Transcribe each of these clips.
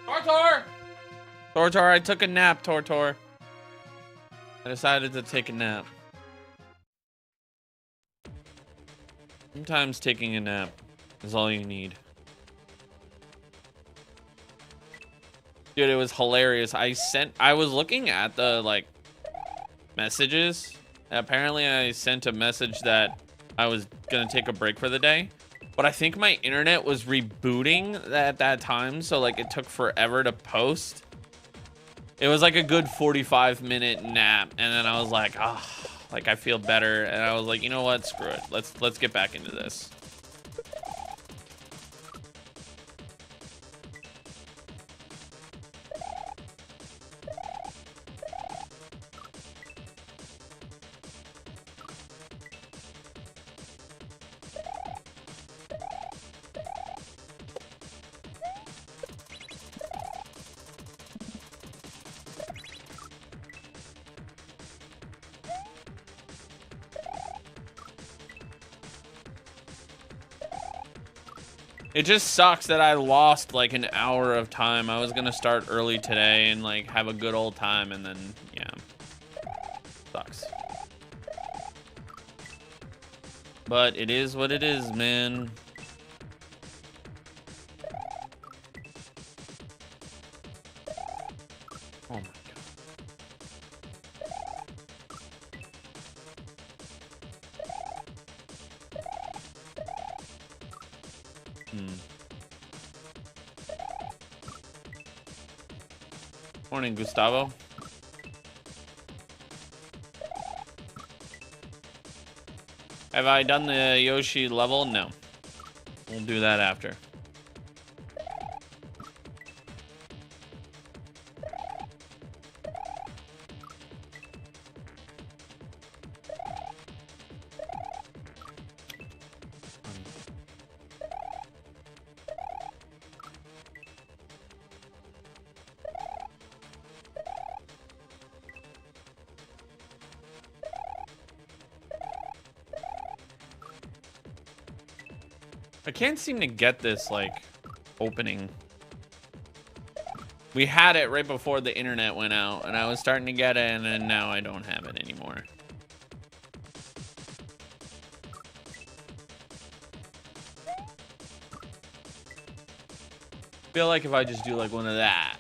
Tortor! Tortor, I took a nap, Tortor. I decided to take a nap. Sometimes taking a nap is all you need. Dude, it was hilarious. I was looking at the, like, messages. Apparently, I sent a message that I was gonna take a break for the day. But I think my internet was rebooting at that time, so, like, it took forever to post. It was, like, a good 45-minute nap, and then I was like, oh, like, I feel better. And I was like, you know what? Screw it. Let's get back into this. It just sucks that I lost like an hour of time. I was gonna start early today and like have a good old time, and then yeah, sucks. But it is what it is, man. Oh my god. Morning, Gustavo. Have I done the Yoshi level? No. We'll do that after. I can't seem to get this, like, opening. We had it right before the internet went out, and I was starting to get it, and then now I don't have it anymore. I feel like if I just do, like, one of that.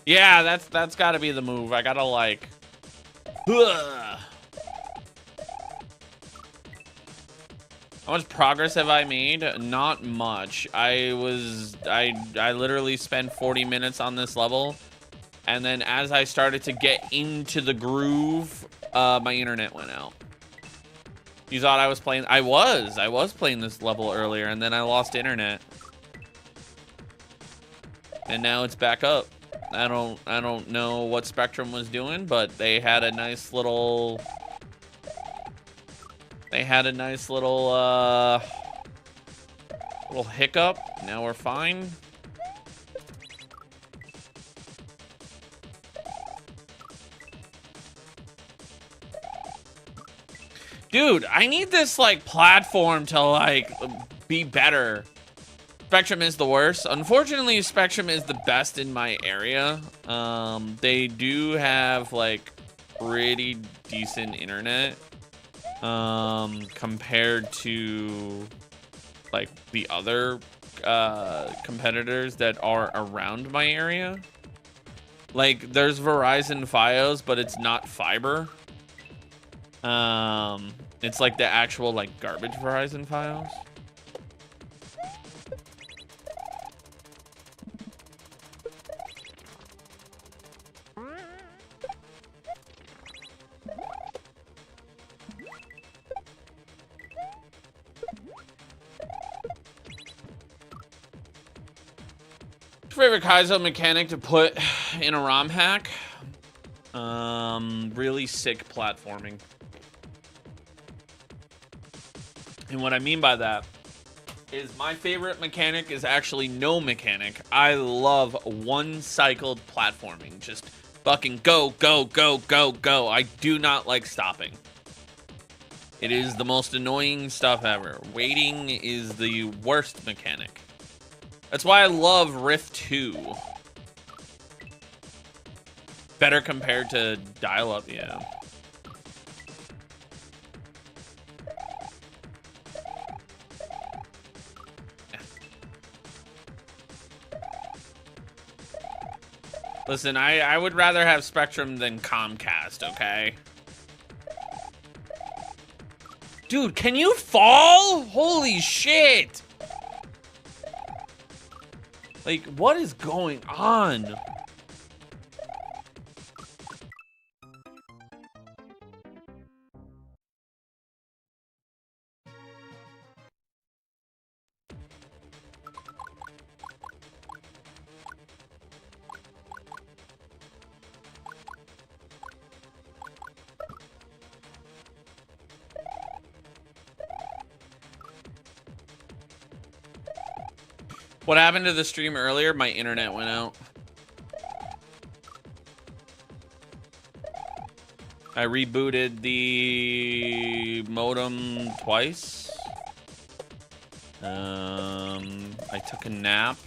Yeah, that's gotta be the move. I gotta, like... Ugh. How much progress have I made? Not much. I literally spent 40 minutes on this level, and then as I started to get into the groove, my internet went out. You thought I was playing? I was playing this level earlier, and then I lost internet, and now it's back up. I don't know what Spectrum was doing, but they had a nice little. They had a nice little hiccup. Now we're fine. Dude, I need this like platform to like be better. Spectrum is the worst. Unfortunately, Spectrum is the best in my area. They do have like pretty decent internet. Compared to like the other competitors that are around my area. Like there's Verizon Fios, but it's not fiber. It's like the actual like garbage Verizon Fios. Favorite kaizo mechanic to put in a ROM hack? Really sick platforming. And what I mean by that is my favorite mechanic is actually no mechanic. I love one-cycled platforming. Just fucking go, go, go, go, go. I do not like stopping. It is the most annoying stuff ever. Waiting is the worst mechanic. That's why I love Rift 2. Better compared to dial-up, yeah. Listen, I would rather have Spectrum than Comcast, okay? Dude, can you fall? Holy shit! Like, what is going on? What happened to the stream earlier? My internet went out. I rebooted the modem twice. I took a nap.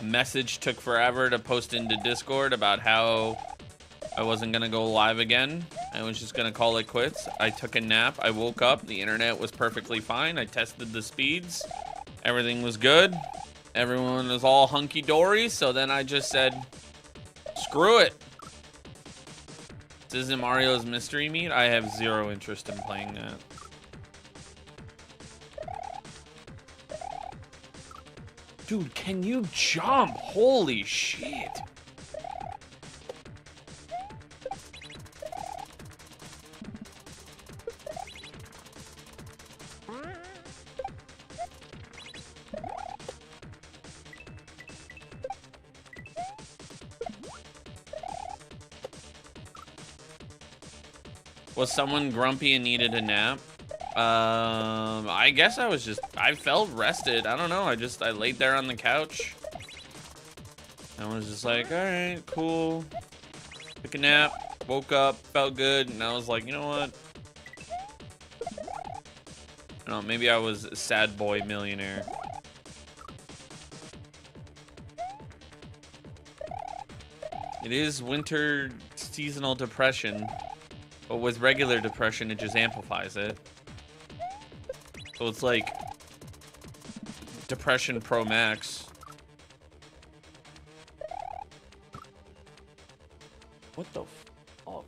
Message took forever to post into Discord about how I wasn't gonna go live again. I was just gonna call it quits. I took a nap. I woke up. The internet was perfectly fine. I tested the speeds. Everything was good. Everyone was all hunky-dory. So then I just said, screw it. This isn't Mario's Mystery Meat. I have zero interest in playing that. Dude, can you jump? Holy shit. Was someone grumpy and needed a nap? I guess I felt rested. I don't know. I laid there on the couch. I was just like, all right, cool. Took a nap, woke up, felt good, and I was like, you know what? I don't know, maybe I was a sad boy millionaire. It is winter seasonal depression, but with regular depression, it just amplifies it. So it's like depression pro max. What the fuck?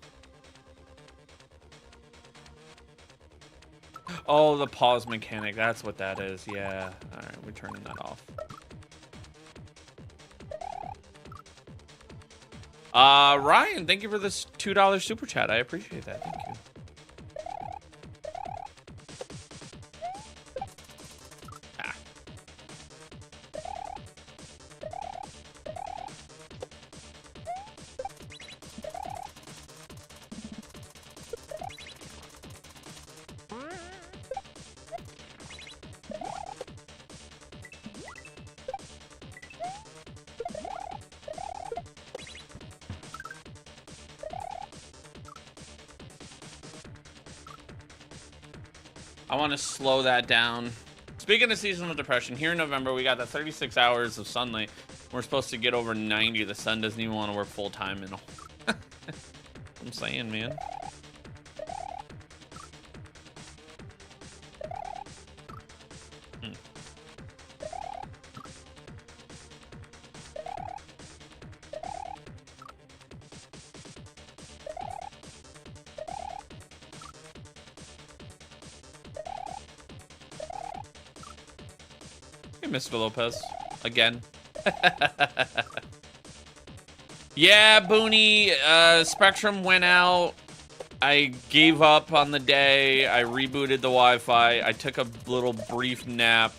Oh, the pause mechanic. That's what that is. Yeah. All right, we're turning that off. Ryan, thank you for this $2 super chat. I appreciate that. Thank you. Ah. I want to slow that down. Speaking of seasonal depression, here in November, we got the 36 hours of sunlight. We're supposed to get over 90. The sun doesn't even want to work full time. And I'm saying, man. Mr. Lopez again. Yeah, Booney, Spectrum went out. I gave up on the day. I rebooted the Wi-Fi. I took a little brief nap,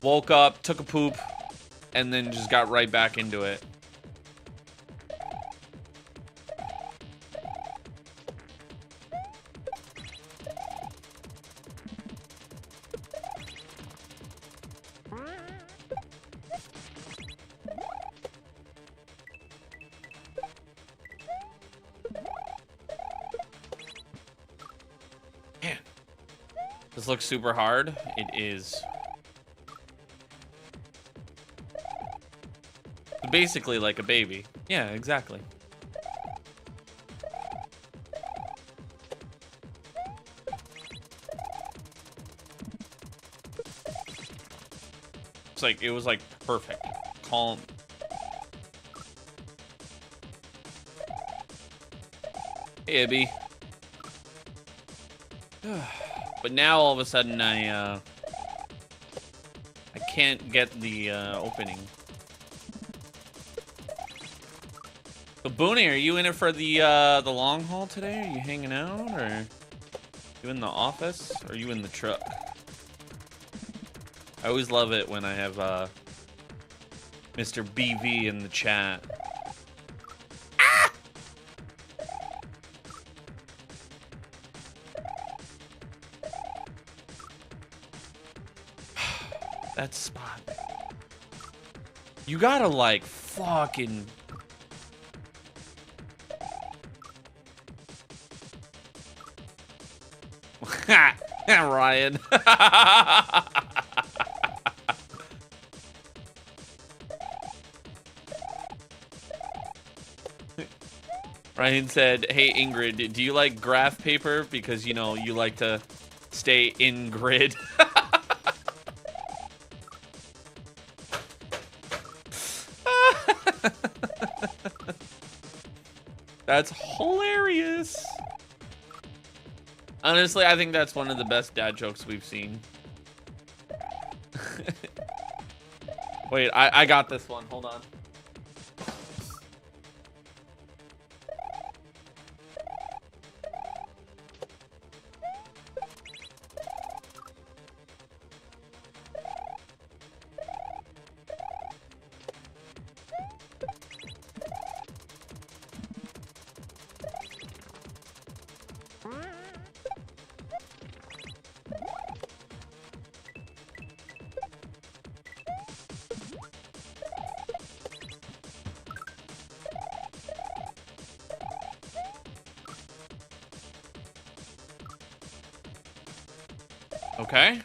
woke up, took a poop, and then just got right back into it. Looks super hard. It is. Basically like a baby. Yeah, exactly. It's like, it was like perfect. Calm. Hey, Abby. But now all of a sudden I can't get the opening. So Booney, are you in it for the long haul today? Are you hanging out, or you in the office, or are you in the truck? I always love it when I have Mr. BV in the chat. Ah! That spot. You gotta like fucking. Ryan. Ryan said, hey Ingrid, do you like graph paper? Because, you know, you like to stay in grid. That's hilarious. Honestly, I think that's one of the best dad jokes we've seen. Wait, I got this one. Hold on. Okay.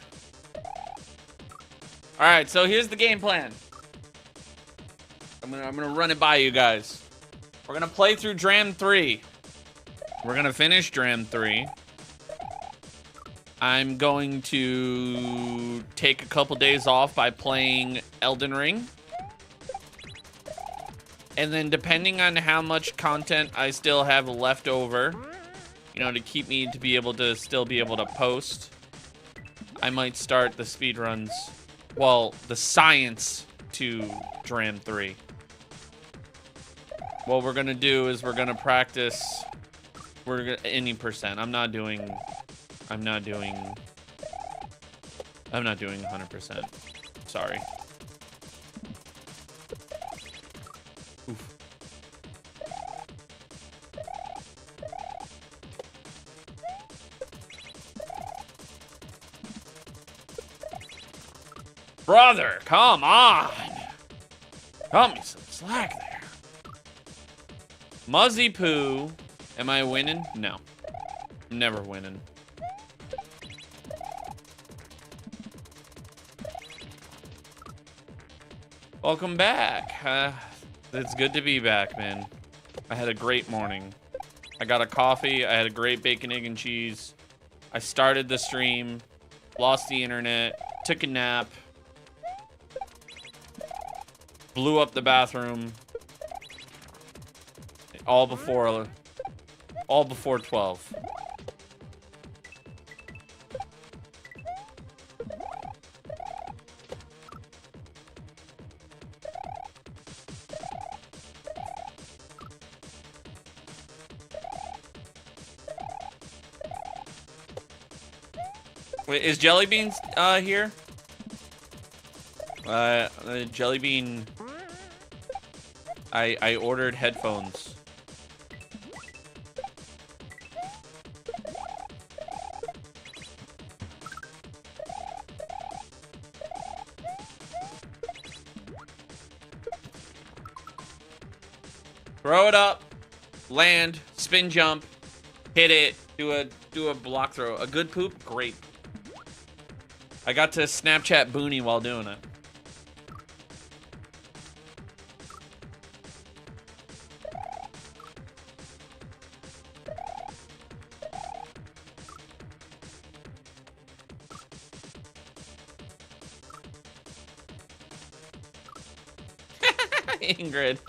All right, so here's the game plan. I'm gonna run it by you guys. We're gonna play through Dram 3. We're gonna finish Dram 3. I'm going to take a couple days off by playing Elden Ring. And then depending on how much content I still have left over, you know, to keep me to be able to still be able to post, I might start the speedruns, well, the science to Dram 3. What we're gonna do is we're gonna practice, any percent. I'm not doing 100%. Sorry. Oof. Brother, come on. Cut me some slack there. Muzzy Poo. Am I winning? No. I'm never winning. Welcome back. It's good to be back, man. I had a great morning. I got a coffee. I had a great bacon, egg, and cheese. I started the stream. Lost the internet. Took a nap. Blew up the bathroom. All before 12. Wait, is Jellybean here? Jellybean. I ordered headphones. Throw it up, land, spin jump, hit it, do a block throw. A good poop, great. I got to Snapchat Booney while doing it. Ingrid.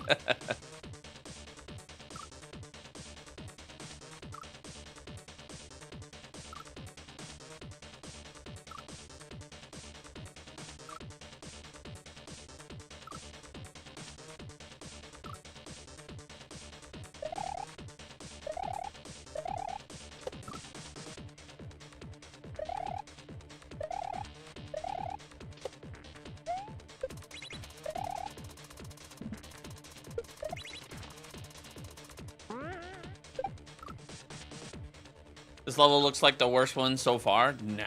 This level looks like the worst one so far. Nah.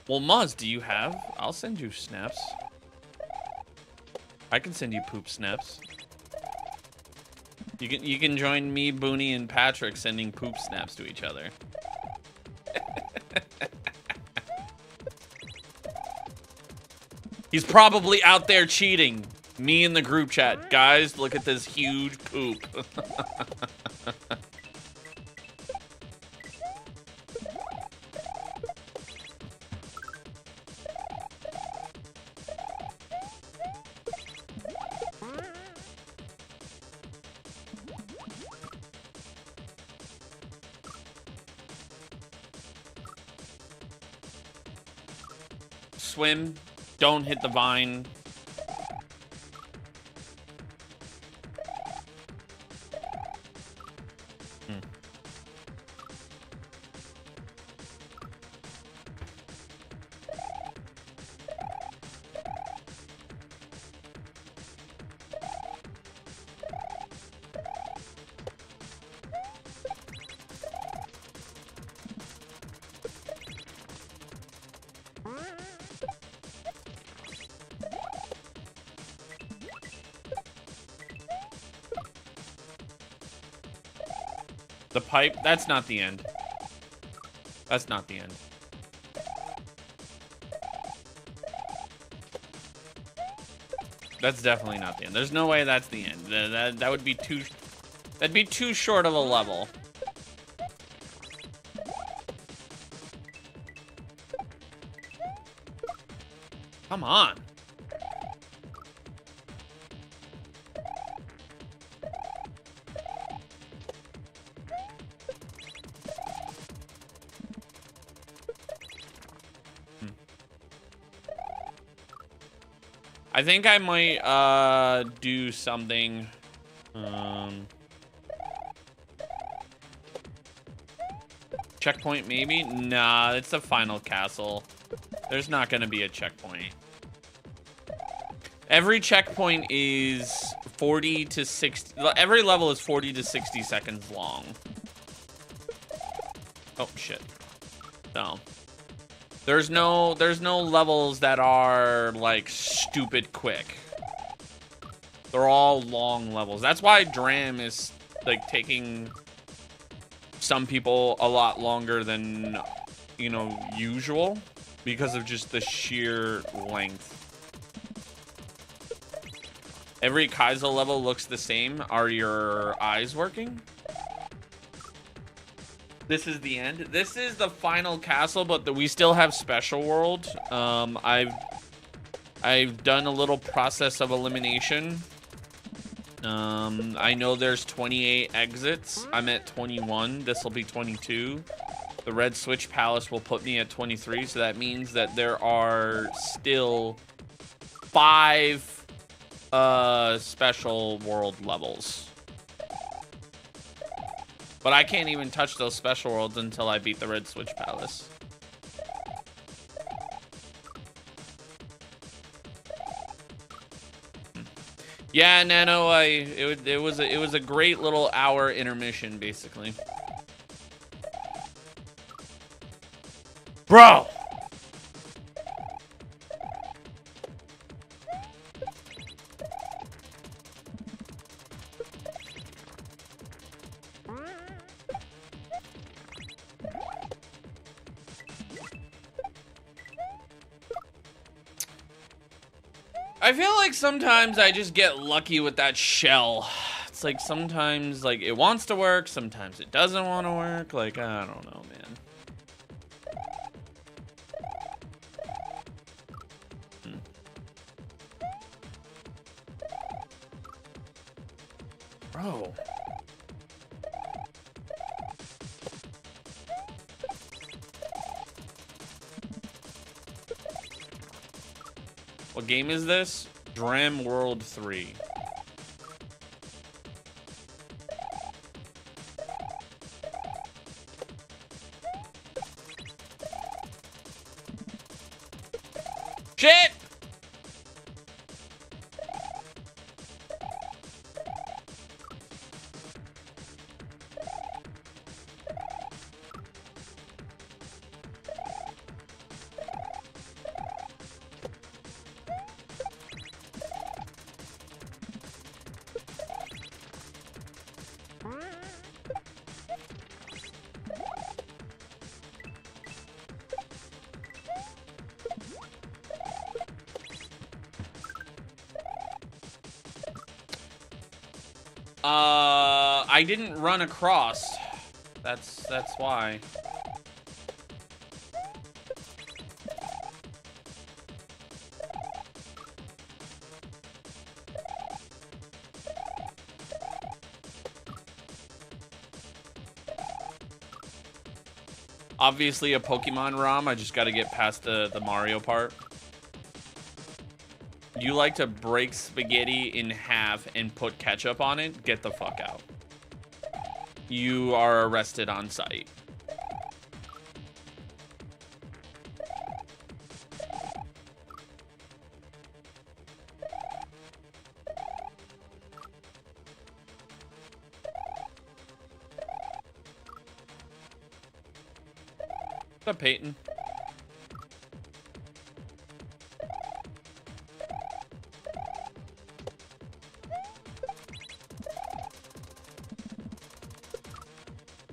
Well, Muzz, do you have? I'll send you snaps. I can send you poop snaps. You can join me, Booney, and Patrick sending poop snaps to each other. He's probably out there cheating. Me in the group chat. Guys, look at this huge poop. Swim. Don't hit the vine. The pipe, that's not the end. That's not the end. That's definitely not the end. There's no way that's the end. That would be too... That'd be too short of a level. Come on. I think I might do something. Checkpoint maybe? Nah, it's the final castle. There's not gonna be a checkpoint. Every checkpoint is 40 to 60. Every level is 40 to 60 seconds long. Oh shit. No. There's no levels that are like stupid quick. They're all long levels. That's why Dram is like taking some people a lot longer than, you know, usual because of just the sheer length. Every kaizo level looks the same. Are your eyes working? This is the end. This is the final castle, but we still have special world. I've done a little process of elimination. I know there's 28 exits. I'm at 21. This will be 22. The Red Switch Palace will put me at 23, so that means that there are still 5 special world levels. But I can't even touch those special worlds until I beat the Red Switch Palace. Yeah, Nano, it was a great little hour intermission, basically. Bro! I feel like sometimes I just get lucky with that shell. It's like sometimes like it wants to work, sometimes it doesn't want to work. Like, I don't know, man. Bro. What game is this? Dram World 3. Shit! I didn't run across. That's why. Obviously a Pokemon ROM. I just got to get past the Mario part. You like to break spaghetti in half and put ketchup on it? Get the fuck out. You are arrested on site. What's up, Peyton?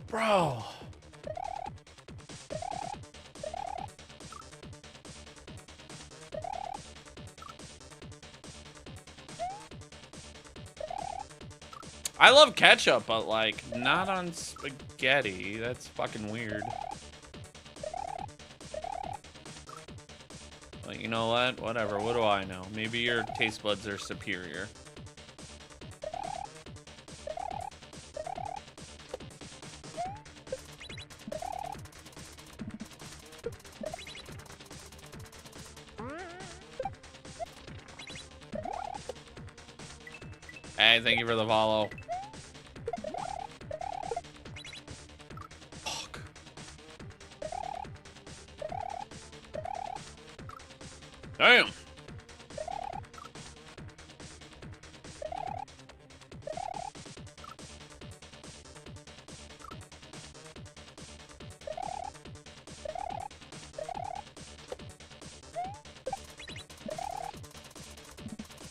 Bro. I love ketchup, but like not on spaghetti. That's fucking weird. But you know what? Whatever. What do I know? Maybe your taste buds are superior. Hey, thank you for the follow. Fuck. Damn.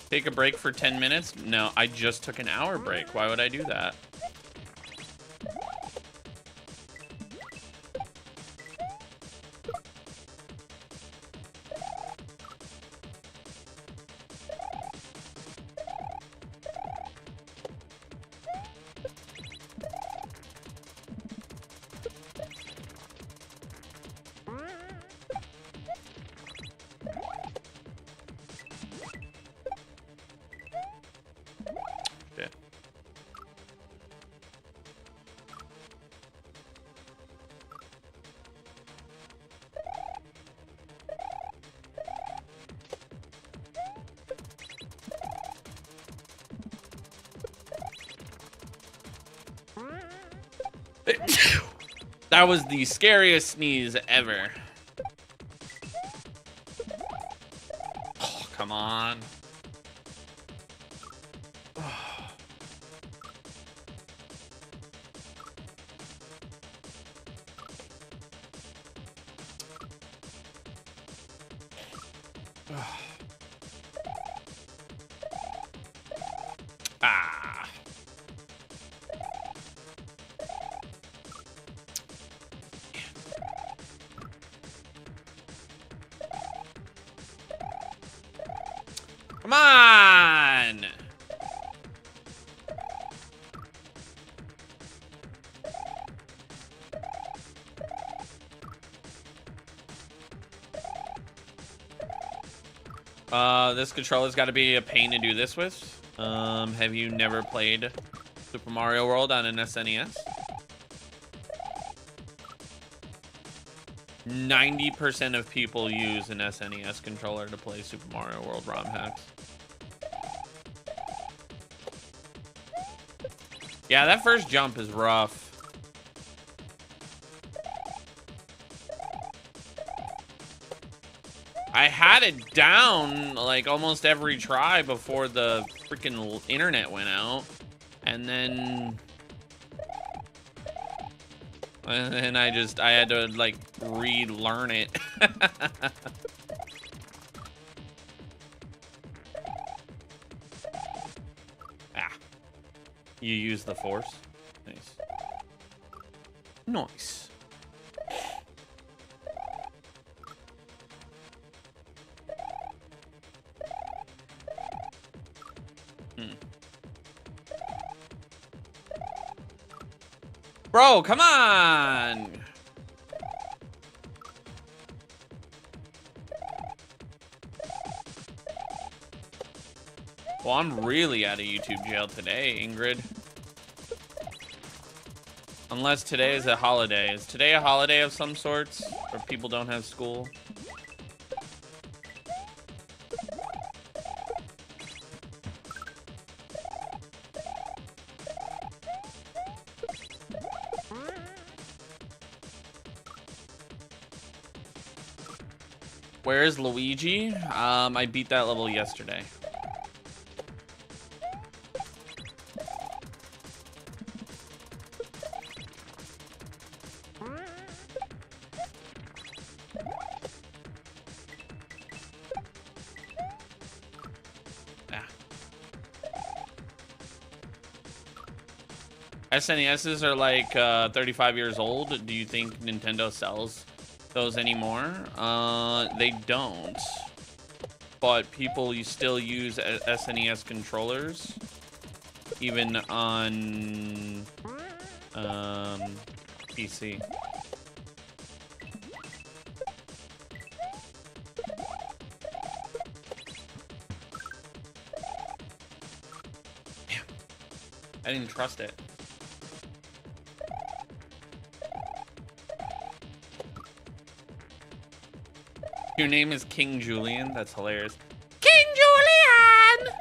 Take a break for 10 minutes? No, I just took an hour break. Why would I do that? That was the scariest sneeze ever. Oh, come on. Ah. Come on. This controller's got to be a pain to do this with. Have you never played Super Mario World on an SNES. 90% of people use an SNES controller to play Super Mario World ROM hacks. Yeah, that first jump is rough. I had it down like almost every try before the freaking internet went out. And then I had to like relearn it. Ah, you use the force. Nice. Nice. Bro, come on! Well, I'm really out of YouTube jail today, Ingrid. Unless today is a holiday. Is today a holiday of some sorts? Where people don't have school? Where is Luigi? I beat that level yesterday. SNESs are like 35 years old. Do you think Nintendo sells those anymore? They don't. But people still use SNES controllers, even on PC. Damn. I didn't trust it. Your name is King Julian? That's hilarious. King Julian!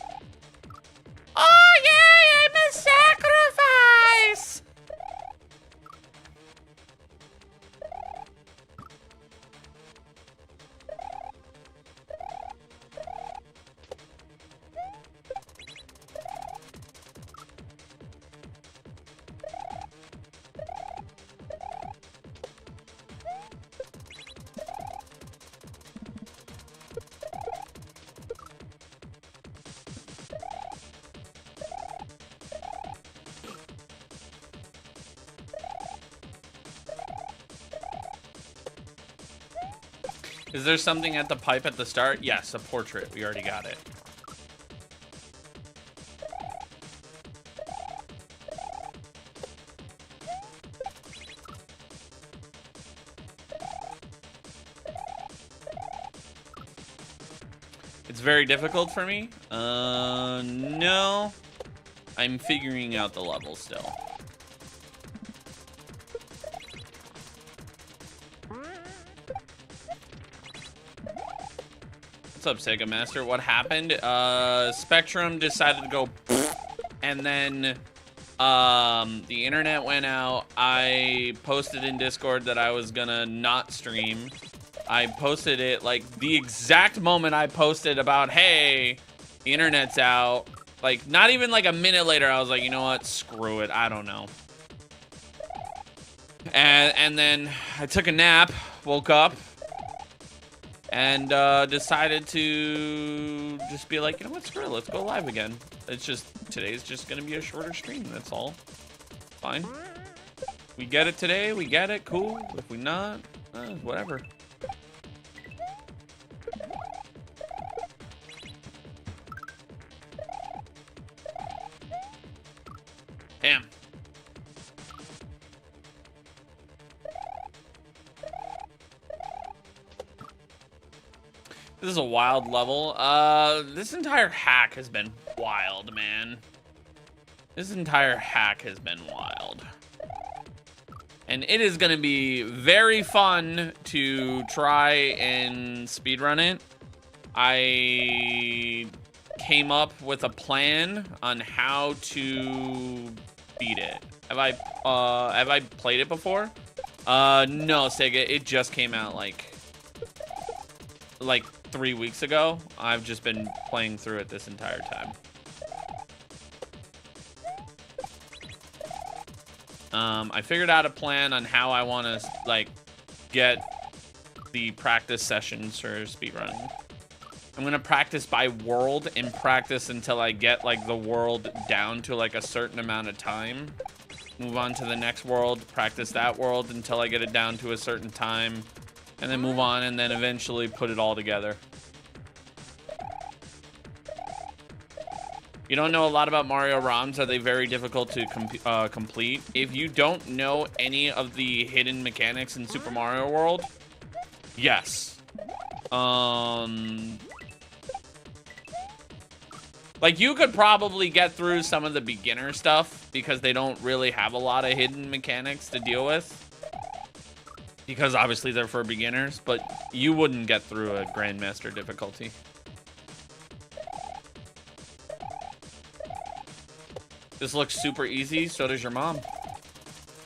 Oh, yeah, I'm a sacrifice! Is there something at the pipe at the start? Yes, a portrait. We already got it. It's very difficult for me. No. I'm figuring out the level still. What's up, Sega Master? What happened? Spectrum decided to go and then the internet went out. I posted in Discord that I was gonna not stream. I posted it like the exact moment I posted about, hey, the internet's out. Like, not even like a minute later, I was like, you know what? Screw it. I don't know. And then I took a nap, woke up, and decided to just be like, you know what, screw it, let's go live again. It's just, today's just gonna be a shorter stream, that's all. Fine. We get it today, we get it, cool. If we not, whatever. Damn. This is a wild level. This entire hack has been wild, man. This entire hack has been wild. And it is going to be very fun to try and speedrun it. I came up with a plan on how to beat it. Have I played it before? No, Sega. It just came out like 3 weeks ago. I've just been playing through it this entire time. I figured out a plan on how I want to like get the practice sessions for speedrunning. I'm gonna practice by world and practice until I get like the world down to like a certain amount of time. Move on to the next world, practice that world until I get it down to a certain time, and then move on and then eventually put it all together. You don't know a lot about Mario ROMs. Are they very difficult to complete? If you don't know any of the hidden mechanics in Super Mario World, yes. Like, you could probably get through some of the beginner stuff because they don't really have a lot of hidden mechanics to deal with. Because obviously they're for beginners, but you wouldn't get through a Grandmaster difficulty. This looks super easy, so does your mom.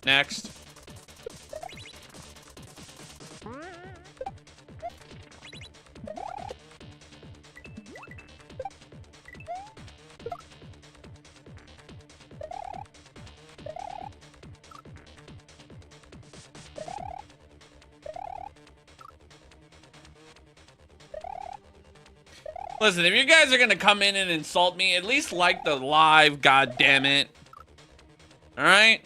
Next. Listen, if you guys are gonna come in and insult me, at least like the live, god damn it. Alright?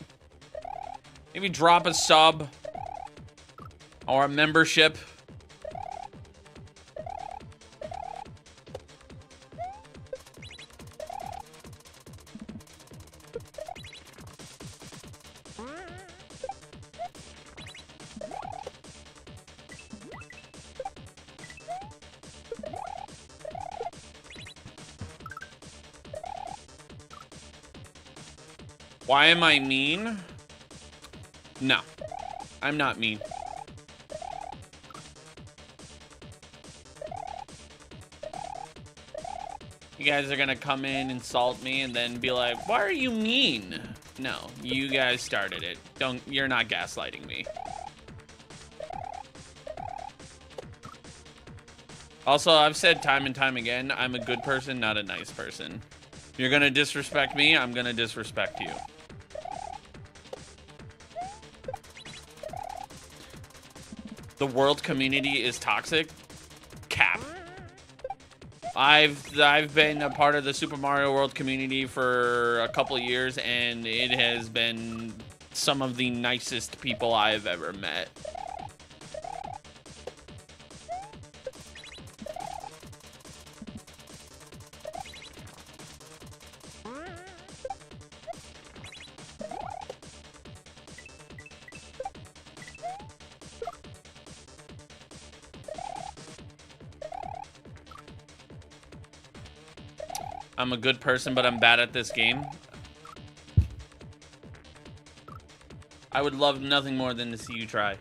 Maybe drop a sub. Or a membership. Why am I mean? No, I'm not mean. You guys are gonna come in, insult me, and then be like, why are you mean? No, you guys started it. You're not gaslighting me. Also, I've said time and time again, I'm a good person, not a nice person. If you're gonna disrespect me, I'm gonna disrespect you. The world community is toxic. Cap. I've been a part of the Super Mario World community for a couple of years, and it has been some of the nicest people I've ever met. I'm a good person, but I'm bad at this game. I would love nothing more than to see you try.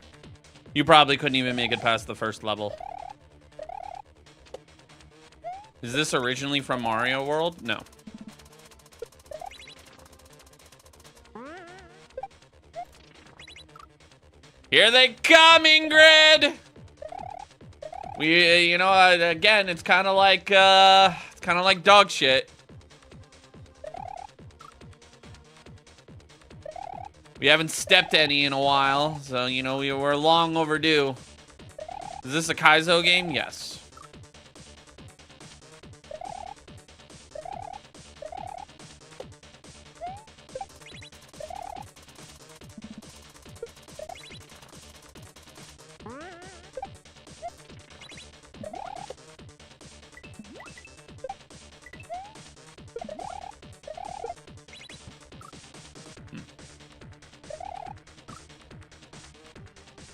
You probably couldn't even make it past the first level. Is this originally from Mario World? No. Here they come, Ingrid! You know, again, it's kind of like dog shit. We haven't stepped any in a while, so, you know, we're long overdue. Is this a kaizo game? Yes.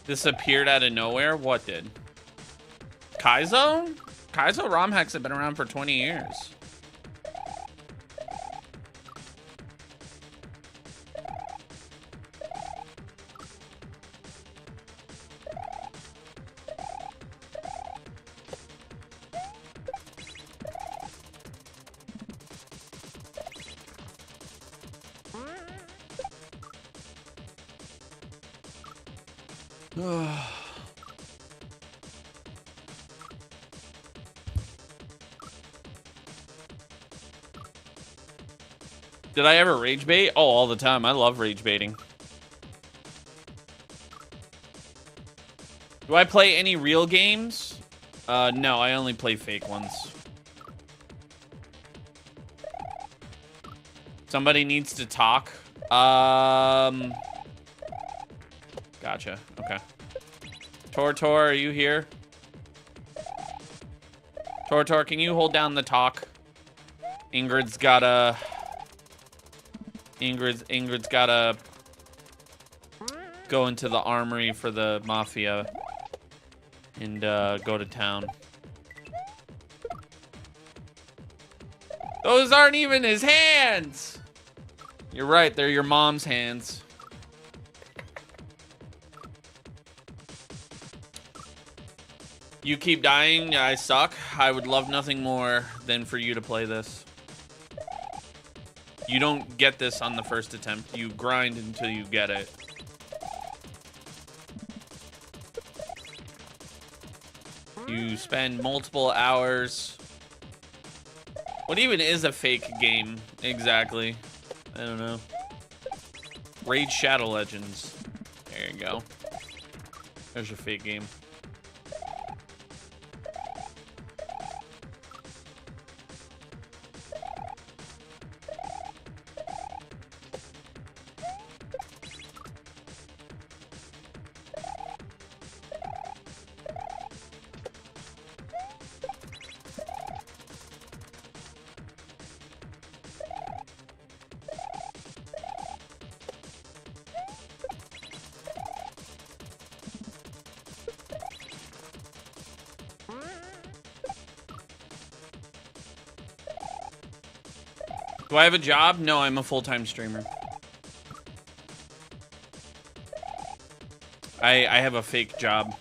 This appeared out of nowhere? What did? Kaizo? Kaizo ROM hacks have been around for 20 years. Did I ever rage bait? Oh, all the time. I love rage baiting. Do I play any real games? No, I only play fake ones. Somebody needs to talk. Gotcha. Okay. Tortor, are you here? Tortor, can you hold down the talk? Ingrid's gotta go into the armory for the mafia and go to town. Those aren't even his hands. You're right, they're your mom's hands. You keep dying, I suck. I would love nothing more than for you to play this. You don't get this on the first attempt. You grind until you get it. You spend multiple hours. What even is a fake game, exactly? I don't know. Raid Shadow Legends. There you go. There's your fake game. Do I have a job? No, I'm a full-time streamer. I have a fake job.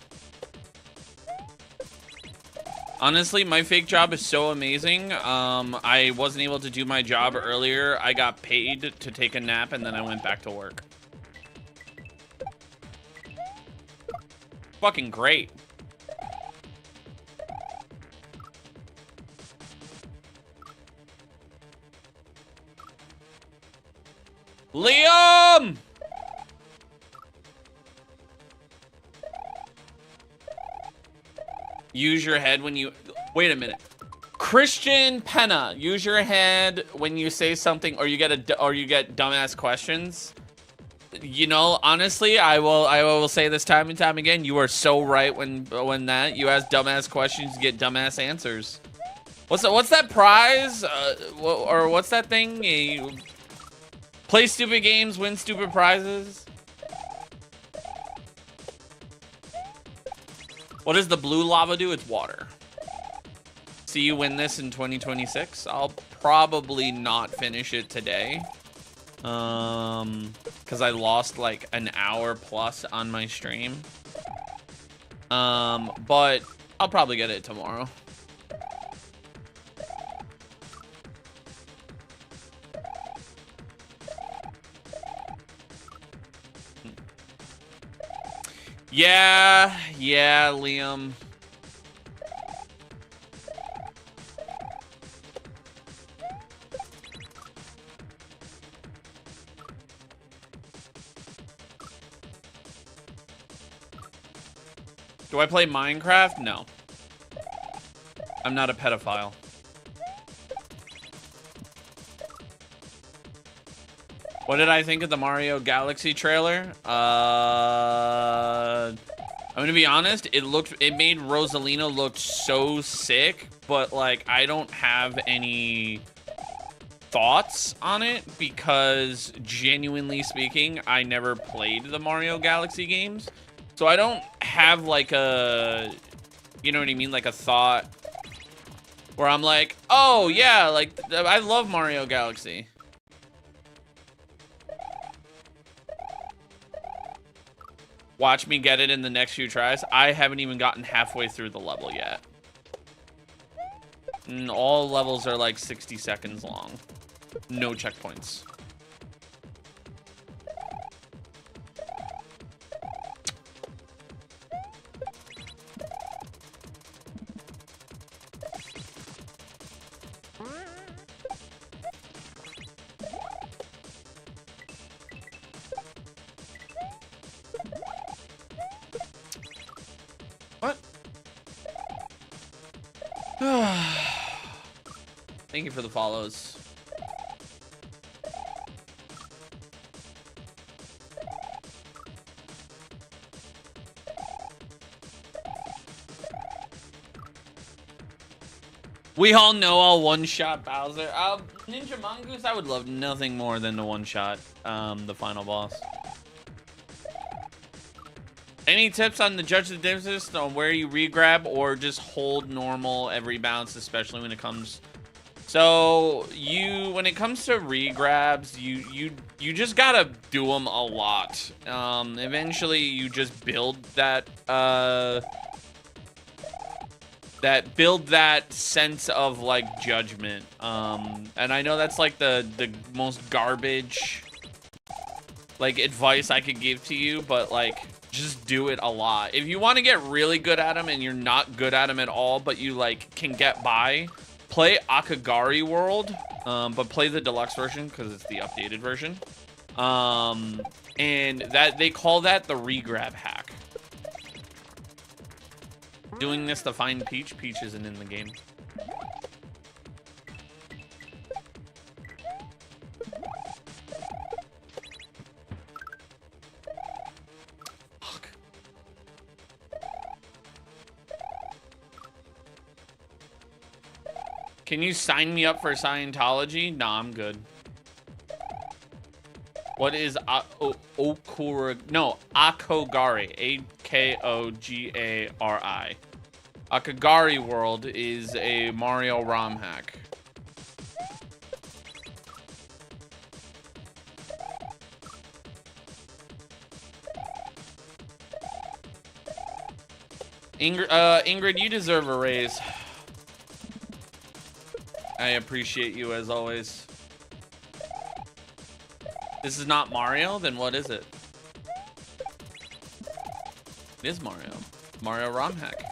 Honestly, my fake job is so amazing. I wasn't able to do my job earlier. I got paid to take a nap and then I went back to work. Fucking great. Liam! Use your head when you... Wait a minute. Christian Penna, use your head when you say something or you get dumbass questions. You know, honestly, I will say this time and time again. You are so right when that you ask dumbass questions, you get dumbass answers. What's that prize? Or what's that thing? You play stupid games, win stupid prizes. What does the blue lava do? It's water. See you win this in 2026. I'll probably not finish it today. Because I lost like an hour plus on my stream. But I'll probably get it tomorrow. Yeah, Liam. Do I play Minecraft? No. I'm not a pedophile. What did I think of the Mario Galaxy trailer? I'm gonna be honest, it made Rosalina look so sick, but like I don't have any thoughts on it because genuinely speaking, I never played the Mario Galaxy games. So I don't have like a, you know what I mean? Like a thought where I'm like, oh yeah, like I love Mario Galaxy. Watch me get it in the next few tries. I haven't even gotten halfway through the level yet. And all levels are like 60 seconds long. No checkpoints. Thank you for the follows. We all know I'll one-shot Bowser. Ninja Mongoose, I would love nothing more than to one-shot the final boss. Any tips on the judge the difference on where you regrab or just hold normal every bounce, especially when it comes... So, when it comes to regrabs, you just gotta do them a lot. Eventually, you just build that, build that sense of like judgment. And I know that's like the most garbage like advice I could give to you, but like just do it a lot. If you want to get really good at them and you're not good at them at all, but you like can get by, play Akagari World, but play the deluxe version because it's the updated version. And that they call that the regrab hack. Doing this to find Peach. Peach isn't in the game. Fuck. Can you sign me up for Scientology? Nah, I'm good. What is Akogari? No, Akogari. A-K-O-G-A-R-I. Akagari World is a Mario ROM hack. Ingrid, you deserve a raise. I appreciate you as always. This is not Mario? Then what is it? It is Mario. Mario ROM hack.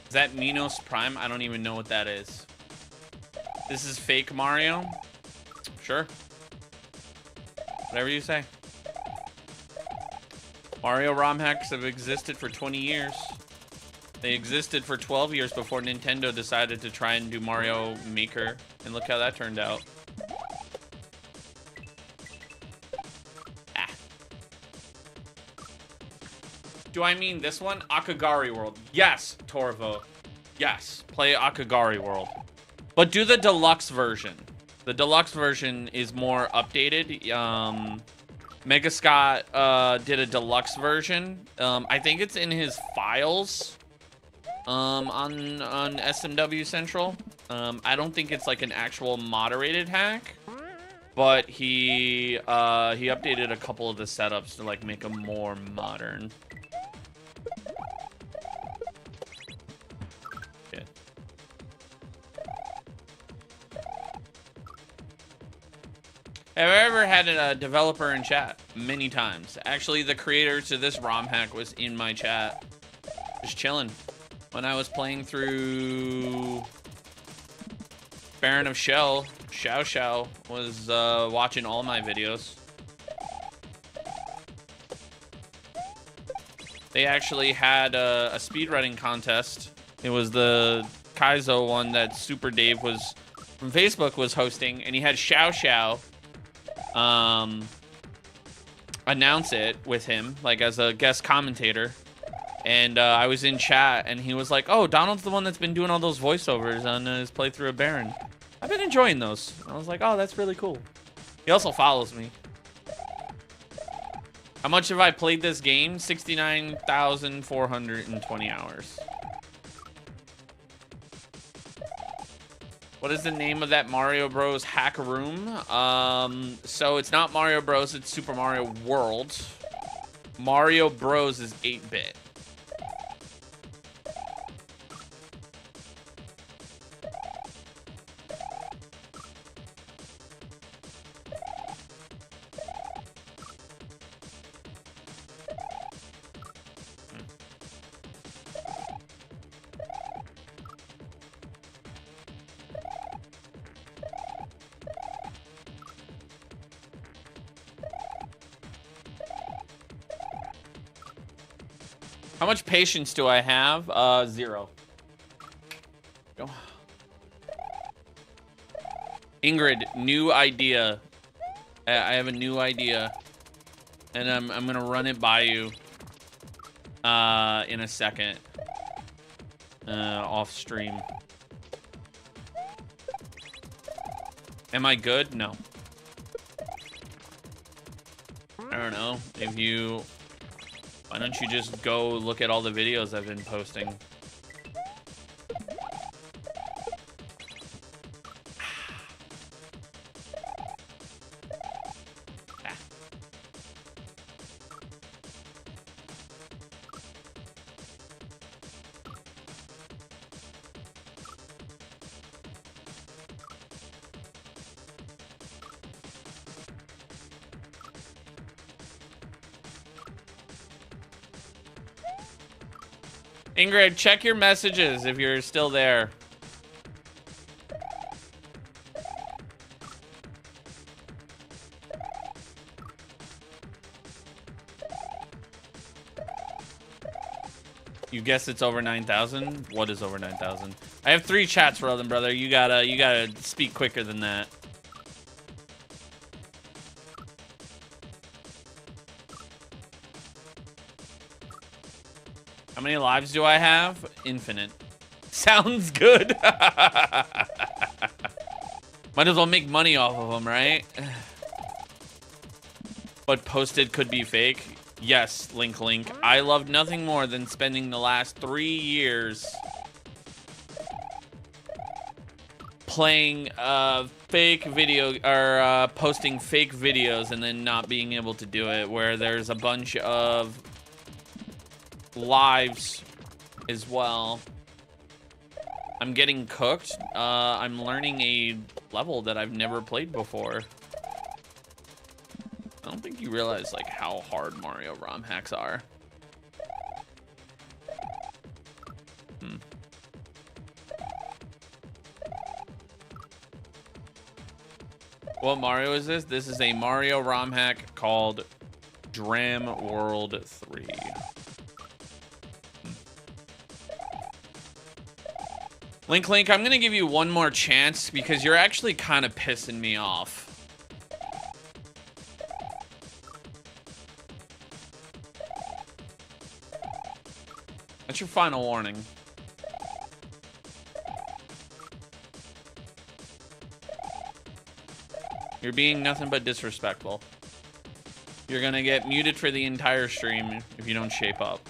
Is that Minos Prime? I don't even know what that is. This is fake Mario? Sure. Whatever you say. Mario ROM hacks have existed for 20 years. They existed for 12 years before Nintendo decided to try and do Mario Maker. And look how that turned out. Do I mean this one? Akagari World. Yes, Torvo. Yes, play Akagari World. But do the deluxe version. The deluxe version is more updated. Mega Scott did a deluxe version. I think it's in his files on SMW Central. I don't think it's like an actual moderated hack. But he updated a couple of the setups to like make them more modern. Have I ever had a developer in chat? Many times. Actually, the creator to this ROM hack was in my chat. Just chilling. When I was playing through Baron of Shell, Xiao was watching all my videos. They actually had a speedrunning contest. It was the Kaizo one that Super Dave was from Facebook was hosting, and he had Xiao announce it with him, like as a guest commentator. And I was in chat, and he was like, "Oh, Donald's the one that's been doing all those voiceovers on his playthrough of Baron. I've been enjoying those." I was like, "Oh, that's really cool." He also follows me. How much have I played this game? 69,420 hours. What is the name of that Mario Bros. Hack room? So it's not Mario Bros. It's Super Mario World. Mario Bros. Is 8-bit. How much patience do I have? 0. Go. Ingrid, new idea. I have a new idea. And I'm gonna run it by you. In a second. Off stream. Am I good? No. I don't know. If you... Why don't you just go look at all the videos I've been posting? Ingrid, check your messages if you're still there. You guess it's over 9,000? What is over 9,000? I have 3 chats, brother. You gotta speak quicker than that. How many lives do I have? Infinite. Sounds good. Might as well make money off of them, right? But posted could be fake. Yes, Link. I loved nothing more than spending the last 3 years playing fake video or posting fake videos and then not being able to do it, where there's a bunch of lives as well. I'm getting cooked. I'm learning a level that I've never played before. I don't think you realize like how hard Mario ROM hacks are. What Mario is this? This is a Mario ROM hack called Dram World 3. Link, I'm gonna give you one more chance because you're actually kind of pissing me off. That's your final warning. You're being nothing but disrespectful. You're gonna get muted for the entire stream if you don't shape up.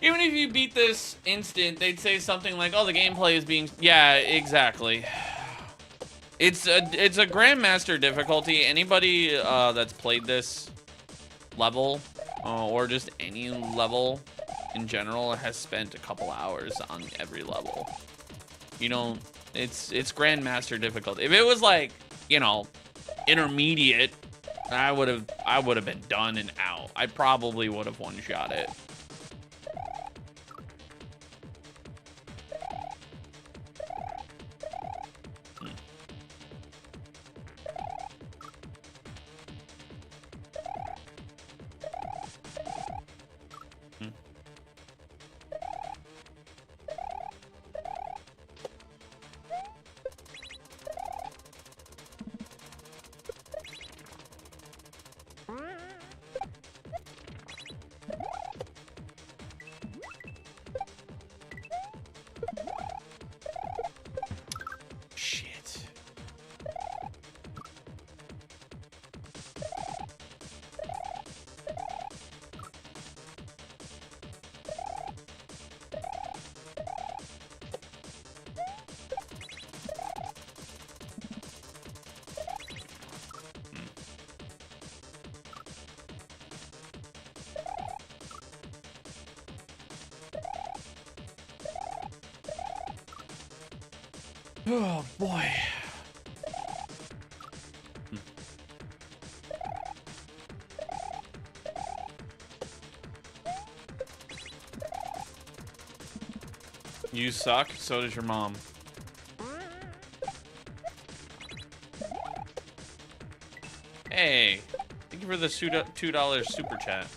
Even if you beat this instant, they'd say something like, oh, the gameplay is being... Yeah, exactly. It's a Grandmaster difficulty. Anybody that's played this level, or just any level in general, has spent a couple hours on every level. You know, it's Grandmaster difficulty. If it was like, you know, intermediate, I would have been done and out. I probably would have one-shot it. Oh boy. You suck, so does your mom. Hey, thank you for the $2 super chat.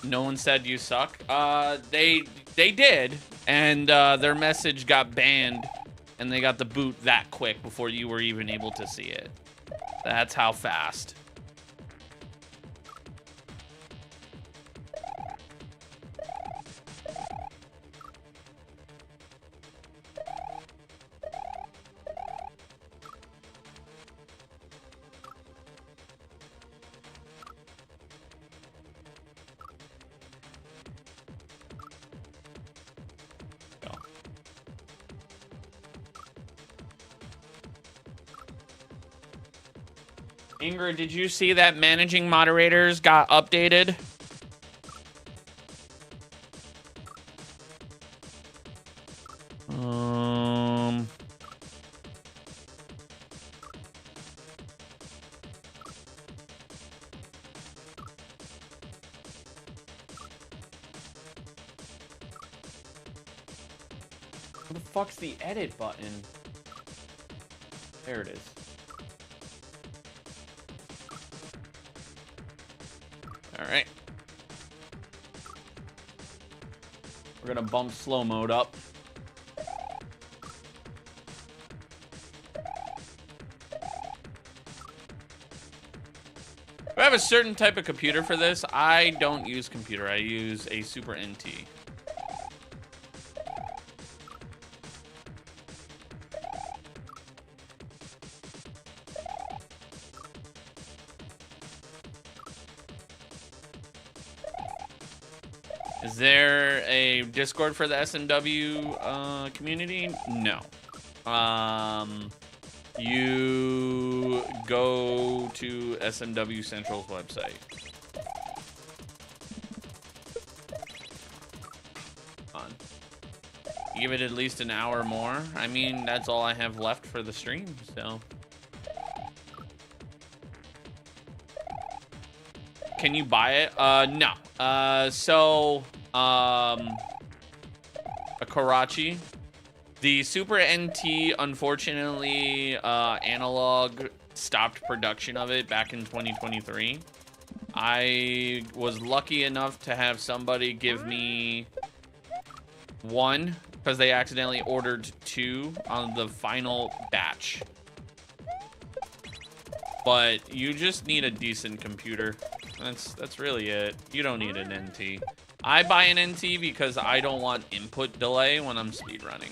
No one said you suck. They did, and their message got banned, and they got the boot that quick before you were even able to see it. That's how fast. Ingrid, did you see that managing moderators got updated? Where the fuck's the edit button? There it is. All right. We're gonna bump slow mode up. I have a certain type of computer for this. I don't use computer. I use a Super NT. Is there a Discord for the SMW community? No. You go to SMW Central's website. Give it at least an hour more. I mean, that's all I have left for the stream, so. Can you buy it? No. A Karachi. The Super NT, unfortunately, Analog stopped production of it back in 2023. I was lucky enough to have somebody give me one, because they accidentally ordered two on the final batch. But you just need a decent computer. That's really it. You don't need an NT. I buy an NT because I don't want input delay when I'm speedrunning.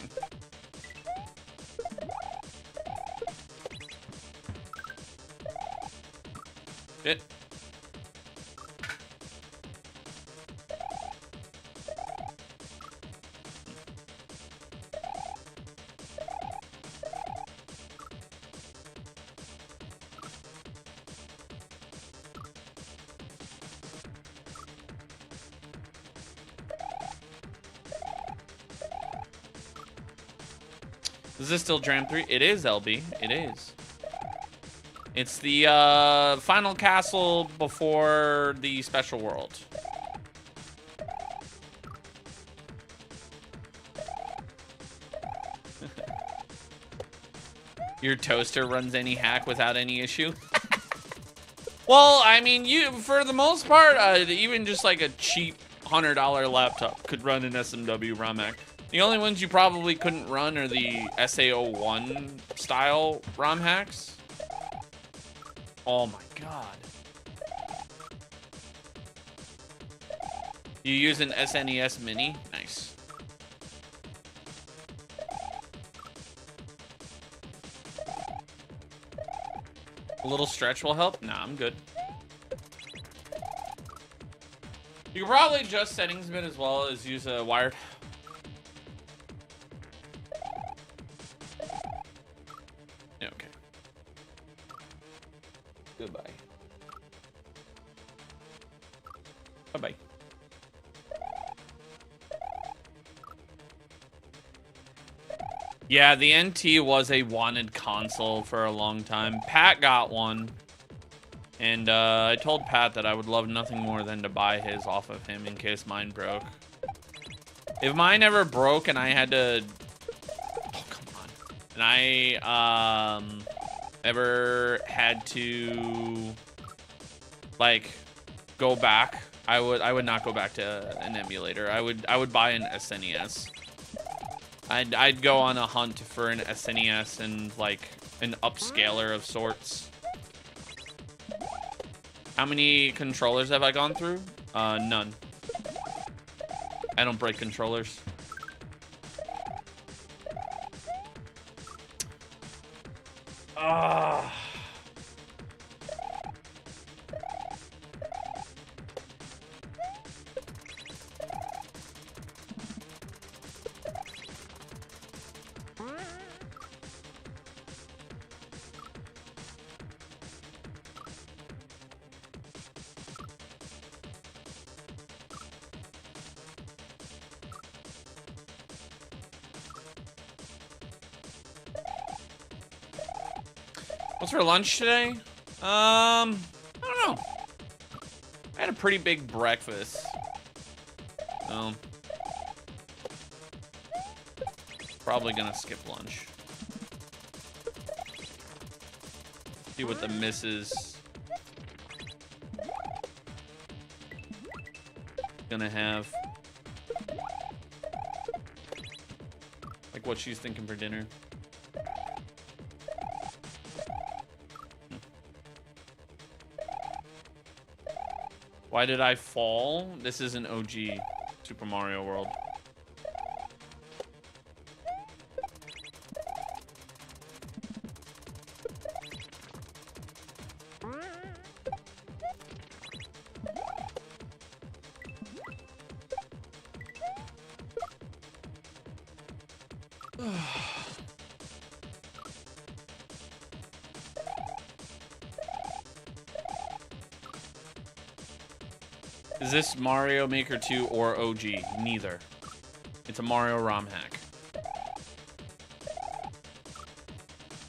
It. Is this still Dram 3? It is, LB. It is. It's the final castle before the special world. Your toaster runs any hack without any issue? Well, I mean, for the most part, even just like a cheap $100 laptop could run an SMW ROM hack. The only ones you probably couldn't run are the SAO1 style ROM hacks. Oh my god. You use an SNES Mini? Nice. A little stretch will help? Nah, I'm good. You can probably adjust settings a bit as well as use a wired. Goodbye. Bye-bye. Yeah, the NT was a wanted console for a long time. Pat got one. And I told Pat that I would love nothing more than to buy his off of him in case mine broke. If mine ever broke and I had to... Oh, come on. And I ever had to, like, go back, I would not go back to an emulator. I would buy an SNES. I'd go on a hunt for an SNES and, like, an upscaler of sorts. How many controllers have I gone through? None. I don't break controllers. Ah. What's for lunch today? I don't know. I had a pretty big breakfast. Probably gonna skip lunch. See what the missus gonna have. Like what she's thinking for dinner. Why did I fall? This is an OG Super Mario World. Is this Mario Maker 2 or OG? Neither. It's a Mario ROM hack.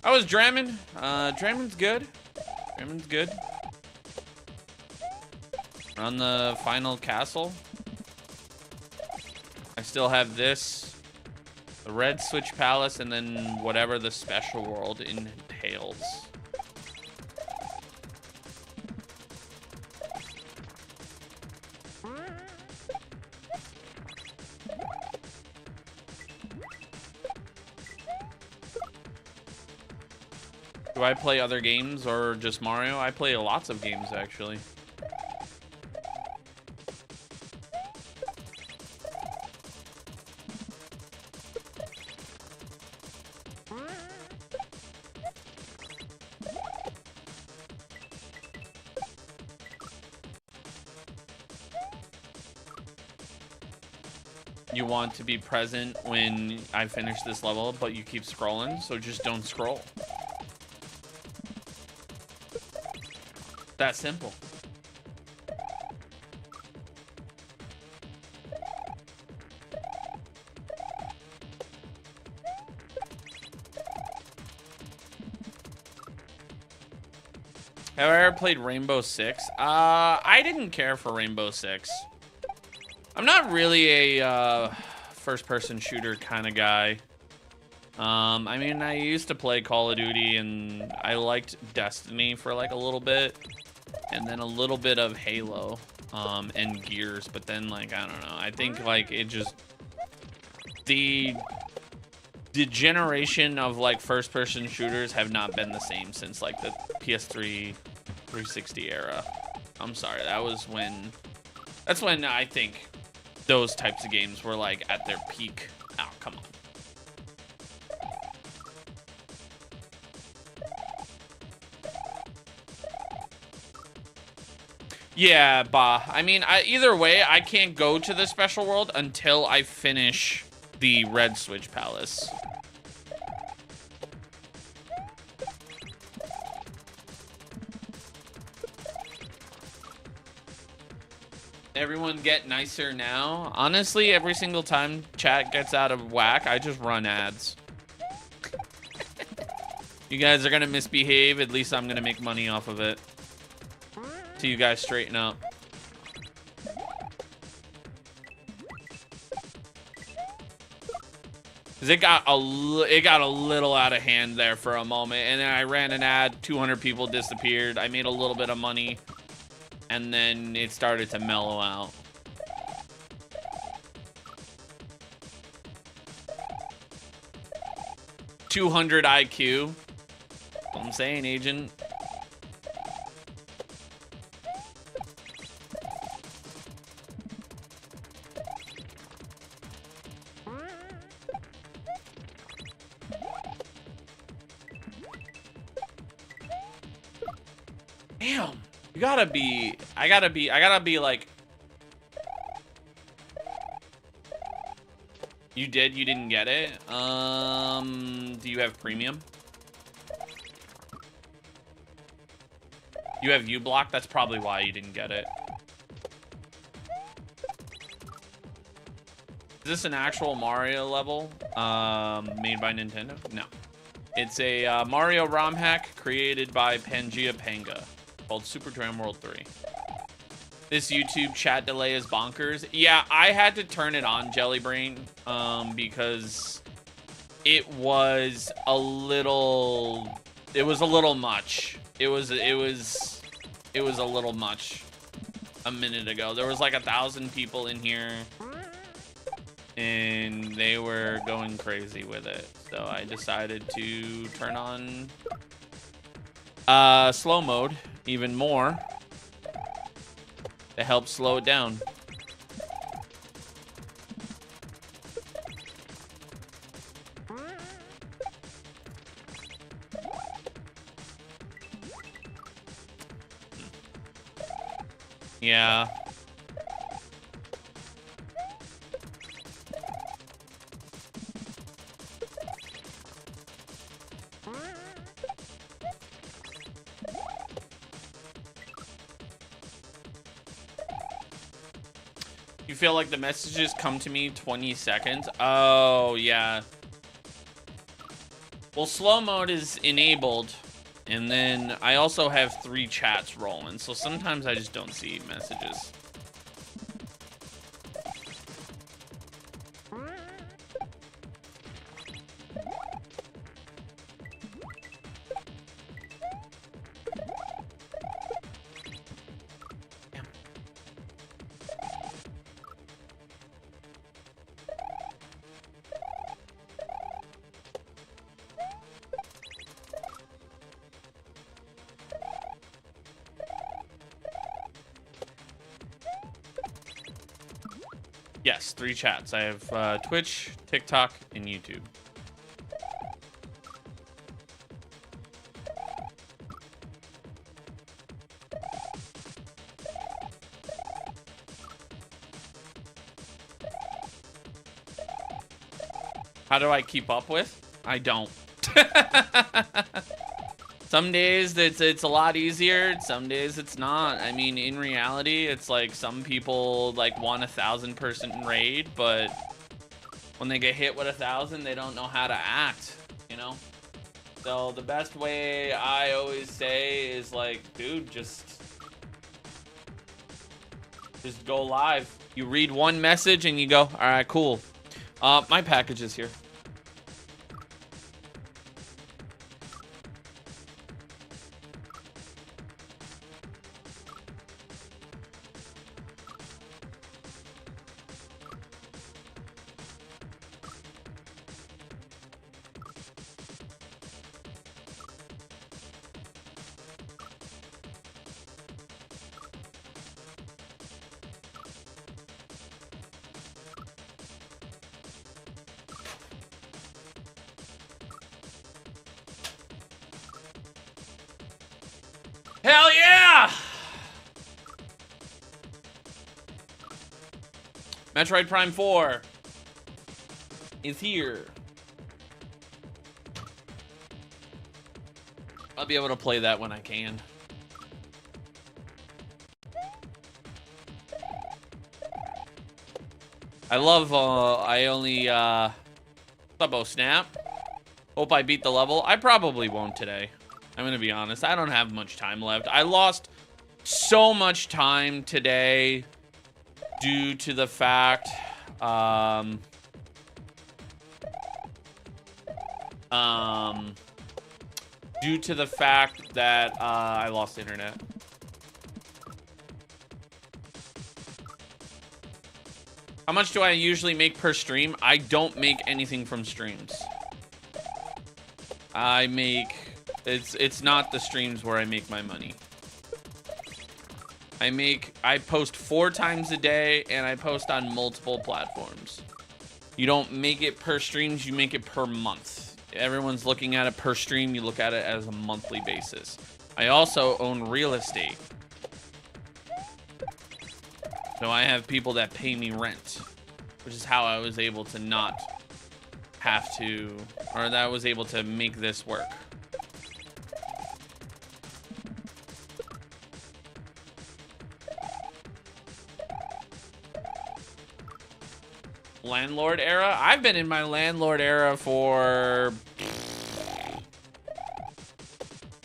I was Dramming. Dramming's good. Dramming's good. We're on the final castle. I still have this, the Red Switch Palace, and then whatever the special world entails. Do I play other games or just Mario? I play lots of games, actually. You want to be present when I finish this level, but you keep scrolling, so just don't scroll. That simple. Have I ever played Rainbow Six? I didn't care for Rainbow Six. I'm not really a first-person shooter kind of guy. I mean, I used to play Call of Duty, and I liked Destiny for like a little bit, and then a little bit of Halo, and Gears. But then, like, I don't know. I think like it just the generation of like first-person shooters have not been the same since like the PS3 360 era. I'm sorry, that's when I think those types of games were like at their peak. Oh, come on. Yeah, bah. I mean, either way, I can't go to the special world until I finish the Red Switch Palace. Everyone get nicer now. Honestly, every single time chat gets out of whack, I just run ads. You guys are gonna misbehave. At least I'm gonna make money off of it. So you guys straighten up. Cause it got a little out of hand there for a moment, and then I ran an ad. 200 people disappeared. I made a little bit of money, and then it started to mellow out. $200 IQ. What I'm saying, agent. Damn, you gotta be, I gotta be like, you didn't get it? Do you have premium? You have U-Block? That's probably why you didn't get it. Is this an actual Mario level, made by Nintendo? No. It's a Mario ROM hack created by Pangeapanga, called Super Dram World 3. This YouTube chat delay is bonkers. Yeah, I had to turn it on, Jellybrain, because it was a little much. It was a little much a minute ago. There was like 1,000 people in here, and they were going crazy with it. So I decided to turn on slow mode even more to help slow it down. Yeah. You feel like the messages come to me 20 seconds? Oh, yeah. Well, slow mode is enabled, and then I also have 3 chats rolling, so sometimes I just don't see messages. Yes, 3 chats. I have Twitch, TikTok, and YouTube. How do I keep up with? I don't. Some days it's a lot easier, some days it's not. I mean, in reality, it's like some people like want 1,000-person raid, but when they get hit with 1,000, they don't know how to act, you know? So the best way I always say is like, dude, just go live. You read one message and you go, all right, cool. My package is here. Hell yeah! Metroid Prime 4 is here. I'll be able to play that when I can. I love, I only, Subbo Snap. Hope I beat the level. I probably won't today. I'm gonna be honest. I don't have much time left. I lost so much time today due to the fact, due to the fact that, I lost internet. How much do I usually make per stream? I don't make anything from streams. I make, it's not the streams where I make my money. I post 4 times a day and I post on multiple platforms. You don't make it per streams, you make it per month. Everyone's looking at it per stream, you look at it as a monthly basis. I also own real estate. So I have people that pay me rent, which is how I was able to not have to, or that I was able to make this work. Landlord era? I've been in my landlord era for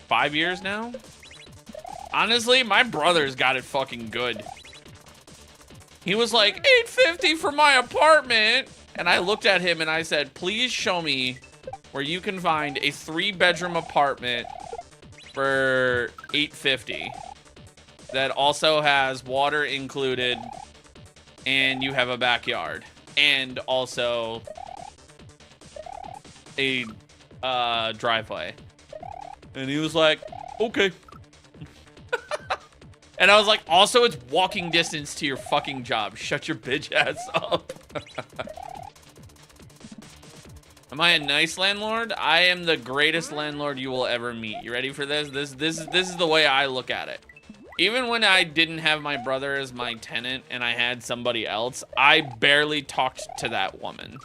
5 years now. Honestly, my brother's got it fucking good. He was like, $850 for my apartment. And I looked at him and I said, please show me where you can find a 3-bedroom apartment for $850 that also has water included and you have a backyard and also a driveway. And he was like, okay. And I was like, also, it's walking distance to your fucking job. Shut your bitch ass up. Am I a nice landlord? I am the greatest landlord you will ever meet. You ready for this? This is the way I look at it. Even when I didn't have my brother as my tenant and I had somebody else, I barely talked to that woman.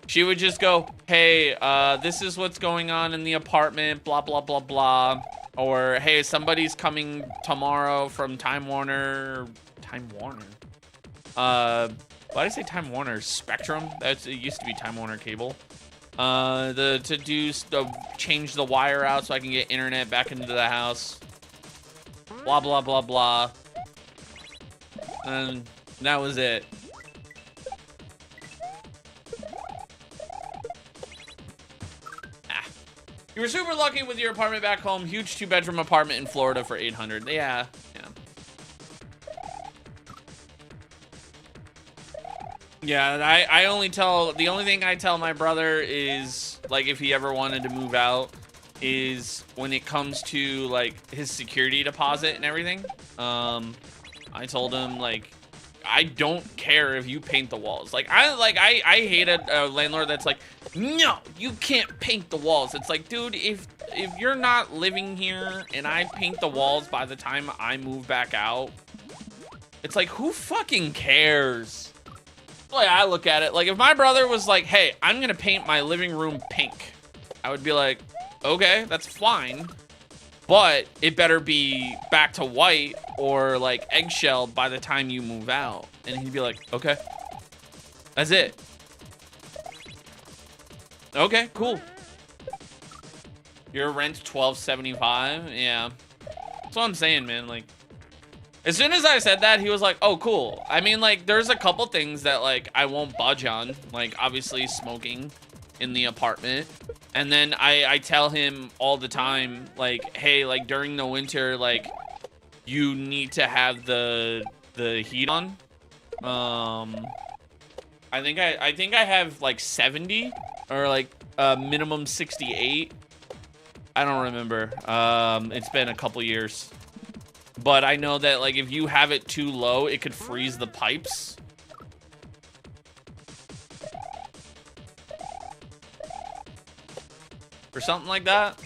She would just go, hey, this is what's going on in the apartment, blah, blah, blah, blah. Or, hey, somebody's coming tomorrow from Time Warner. Time Warner? Why did I say Time Warner? Spectrum? It used to be Time Warner Cable. To change the wire out so I can get internet back into the house. Blah, blah, blah, blah. And that was it. You were super lucky with your apartment back home. Huge 2-bedroom apartment in Florida for $800. Yeah. Yeah, I only tell, the only thing I tell my brother is, like, if he ever wanted to move out, is when it comes to, like, his security deposit and everything. I told him, like, I don't care if you paint the walls. Like, I hate a landlord that's like, no, you can't paint the walls. It's like, dude, if you're not living here and I paint the walls by the time I move back out, it's like, who fucking cares? The way I look at it, like, if my brother was like, hey, I'm gonna paint my living room pink, I would be like, okay, that's fine, but it better be back to white or like eggshell by the time you move out. And he'd be like, okay, that's it. Okay, cool. Your rent $12.75. Yeah, that's what I'm saying, man. Like, as soon as I said that, he was like, oh, cool. I mean, like, there's a couple things that, like, I won't budge on. Like, obviously, smoking in the apartment. And then I tell him all the time, like, hey, like, during the winter, like, you need to have the heat on. I think I have, like, 70 or, like, minimum 68. I don't remember. It's been a couple years. But I know that, like, if you have it too low, it could freeze the pipes. Or something like that.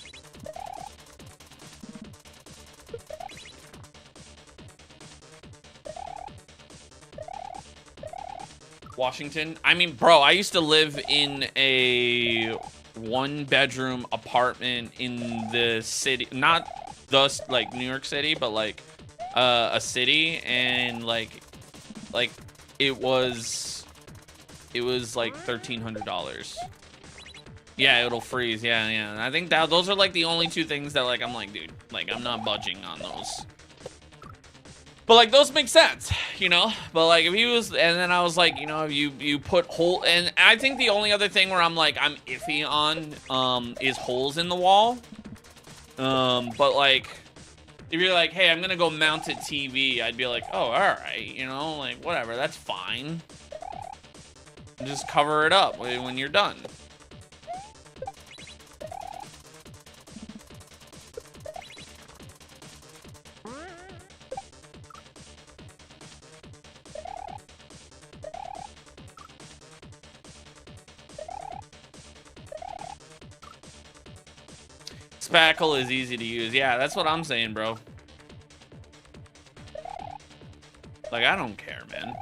Washington. I mean, bro, I used to live in a 1-bedroom apartment in the city. Not the, like, New York City, but, like, a city. And, like it was like $1,300. Yeah, it'll freeze. Yeah. And I think that those are like the only two things that like I'm like, dude, like I'm not budging on those. But like those make sense, you know. But like if he was, and then I was like, you know, you put hole, and I think the only other thing where I'm like I'm iffy on is holes in the wall. But like if you're like, hey, I'm gonna go mount a TV, I'd be like, oh, all right, you know, like whatever, that's fine. Just cover it up when you're done. Spackle is easy to use. Yeah, that's what I'm saying, bro. Like, I don't care, man.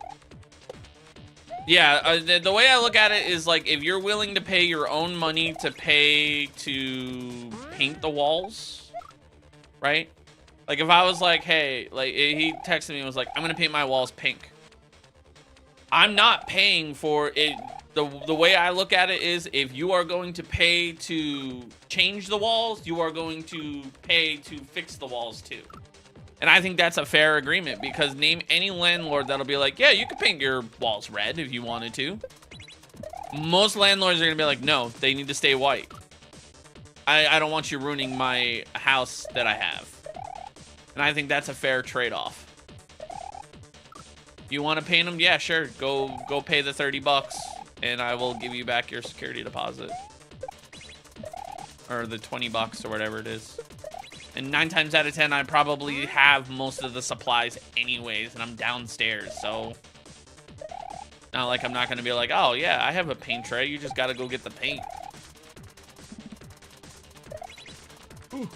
Yeah, the way I look at it is like, if you're willing to pay your own money to pay to paint the walls, right? Like, if I was like, hey, like, he texted me and was like, I'm gonna paint my walls pink. I'm not paying for it. The way I look at it is, if you are going to pay to change the walls, you are going to pay to fix the walls too. And I think that's a fair agreement, because name any landlord that'll be like, yeah, you could paint your walls red if you wanted to. Most landlords are gonna be like, no, they need to stay white. I don't want you ruining my house that I have. And I think that's a fair trade-off. You want to paint them? Yeah, sure. Go pay the 30 bucks. And I will give you back your security deposit. Or the 20 bucks or whatever it is. And 9 times out of 10, I probably have most of the supplies anyways, and I'm downstairs, so... Not like I'm not gonna be like, oh yeah, I have a paint tray, you just gotta go get the paint. Ooh.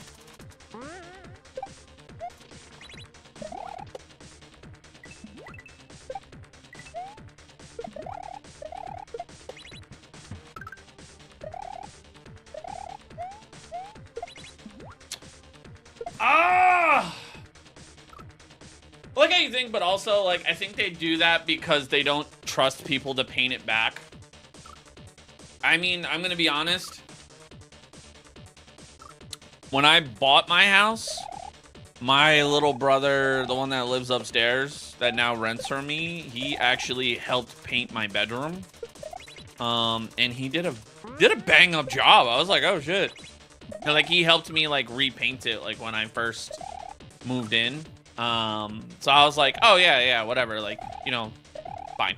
Ah! I like how you think, but also, like, I think they do that because they don't trust people to paint it back. I mean, I'm gonna be honest. When I bought my house, my little brother, the one that lives upstairs, that now rents from me, he actually helped paint my bedroom. And he did a bang up job. I was like, oh shit. And, like, he helped me, like, repaint it, like, when I first moved in. So I was like, oh, yeah, whatever. Like, you know, fine.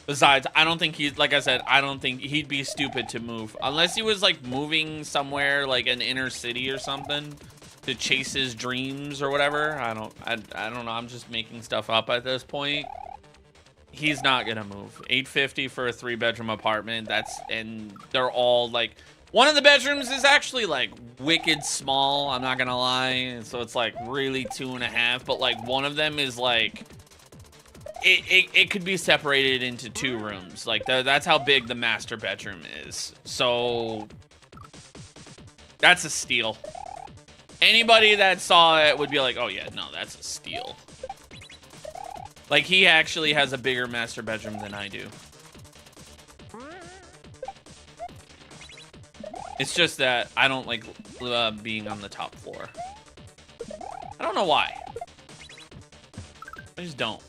Besides, I don't think he's, like I said, I don't think he'd be stupid to move. Unless he was, like, moving somewhere, like, an inner city or something to chase his dreams or whatever. I don't know. I'm just making stuff up at this point. He's not gonna move. $850 for a 3-bedroom apartment. And they're all, like... One of the bedrooms is actually, like, wicked small, I'm not gonna lie. So it's, like, really 2.5. But, like, one of them is, like... It could be separated into 2 rooms. Like, that's how big the master bedroom is. So... That's a steal. Anybody that saw it would be like, oh, yeah, no, that's a steal. Like, he actually has a bigger master bedroom than I do. It's just that I don't like being on the top floor. I don't know why. I just don't.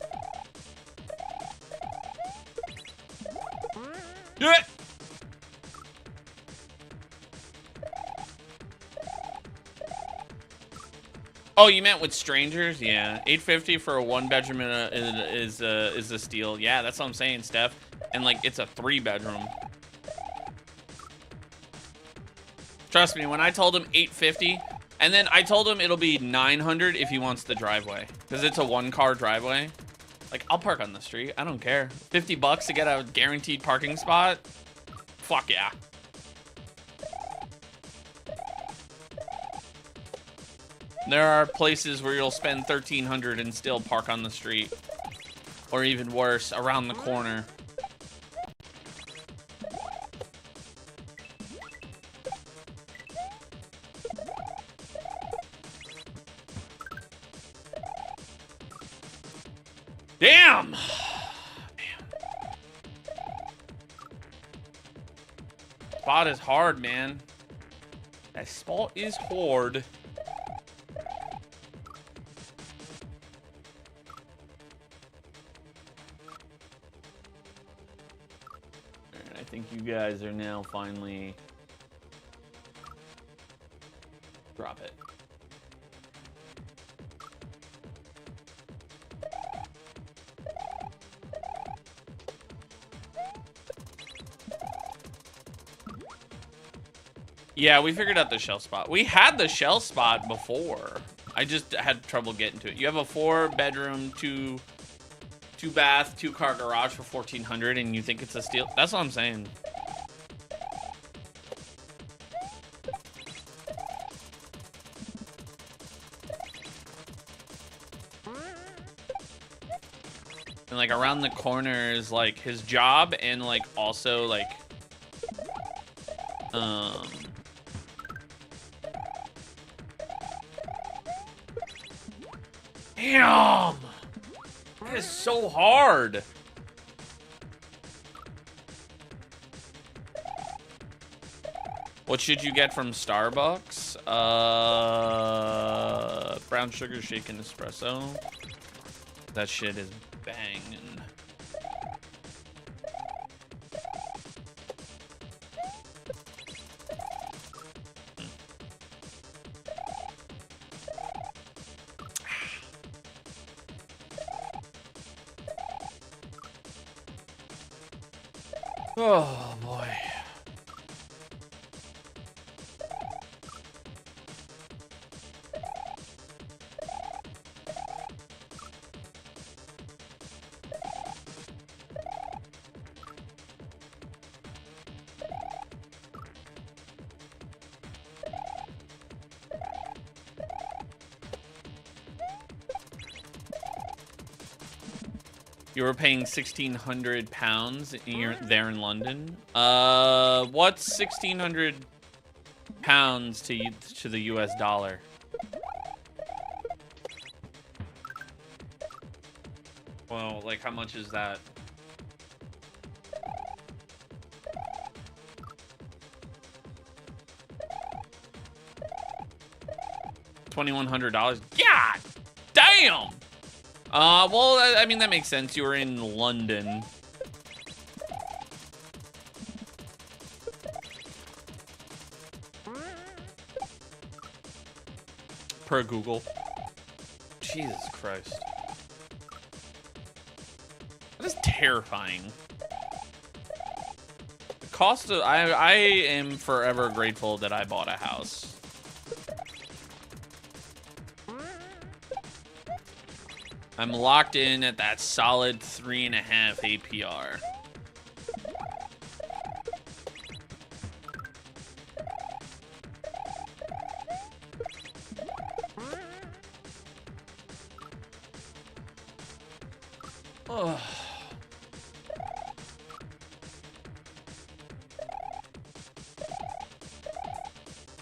Oh, you meant with strangers? Yeah, $850 for a 1-bedroom is a steal. Yeah, that's what I'm saying, Steph. And like, it's a 3-bedroom. Trust me, when I told him $850, and then I told him it'll be $900 if he wants the driveway, because it's a 1-car driveway. Like, I'll park on the street. I don't care. 50 bucks to get a guaranteed parking spot? Fuck yeah. There are places where you'll spend $1,300 and still park on the street. Or even worse, around the corner. Damn! spot is hard, man. That spot is hard. Alright, I think you guys are now finally... Drop it. Yeah, we figured out the shell spot. We had the shell spot before. I just had trouble getting to it. You have a 4-bedroom, 2-bath, 2-car garage for $1,400, and you think it's a steal? That's what I'm saying. And like around the corner is like his job, and like also like damn, that is so hard. What should you get from Starbucks? Brown sugar shaken espresso. That shit is banging. Oh boy. You were paying £1,600 there in London. What's £1,600 to the US dollar? Well, like how much is that? $2,100. God damn. Well, I mean, that makes sense. You were in London. Per Google. Jesus Christ. That is terrifying. The cost of... I am forever grateful that I bought a house. I'm locked in at that solid 3.5 APR. Oh.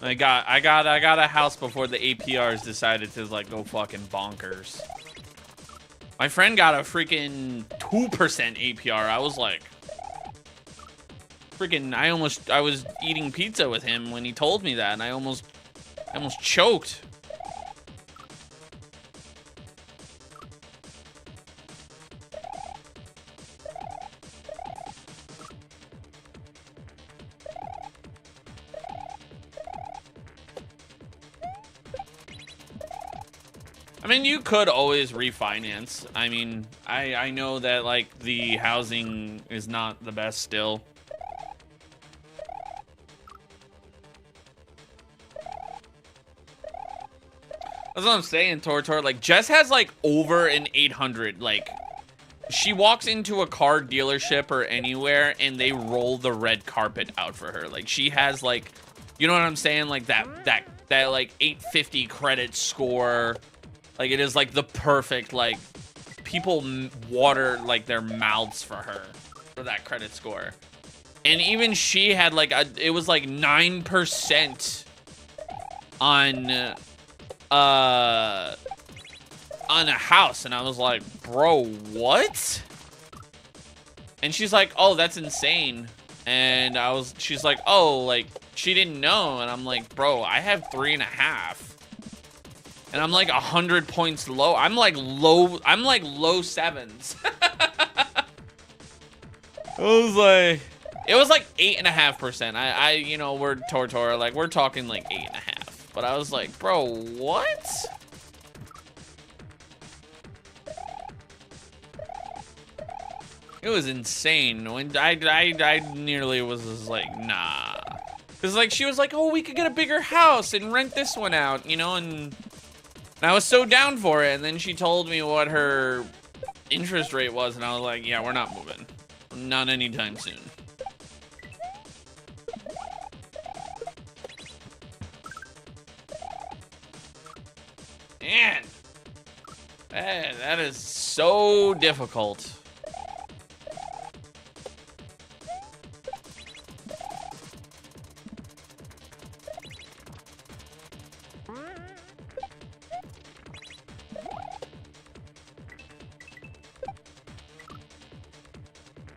I got a house before the APRs decided to like go fucking bonkers. My friend got a freaking 2% APR. I was like, freaking, I was eating pizza with him when he told me that, and I almost choked. I mean, you could always refinance. I mean, I know that, like, the housing is not the best still. That's what I'm saying, Tortor. Like, Jess has, like, over an 800. Like, she walks into a car dealership or anywhere, and they roll the red carpet out for her. Like, she has, like, you know what I'm saying? Like, that like, 850 credit score. Like, it is, like, the perfect, like, people water, like, their mouths for her, for that credit score. And even she had, like, it was, like, 9% on a house. And I was like, bro, what? And she's like, oh, that's insane. And she's like, oh, like, she didn't know. And I'm like, bro, I have 3.5. And I'm like 100 points low. I'm like low sevens. It was like 8.5%. I you know, we're Tortora, like we're talking like 8.5. But I was like, bro, what? It was insane. When I nearly was just like, nah. Cause like she was like, oh, we could get a bigger house and rent this one out, you know, and I was so down for it. And then she told me what her interest rate was, and I was like, yeah, we're not moving. Not anytime soon. Man, that is so difficult.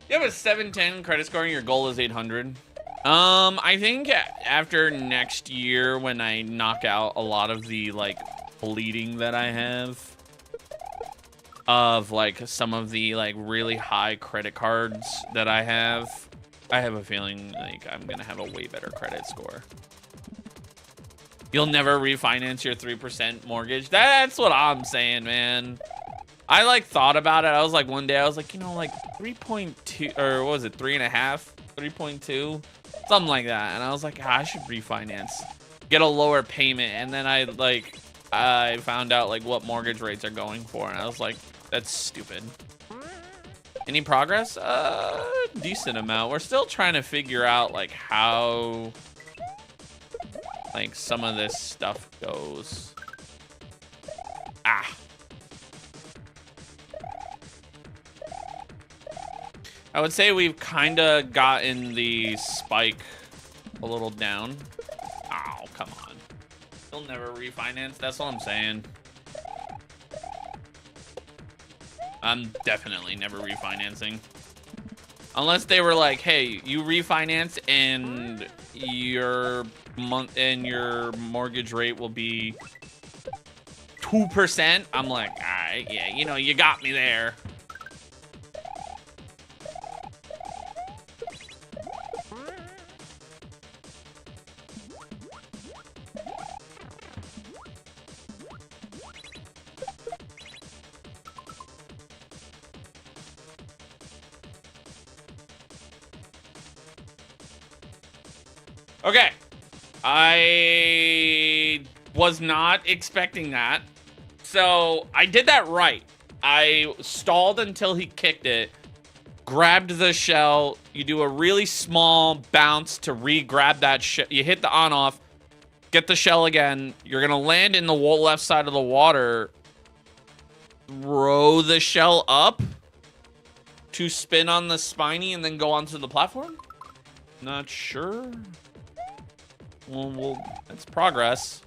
You have a 710 credit score and your goal is 800. I think after next year when I knock out a lot of the like bleeding that I have of like some of the like really high credit cards that I have a feeling like I'm gonna have a way better credit score. You'll never refinance your 3% mortgage. That's what I'm saying, man. I like thought about it. I was like, one day I was like, you know, like 3.2 or what was it, 3.5, 3.2, something like that. And I was like, I should refinance, get a lower payment. And then I found out like what mortgage rates are going for, and I was like, that's stupid. Any progress? Decent amount. We're still trying to figure out like how like some of this stuff goes. I would say we've kind of gotten the spike a little down. Oh, come on. They'll never refinance. That's what I'm saying. I'm definitely never refinancing. Unless they were like, hey, you refinance and your mortgage rate will be 2%. I'm like, all right, yeah, you know, you got me there. Okay, I was not expecting that. So I did that right. I stalled until he kicked it, grabbed the shell. You do a really small bounce to re-grab that shell. You hit the on-off, get the shell again. You're gonna land in the left side of the water. Throw the shell up to spin on the spiny and then go onto the platform? Not sure. Well, that's progress.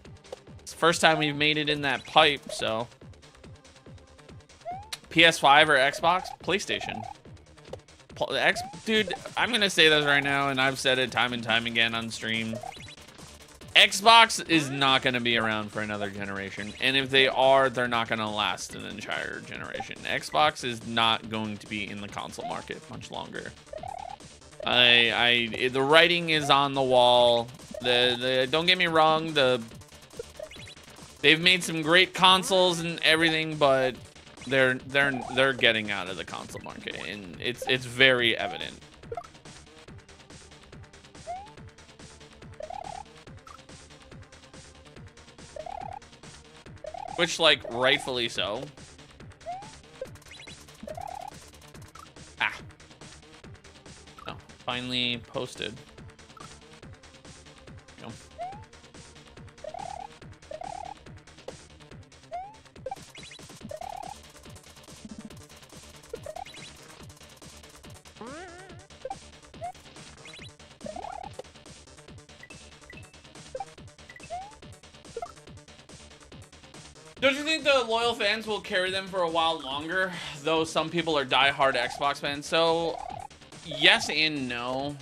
It's the first time we've made it in that pipe, so. PS5 or Xbox? PlayStation. Dude, I'm gonna say this right now, and I've said it time and time again on stream. Xbox is not gonna be around for another generation, and if they are, they're not gonna last an entire generation. Xbox is not going to be in the console market much longer. The writing is on the wall. Don't get me wrong, they've made some great consoles and everything, but they're getting out of the console market, and it's very evident. Which, like, rightfully so. Oh, finally posted. Go. Don't you think the loyal fans will carry them for a while longer? Though some people are die-hard Xbox fans. So, yes and no.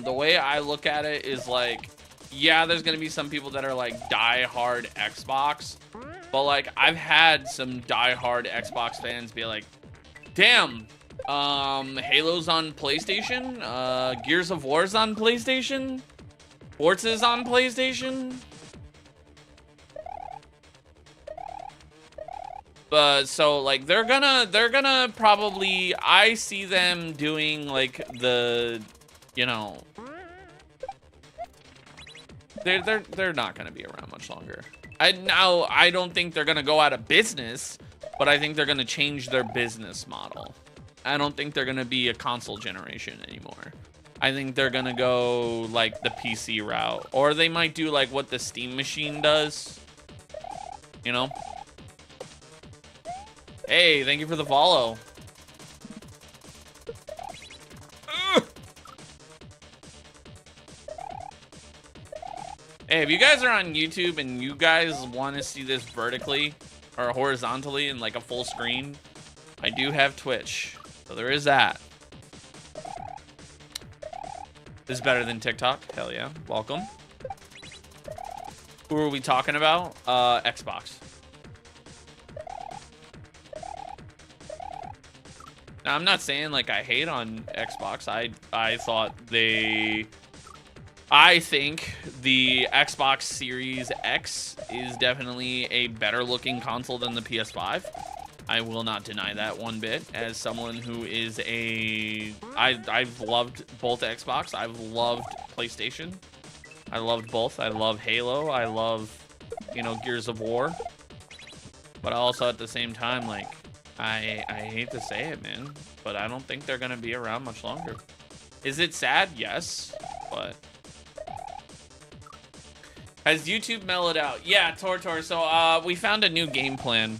The way I look at it is like, yeah, there's gonna be some people that are like die-hard Xbox, but like I've had some die-hard Xbox fans be like, damn, Halo's on PlayStation, Gears of War's on PlayStation, Forza's on PlayStation. But so like they're gonna probably, I see them doing like the, you know, they're not gonna be around much longer. I don't think they're gonna go out of business, but I think they're gonna change their business model. I don't think they're gonna be a console generation anymore. I think they're gonna go like the PC route, or they might do like what the Steam machine does, you know? Hey, thank you for the follow. Hey, if you guys are on YouTube and you guys want to see this vertically or horizontally in like a full screen, I do have Twitch. So there is that. This is better than TikTok. Hell yeah. Welcome. Who are we talking about? Xbox. Now, I'm not saying like I hate on Xbox. I think the Xbox Series X is definitely a better looking console than the PS5. I will not deny that one bit. As someone who is I've loved both Xbox. I've loved PlayStation. I loved both. I love Halo. I love, you know, Gears of War. But also at the same time, like, I hate to say it, man, but I don't think they're gonna be around much longer. Is it sad? Yes, but has YouTube mellowed out? Yeah, Tortor. So we found a new game plan.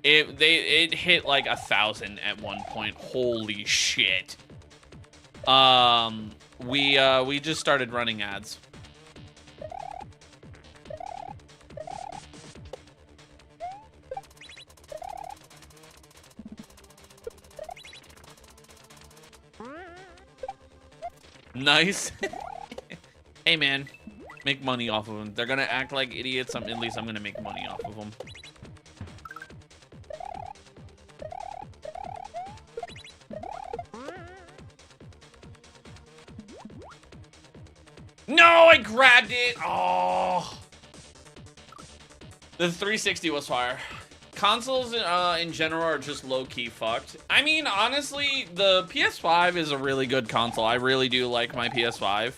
It hit like 1,000 at one point. Holy shit. We just started running ads. Nice. Hey man, make money off of them. They're gonna act like idiots. At least I'm gonna make money off of them. No, I grabbed it. Oh, the 360 was fire. Consoles in general are just low-key fucked. I mean, honestly, the PS5 is a really good console. I really do like my PS5.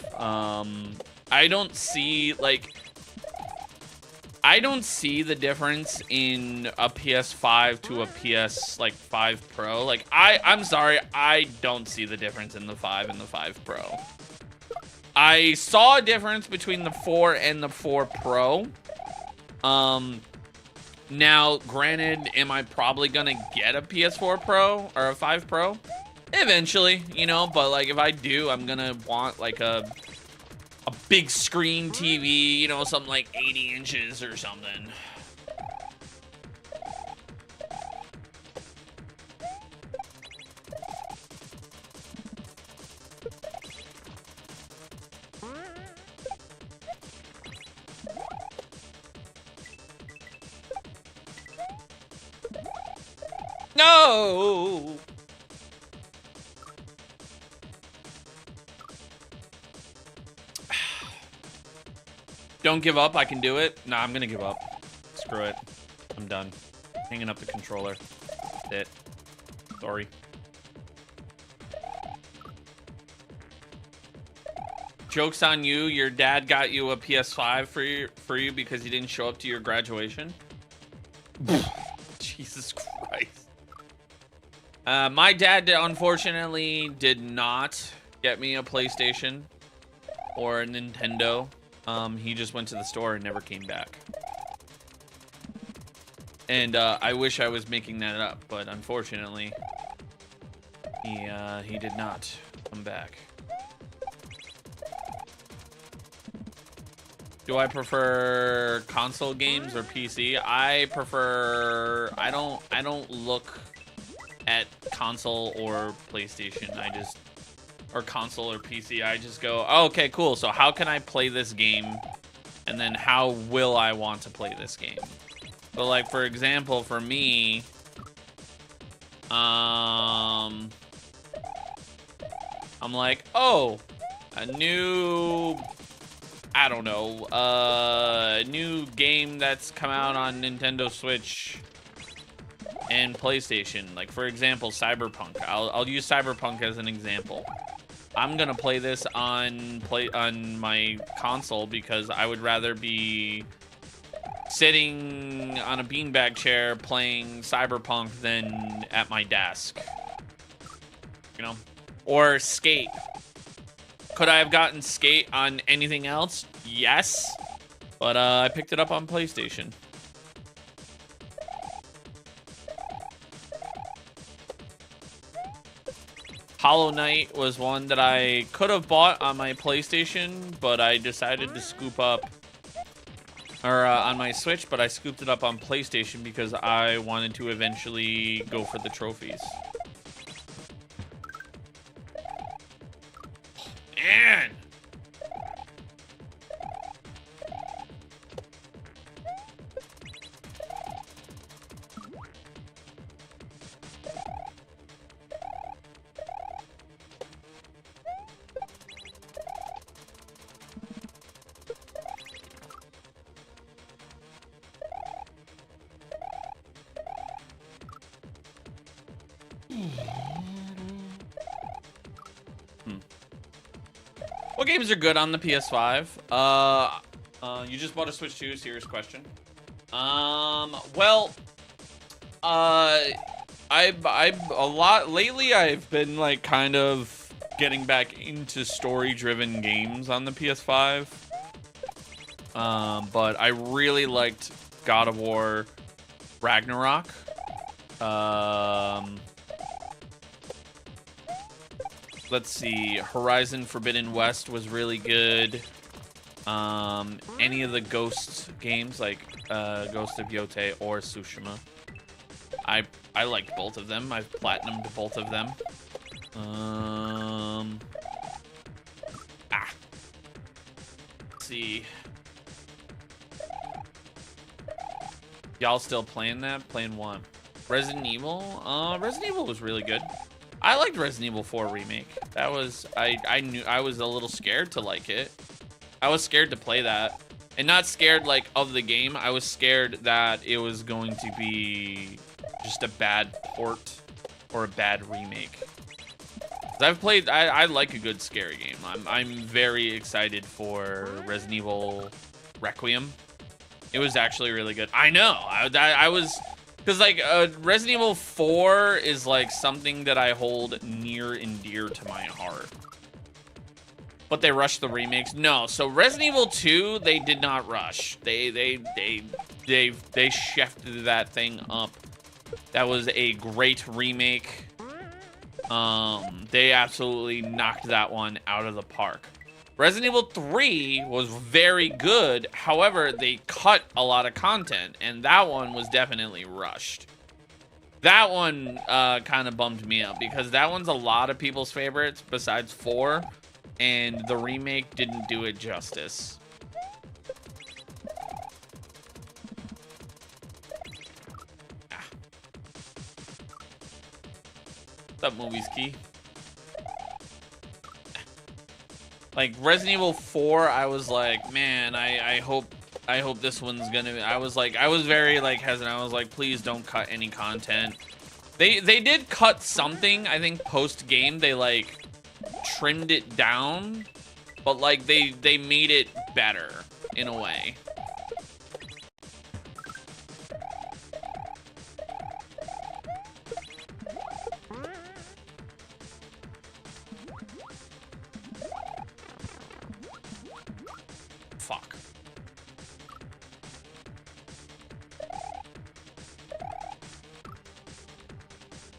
I don't see the difference in a PS5 to a PS5 Pro. Like I'm sorry, I don't see the difference in the 5 and the 5 Pro. I saw a difference between the 4 and the 4 Pro. Now, granted, am I probably gonna get a PS4 Pro or a 5 Pro? Eventually, you know, but like if I do, I'm gonna want like a big screen TV, you know, something like 80 inches or something. No! Don't give up, I can do it. Nah, I'm gonna give up. Screw it. I'm done. Hanging up the controller. That's it. Sorry. Joke's on you, your dad got you a PS5 for you because he didn't show up to your graduation? Jesus Christ. My dad, unfortunately, did not get me a PlayStation or a Nintendo. He just went to the store and never came back. And I wish I was making that up, but unfortunately, he did not come back. Do I prefer console games or PC? I don't look at console or PlayStation. or console or PC, I just go, oh, okay, cool. So how can I play this game? And then how will I want to play this game? So like, for example, for me, I'm like, oh, a new, I don't know, new game that's come out on Nintendo Switch and PlayStation. Like, for example, Cyberpunk. I'll use Cyberpunk as an example. I'm gonna play this on my console because I would rather be sitting on a beanbag chair playing Cyberpunk than at my desk. You know? Or Skate. Could I have gotten Skate on anything else? Yes. But I picked it up on PlayStation. Hollow Knight was one that I could have bought on my PlayStation, but I decided to scoop up, or on my Switch, but I scooped it up on PlayStation because I wanted to eventually go for the trophies. Man! What games are good on the PS5? You just bought a Switch 2, serious question. Well, I've a lot lately. I've been like kind of getting back into story-driven games on the PS5. But I really liked God of War Ragnarok. Let's see, Horizon Forbidden West was really good. Any of the Ghost games, like Ghost of Yotei or Tsushima. I liked both of them. I've platinumed both of them. Let's see. Y'all still playing that? Playing one. Resident Evil? Resident Evil was really good. I liked Resident Evil 4 Remake. That was, I knew, I was a little scared to like it. I was scared to play that. And not scared, like, of the game. I was scared that it was going to be just a bad port or a bad remake. 'Cause I've played, I like a good scary game. I'm very excited for Resident Evil Requiem. It was actually really good. I know, I was... Because, like, Resident Evil 4 is, like, something that I hold near and dear to my heart. But they rushed the remakes? No. So, Resident Evil 2, they did not rush. They chefed that thing up. That was a great remake. They absolutely knocked that one out of the park. Resident Evil 3 was very good. However, they cut a lot of content, and that one was definitely rushed. That one kind of bummed me out because that one's a lot of people's favorites besides 4, and the remake didn't do it justice. What's up, Movies Key? Like, Resident Evil 4, I was like, man, I hope this one's gonna... I was very, like, hesitant. I was like, please don't cut any content. They did cut something, I think, post-game. They, like, trimmed it down. But, like, they made it better, in a way. Fuck.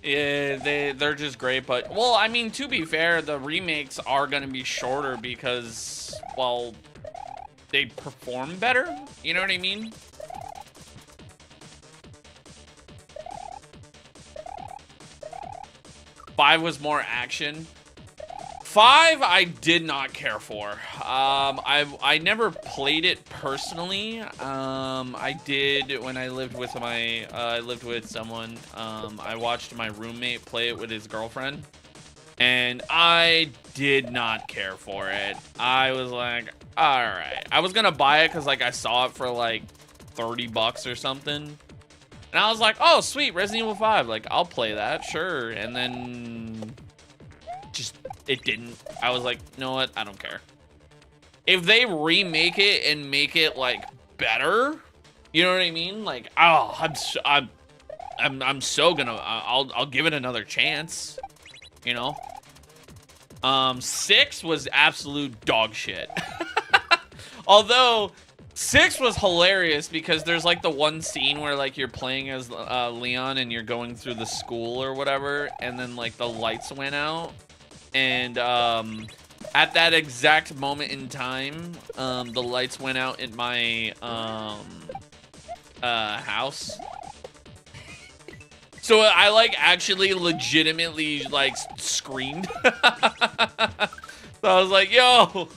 Yeah, they're just great, but well, I mean, to be fair, the remakes are gonna be shorter because, well, they perform better. You know what I mean? Five was more action. 5, I did not care for. I never played it personally. I did when I lived with someone. I watched my roommate play it with his girlfriend, and I did not care for it. I was like, all right. I was gonna buy it because like I saw it for like $30 or something, and I was like, oh sweet, Resident Evil 5. Like I'll play that, sure. And then just it didn't. I was like, you know what? I don't care. If they remake it and make it like better, you know what I mean? Like, oh, I'm so gonna. I'll give it another chance. You know. 6 was absolute dog shit. Although 6 was hilarious because there's like the one scene where like you're playing as Leon and you're going through the school or whatever, and then like the lights went out. And at that exact moment in time, the lights went out in my house. So I like actually legitimately like screamed. So I was like, yo.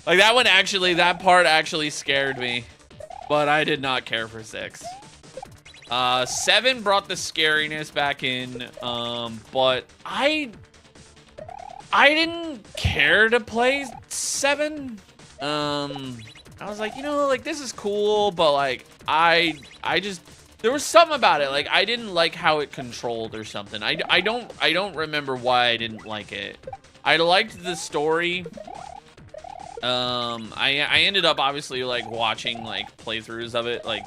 Like that part actually scared me. But I did not care for 6. 7 brought the scariness back in, but I didn't care to play 7. I was like, you know, like this is cool, but like I just there was something about it. Like I didn't like how it controlled or something. I don't remember why I didn't like it. I liked the story. I ended up obviously like watching like playthroughs of it, like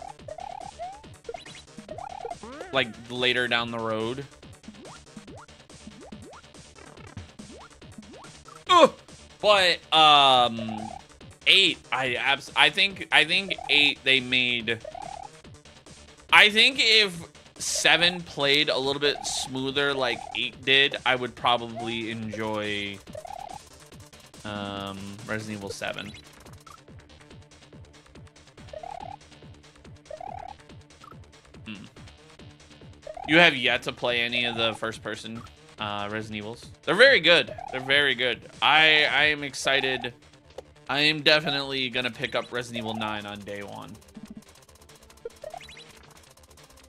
later down the road. Ugh! But 8, I think 8 they made. I think if 7 played a little bit smoother like 8 did, I would probably enjoy Resident Evil 7. You have yet to play any of the first-person Resident Evils. They're very good. They're very good. I am excited. I am definitely gonna pick up Resident Evil 9 on day 1.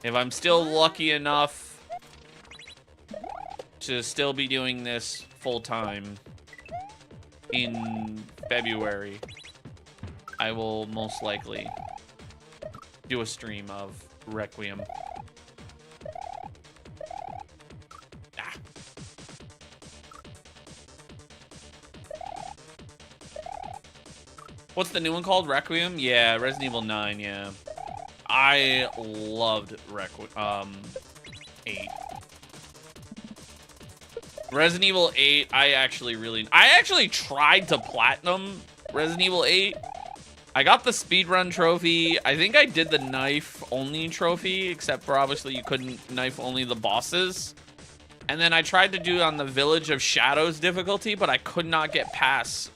If I'm still lucky enough to still be doing this full-time in February, I will most likely do a stream of Requiem. What's the new one called? Requiem? Yeah, Resident Evil 9, yeah. I loved 8. Resident Evil 8, I actually tried to platinum Resident Evil 8. I got the speedrun trophy. I think I did the knife only trophy, except for obviously you couldn't knife only the bosses. And then I tried to do on the Village of Shadows difficulty, but I could not get past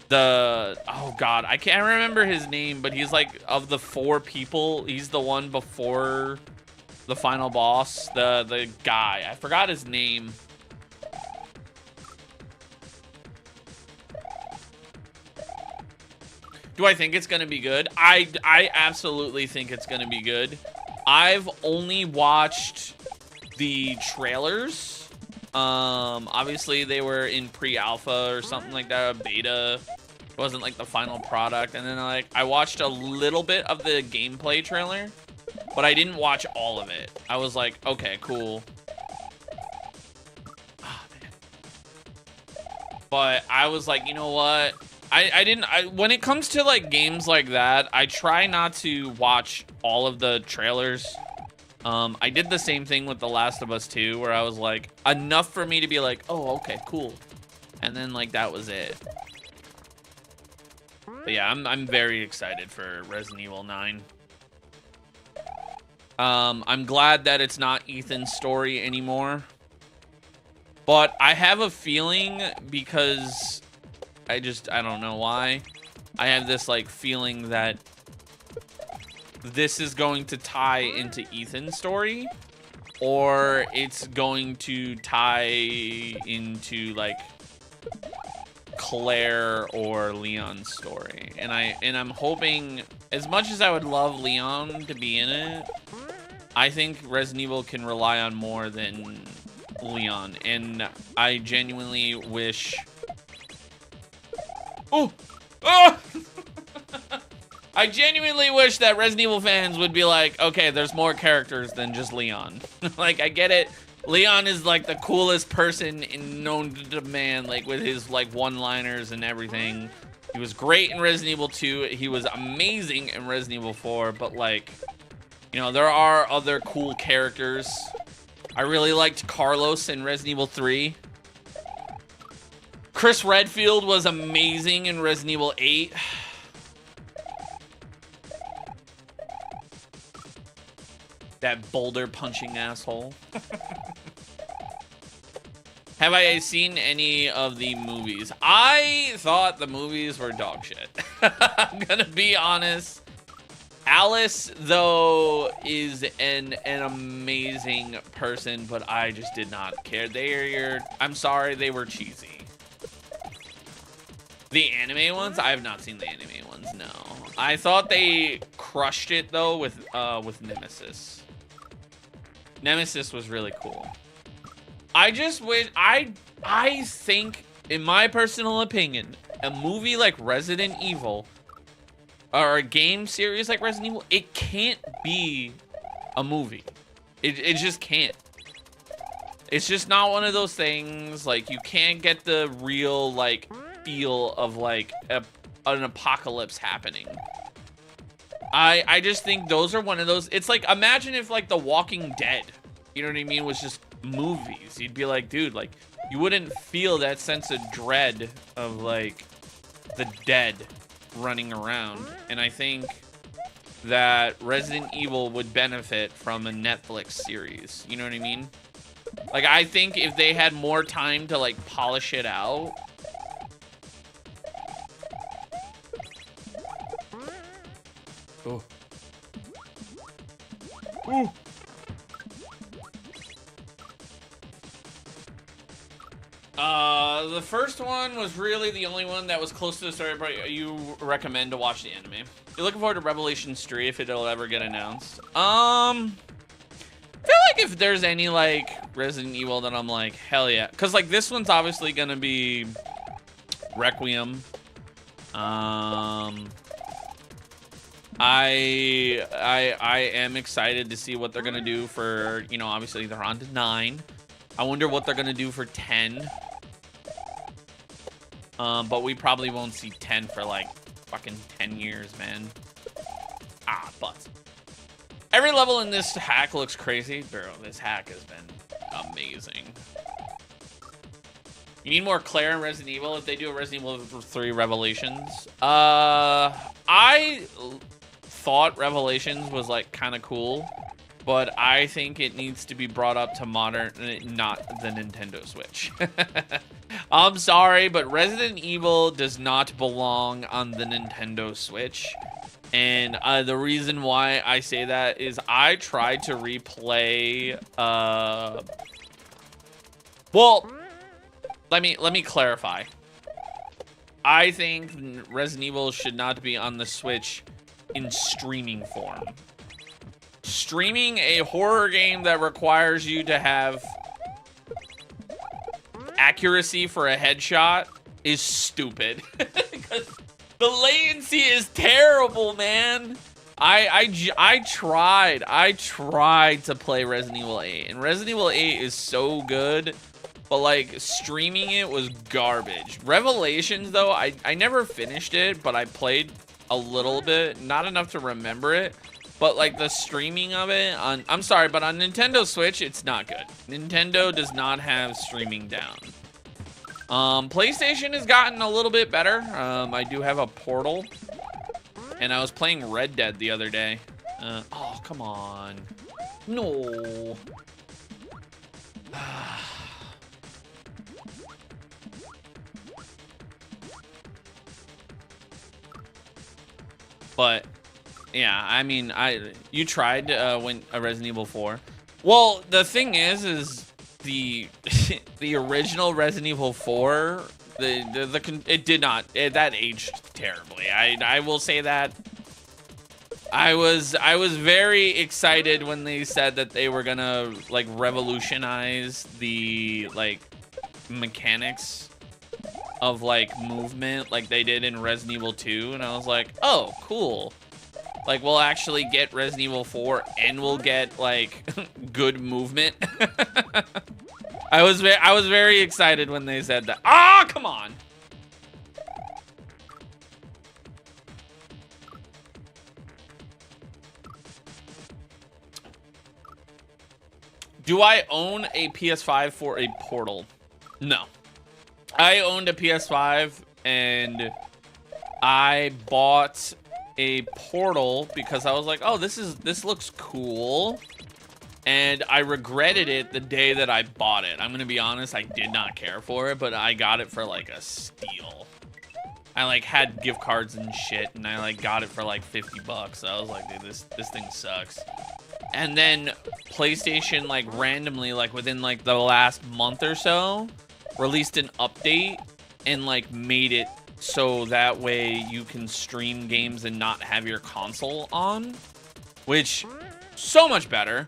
oh god, I can't remember his name, but he's like, of the 4 people, he's the one before the final boss, the guy. I forgot his name. Do I think it's gonna be good? I absolutely think it's gonna be good. I've only watched the trailers. Obviously they were in pre-alpha or something like that, beta. It wasn't like the final product. And then like I watched a little bit of the gameplay trailer, but I didn't watch all of it. I was like, okay, cool. Oh, man. But I was like, you know what? When it comes to like games like that, I try not to watch all of the trailers. I did the same thing with The Last of Us 2, where I was like, enough for me to be like, oh, okay, cool. And then like that was it. But yeah, I'm very excited for Resident Evil 9. I'm glad that it's not Ethan's story anymore. But I have a feeling, because I don't know why, I have this like feeling that this is going to tie into Ethan's story. or it's going to tie into like Claire or Leon's story. And I'm hoping, as much as I would love Leon to be in it, I think Resident Evil can rely on more than Leon. And I genuinely wish... Oh! Oh! I genuinely wish that Resident Evil fans would be like, okay, there's more characters than just Leon. Like, I get it. Leon is like the coolest person known to man, like with his like one-liners and everything. He was great in Resident Evil 2. He was amazing in Resident Evil 4, but like, you know, there are other cool characters. I really liked Carlos in Resident Evil 3. Chris Redfield was amazing in Resident Evil 8. That boulder punching asshole. Have I seen any of the movies? I thought the movies were dog shit. I'm gonna be honest. Alice, though, is an amazing person, but I just did not care. I'm sorry, they were cheesy. The anime ones? I have not seen the anime ones, no. I thought they crushed it, though, with Nemesis. Nemesis was really cool. I just wish, I think, in my personal opinion, a movie like Resident Evil, or a game series like Resident Evil, it can't be a movie. It just can't. It's just not one of those things, like, you can't get the real, like, feel of, like, an apocalypse happening. I just think those are one of those, it's like, imagine if, like, The Walking Dead, you know what I mean, was just movies. You'd be like, dude, like, you wouldn't feel that sense of dread of, like, the dead running around. And I think that Resident Evil would benefit from a Netflix series, you know what I mean? Like, I think if they had more time to, like, polish it out. Oh. Ooh. The first one was really the only one that was close to the story, but you recommend to watch the anime. You're looking forward to Revelations 3 if it'll ever get announced. I feel like if there's any, like, Resident Evil that I'm like, hell yeah. Because, like, this one's obviously gonna be Requiem. I am excited to see what they're gonna do for, you know, obviously they're on to 9. I wonder what they're gonna do for 10. But we probably won't see 10 for like fucking 10 years, man. But every level in this hack looks crazy. Bro, this hack has been amazing. You need more Claire in Resident Evil if they do a Resident Evil 3 Revelations. I thought Revelations was like kind of cool, but I think it needs to be brought up to modern, not the Nintendo Switch. I'm sorry, but Resident Evil does not belong on the Nintendo Switch. And the reason why I say that is I tried to replay, well, let me clarify. I think Resident Evil should not be on the Switch in streaming form. Streaming a horror game that requires you to have accuracy for a headshot is stupid. Because the latency is terrible, man. I tried to play Resident Evil 8, and Resident Evil 8 is so good, but like streaming it was garbage. Revelations, though, I never finished it, but I played a little bit, not enough to remember it. But like the streaming of it on, I'm sorry, but on Nintendo Switch, it's not good. Nintendo does not have streaming down. PlayStation has gotten a little bit better. I do have a Portal, and I was playing Red Dead the other day. Oh, come on. No. But yeah, I mean, you tried when Resident Evil 4. Well, the thing is the the original Resident Evil 4, it did not, that aged terribly. I will say that. I was very excited when they said that they were gonna like revolutionize the like mechanics of like movement like they did in Resident Evil 2, and I was like, oh, cool. Like, we'll actually get Resident Evil 4 and we'll get like good movement. I was very excited when they said that. Ah, come on. Do I own a PS5 for a Portal? No. I owned a PS5 and I bought a Portal because I was like, oh, this looks cool. And I regretted it the day that I bought it. I'm gonna be honest, I did not care for it, but I got it for like a steal. I like had gift cards and shit, and I like got it for like 50 bucks. So I was like, dude, this thing sucks. And then PlayStation like randomly, like within like the last month or so, released an update and like made it so that way you can stream games and not have your console on, which so much better.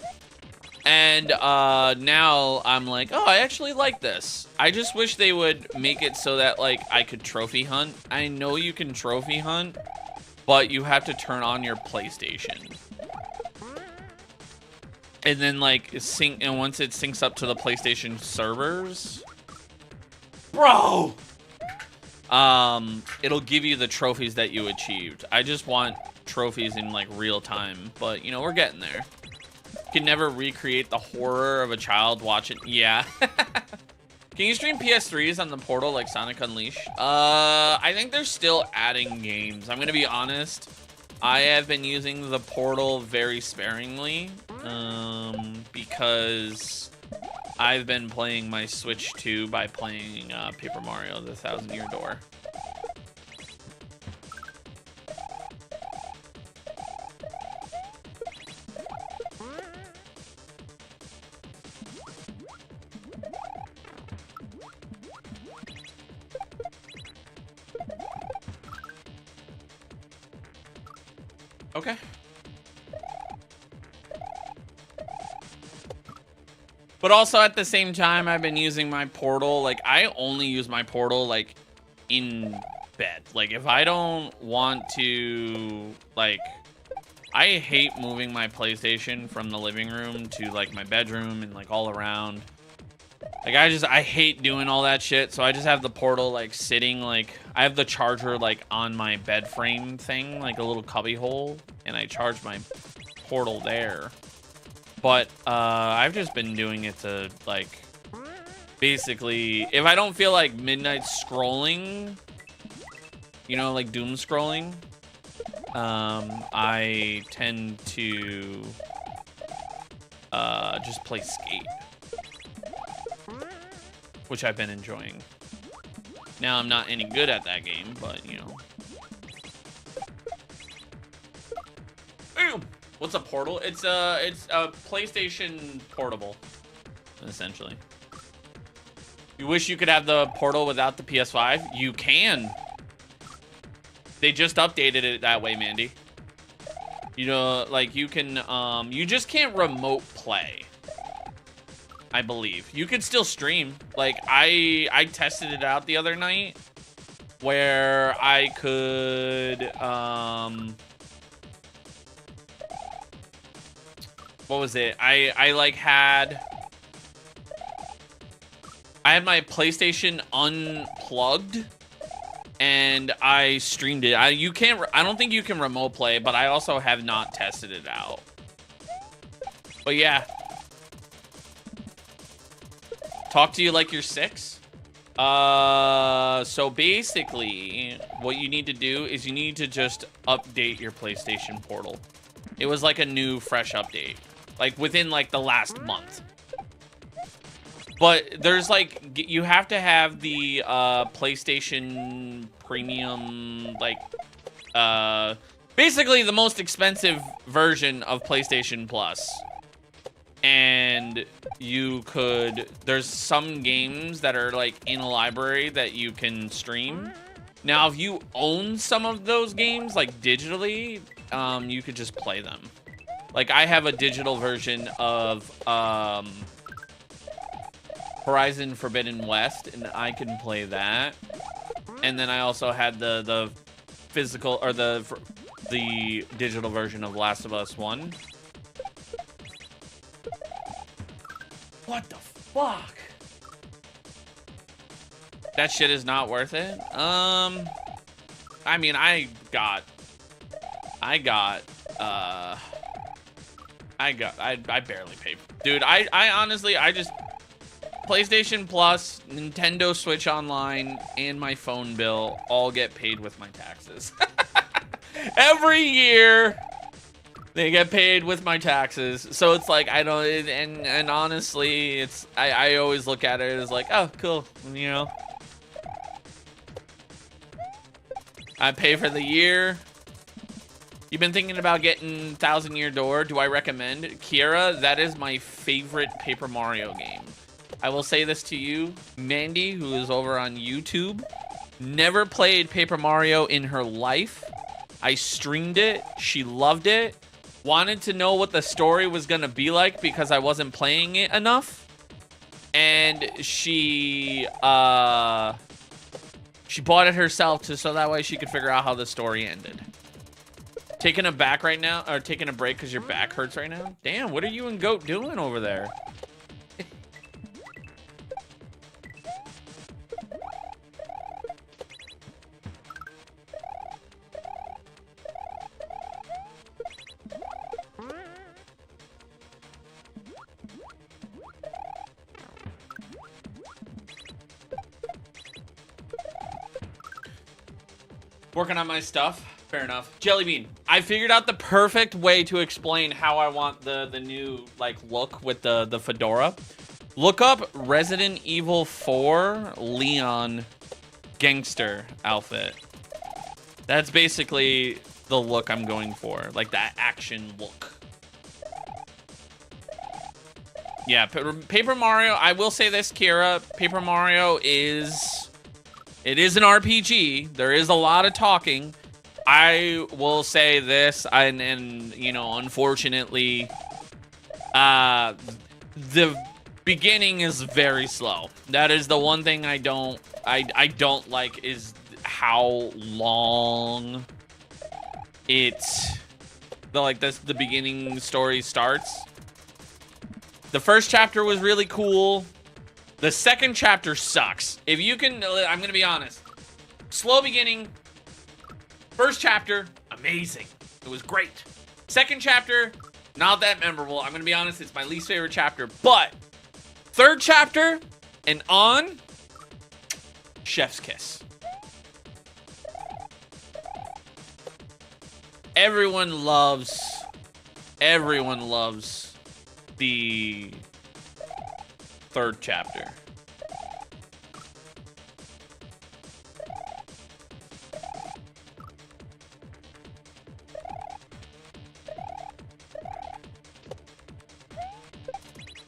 And now I'm like, oh, I actually like this. I just wish they would make it so that like I could trophy hunt. I know you can trophy hunt, but you have to turn on your PlayStation. And then like sync, and once it syncs up to the PlayStation servers, bro, it'll give you the trophies that you achieved. I just want trophies in like real time, but you know, we're getting there. Can never recreate the horror of a child watching. Yeah. Can you stream PS3s on the Portal like Sonic Unleashed? I think they're still adding games. I'm gonna be honest. I have been using the Portal very sparingly, because I've been playing my Switch 2 by playing Paper Mario: The Thousand Year Door. Okay. But also at the same time, I've been using my Portal. Like, I only use my Portal, like, in bed. Like, if I don't want to, like, I hate moving my PlayStation from the living room to, like, my bedroom and, like, all around. Like, I hate doing all that shit. So I just have the Portal, like, sitting, like, I have the charger, like, on my bed frame thing, like a little cubby hole. And I charge my Portal there. But I've just been doing it to, like, basically, if I don't feel like midnight scrolling, you know, like doom scrolling, I tend to just play Skate, which I've been enjoying. Now, I'm not any good at that game, but, you know. What's a Portal? It's a PlayStation Portable, essentially. You wish you could have the Portal without the PS5? You can. They just updated it that way, Mandy. You know, like you can, you just can't remote play, I believe. You can still stream. Like I tested it out the other night where I could, what was it? I like had my PlayStation unplugged and I streamed it. I don't think you can remote play, but I also have not tested it out. But yeah. Talk to you like you're 6? So basically what you need to do is you need to just update your PlayStation Portal. It was like a new fresh update. Like within like the last month. But there's like, you have to have the PlayStation Premium, like, basically the most expensive version of PlayStation Plus. and you could, there's some games that are like in a library that you can stream. Now, if you own some of those games, like digitally, you could just play them. Like, I have a digital version of Horizon Forbidden West, and I can play that. And then I also had the physical, or the digital version of Last of Us 1. What the fuck? That shit is not worth it. I mean, I barely paid. Dude, I honestly, I just, PlayStation Plus, Nintendo Switch Online, and my phone bill all get paid with my taxes. Every year, they get paid with my taxes. So it's like, I don't, and honestly, it's, I always look at it as like, oh, cool, you know. I pay for the year. You've been thinking about getting Thousand Year Door. Do I recommend? Kira, that is my favorite Paper Mario game. I will say this to you, Mandy, who is over on YouTube, never played Paper Mario in her life. I streamed it. She loved it. Wanted to know what the story was going to be like because I wasn't playing it enough. And she bought it herself so that way she could figure out how the story ended. Taking a back right now, or taking a break because your back hurts right now? Damn, what are you and Goat doing over there? Working on my stuff. Fair enough. Jellybean, I figured out the perfect way to explain how I want the new like look with the fedora. Look up Resident Evil 4 Leon gangster outfit. That's basically the look I'm going for, like that action look. Yeah, Paper Mario, I will say this, Kira, Paper Mario is, it is an RPG. There is a lot of talking. I will say this, and you know, unfortunately, the beginning is very slow. That is the one thing I don't like, is how long the beginning story starts. The first chapter was really cool. The second chapter sucks. If you can, I'm gonna be honest. Slow beginning. First chapter, amazing. It was great. Second chapter, not that memorable. I'm gonna be honest, it's my least favorite chapter. But third chapter and on, chef's kiss. Everyone loves the third chapter.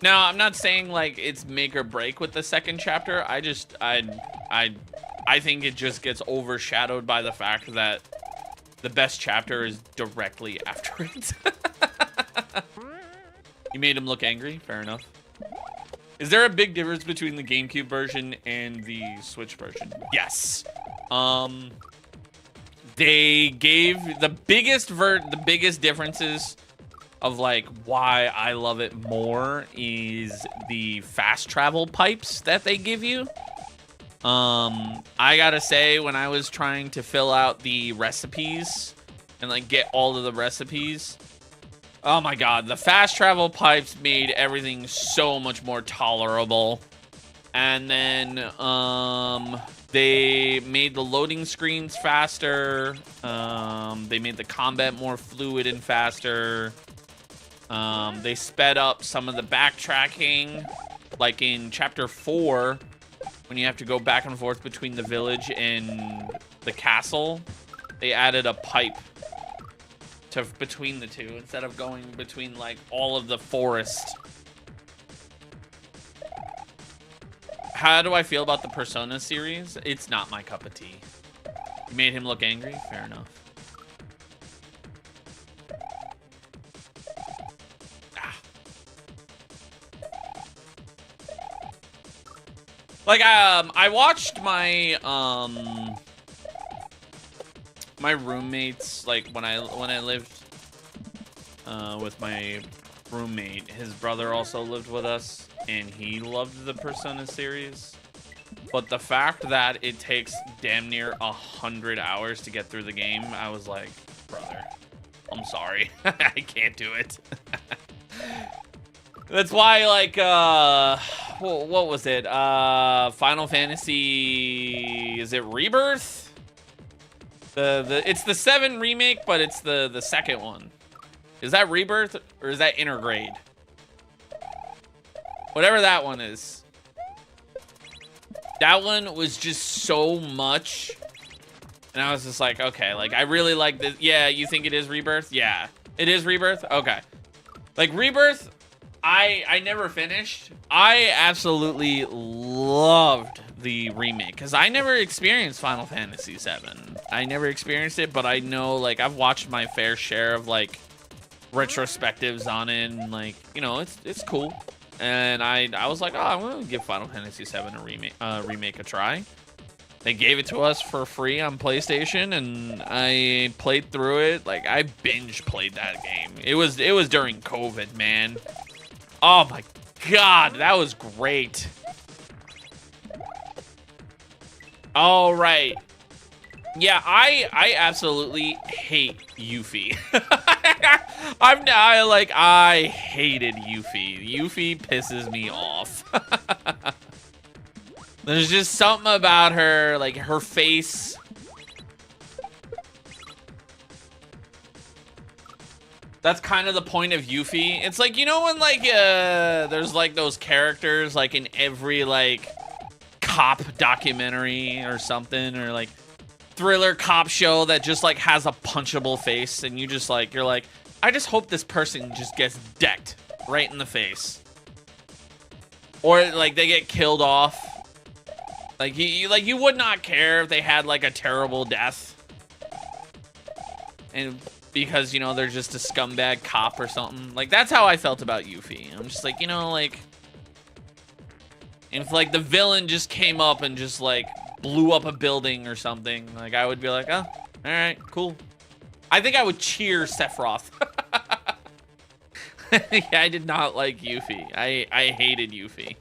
Now, I'm not saying like it's make or break with the second chapter. I think it just gets overshadowed by the fact that the best chapter is directly after it. You made him look angry? Fair enough. Is there a big difference between the GameCube version and the Switch version? Yes. They gave the biggest differences of like why I love it more is the fast travel pipes that they give you. I gotta say, when I was trying to fill out the recipes and like get all of the recipes, oh my god, the fast travel pipes made everything so much more tolerable. And then they made the loading screens faster. They made the combat more fluid and faster. They sped up some of the backtracking, like in chapter 4, when you have to go back and forth between the village and the castle. They added a pipe between the two instead of going between like all of the forest How do I feel about the Persona series? It's not my cup of tea. You made him look angry? Fair enough. Like, I watched my, my roommates, like, when I lived, with my roommate, his brother also lived with us, and he loved the Persona series. But the fact that it takes damn near 100 hours to get through the game, I was like, brother, I'm sorry. I can't do it. That's why, like, what was it? Final Fantasy, is it Rebirth? It's the 7 remake, but it's the second one. Is that Rebirth or is that Intergrade? Whatever that one is. That one was just so much. And I was just like, okay, like, I really like this. Yeah, you think it is Rebirth? Yeah, it is Rebirth? Okay. Like, Rebirth, I never finished. I absolutely loved the remake because I never experienced Final Fantasy VII. I never experienced it, but I know, like, I've watched my fair share of, like, retrospectives on it, and, like, you know, it's cool. And I was like, oh, I'm gonna give Final Fantasy VII a remake a try. They gave it to us for free on PlayStation, and I played through it. Like, I binge played that game. It was during COVID, man. Oh my god, that was great. All right. Yeah, I absolutely hate Yuffie. I hated Yuffie. Yuffie pisses me off. There's just something about her, like her face. That's kind of the point of Yuffie. It's like, you know when, like, there's, like, those characters, like, in every, like, cop documentary or something, or, like, thriller cop show that just, like, has a punchable face, and you just, like, you're like, I just hope this person just gets decked right in the face. Or, like, they get killed off. Like, you would not care if they had, like, a terrible death. And because, you know, they're just a scumbag cop or something. Like, that's how I felt about Yuffie. I'm just like, you know, like, if, like, the villain just came up and just, like, blew up a building or something, like, I would be like, oh, all right, cool. I think I would cheer Sephiroth. Yeah, I did not like Yuffie. I hated Yuffie.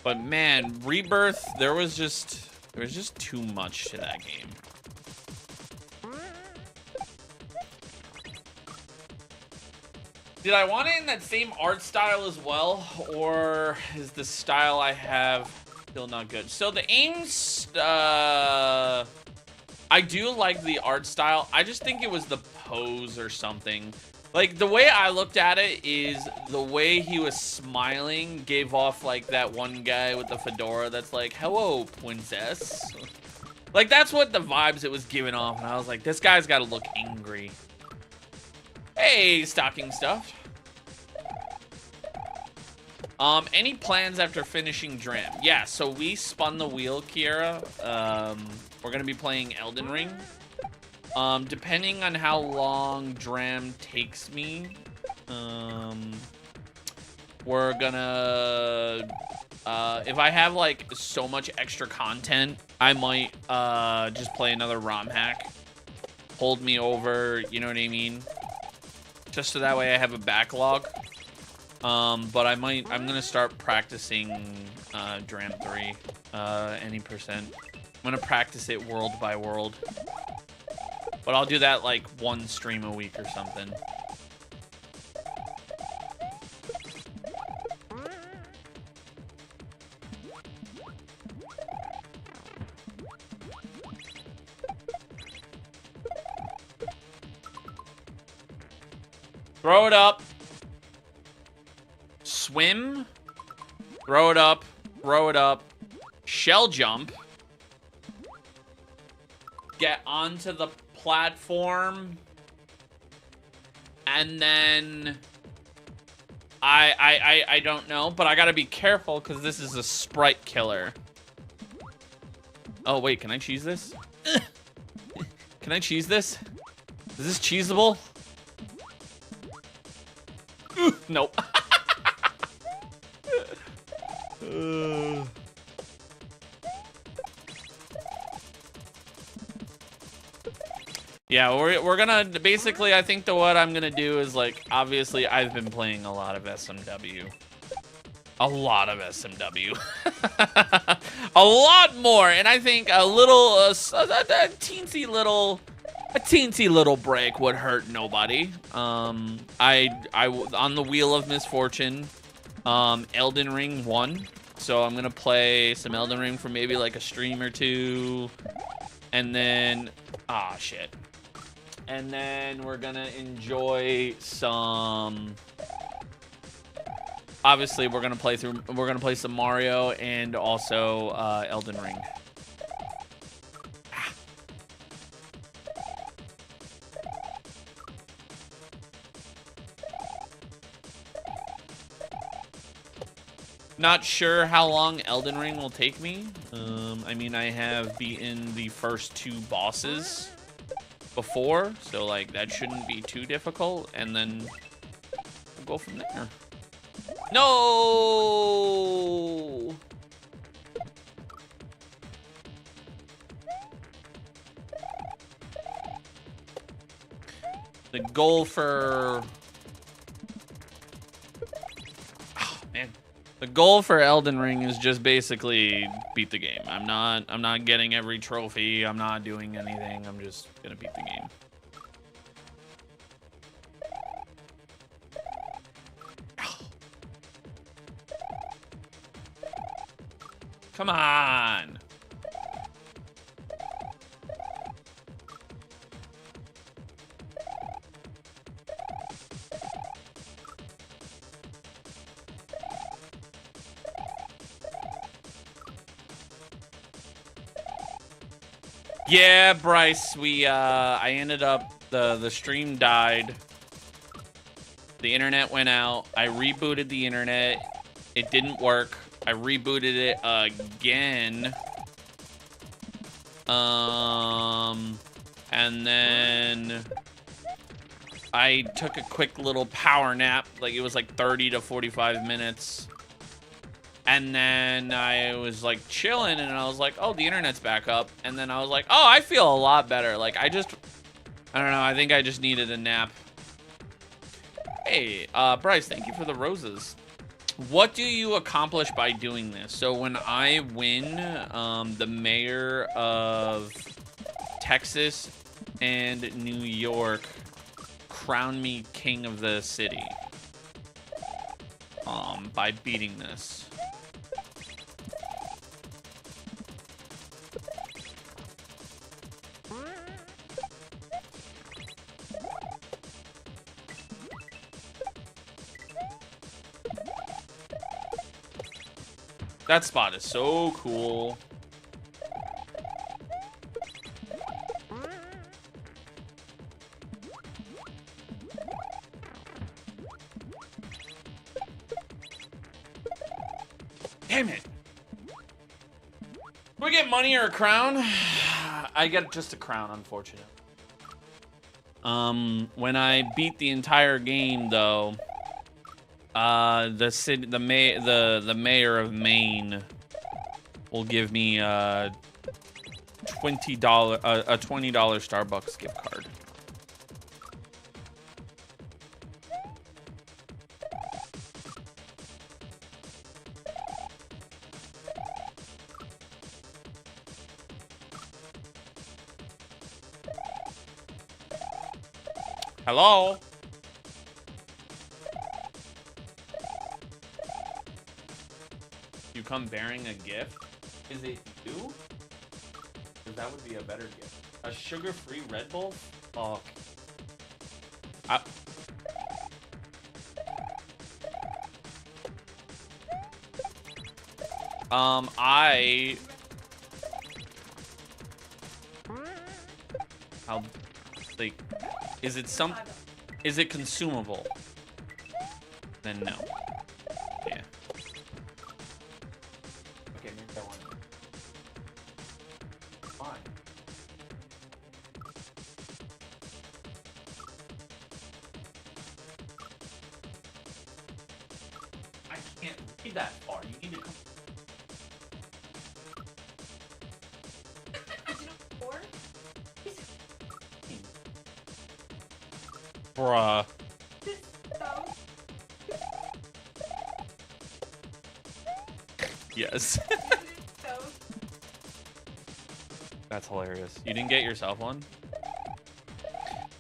But man, Rebirth, there was just too much to that game. Did I want it in that same art style as well, or is the style I have still not good? So the aims, I do like the art style. I just think it was the pose or something. Like, the way I looked at it is the way he was smiling gave off, like, that one guy with the fedora that's like, hello, princess. Like, that's what the vibes it was giving off, and I was like, this guy's gotta look angry. Hey, stocking stuff. Any plans after finishing Dram? Yeah, so we spun the wheel, Kiera. We're gonna be playing Elden Ring. Depending on how long Dram takes me, we're gonna, if I have, like, so much extra content, I might, just play another ROM hack. Hold me over, you know what I mean? Just so that way I have a backlog. But I'm gonna start practicing, Dram 3, any percent. I'm gonna practice it world by world. But I'll do that, like, one stream a week or something. Throw it up. Swim. Throw it up. Throw it up. shell jump, get onto the platform, and then I don't know, but I gotta be careful because this is a sprite killer. Oh wait, can I cheese this? Can I cheese this? Is this cheesable? Nope. Yeah, we're gonna basically, I think what I'm gonna do is, like, obviously I've been playing a lot of SMW. A lot of SMW. A lot more, and I think a little, a teensy little break would hurt nobody. I on the Wheel of Misfortune, Elden Ring won, so I'm gonna play some Elden Ring for maybe like a stream or two, and then, shit. And then we're gonna enjoy some. Obviously, we're gonna play some Mario and also Elden Ring. Not sure how long Elden Ring will take me. I mean, I have beaten the first 2 bosses before, so like that shouldn't be too difficult, and then we'll go from there. No! The goal for the goal for Elden Ring is just basically beat the game. I'm not getting every trophy. I'm not doing anything. I'm just gonna beat the game. Come on. Yeah, Bryce, I ended up, the stream died. The internet went out. I rebooted the internet. It didn't work. I rebooted it again. And then I took a quick little power nap. Like, it was like 30 to 45 minutes. And then I was like chilling, and I was like, oh, the internet's back up. And then I was like, oh, I feel a lot better. Like, I don't know, I think I just needed a nap. Hey, Bryce, thank you for the roses. What do you accomplish by doing this? So when I win the mayor of Texas and New York crown me king of the city by beating this. That spot is so cool. Damn it. Do we get money or a crown? I get just a crown, unfortunately. When I beat the entire game, though, the mayor of Maine will give me a $20 Starbucks gift card. Hello? You come bearing a gift? Is it you? Because that would be a better gift. A sugar-free Red Bull? Oh. How, like, is it consumable? Then no. Yeah. Okay, maybe that one. Fine. I can't read that far. You need to come. Bruh. Yes. That's hilarious. You didn't get yourself one?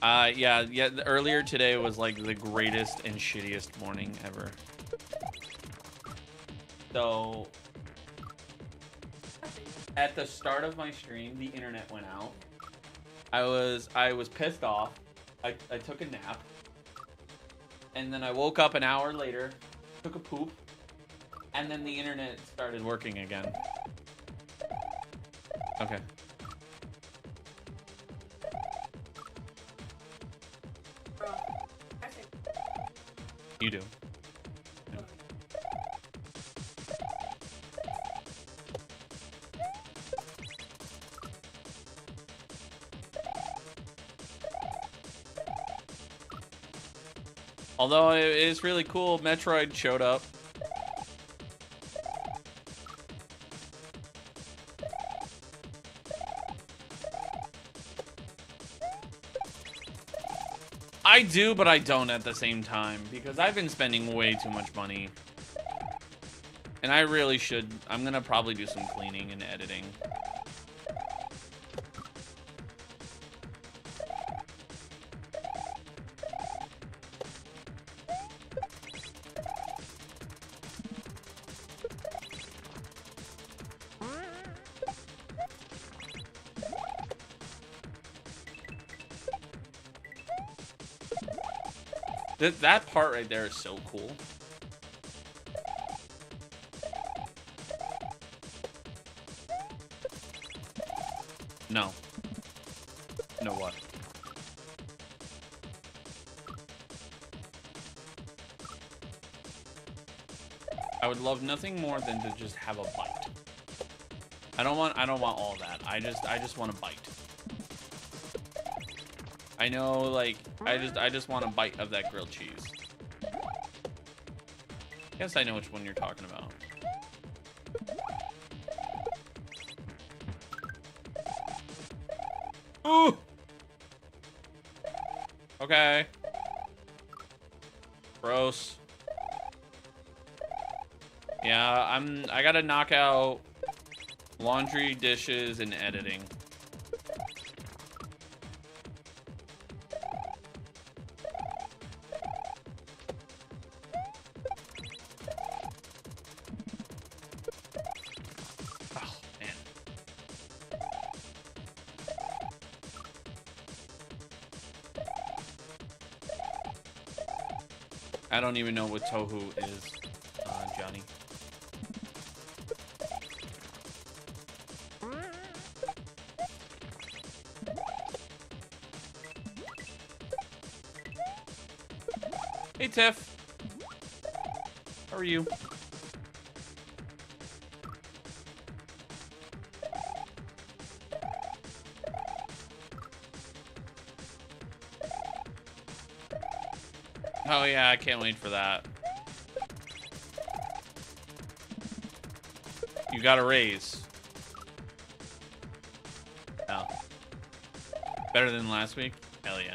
Yeah, earlier today was like the greatest and shittiest morning ever. So, at the start of my stream, the internet went out. I was pissed off. I took a nap. And then I woke up an hour later, took a poop, and then the internet started working again. Okay. You do. Yeah. Although it is really cool, Metroid showed up. I do, but I don't at the same time, because I've been spending way too much money. And I really should. I'm gonna probably do some cleaning and editing. That part right there is so cool. No. No what? I would love nothing more than to just have a bite. I don't want all that. I just want a bite. I know, like, I just want a bite of that grilled cheese. Guess I know which one you're talking about. Ooh! Okay. Gross. Yeah, I gotta knock out laundry, dishes, and editing. I don't even know what tohu is, Johnny. Hey, Tiff. How are you? Oh yeah, I can't wait for that. You got a raise. Oh. Better than last week? Hell yeah.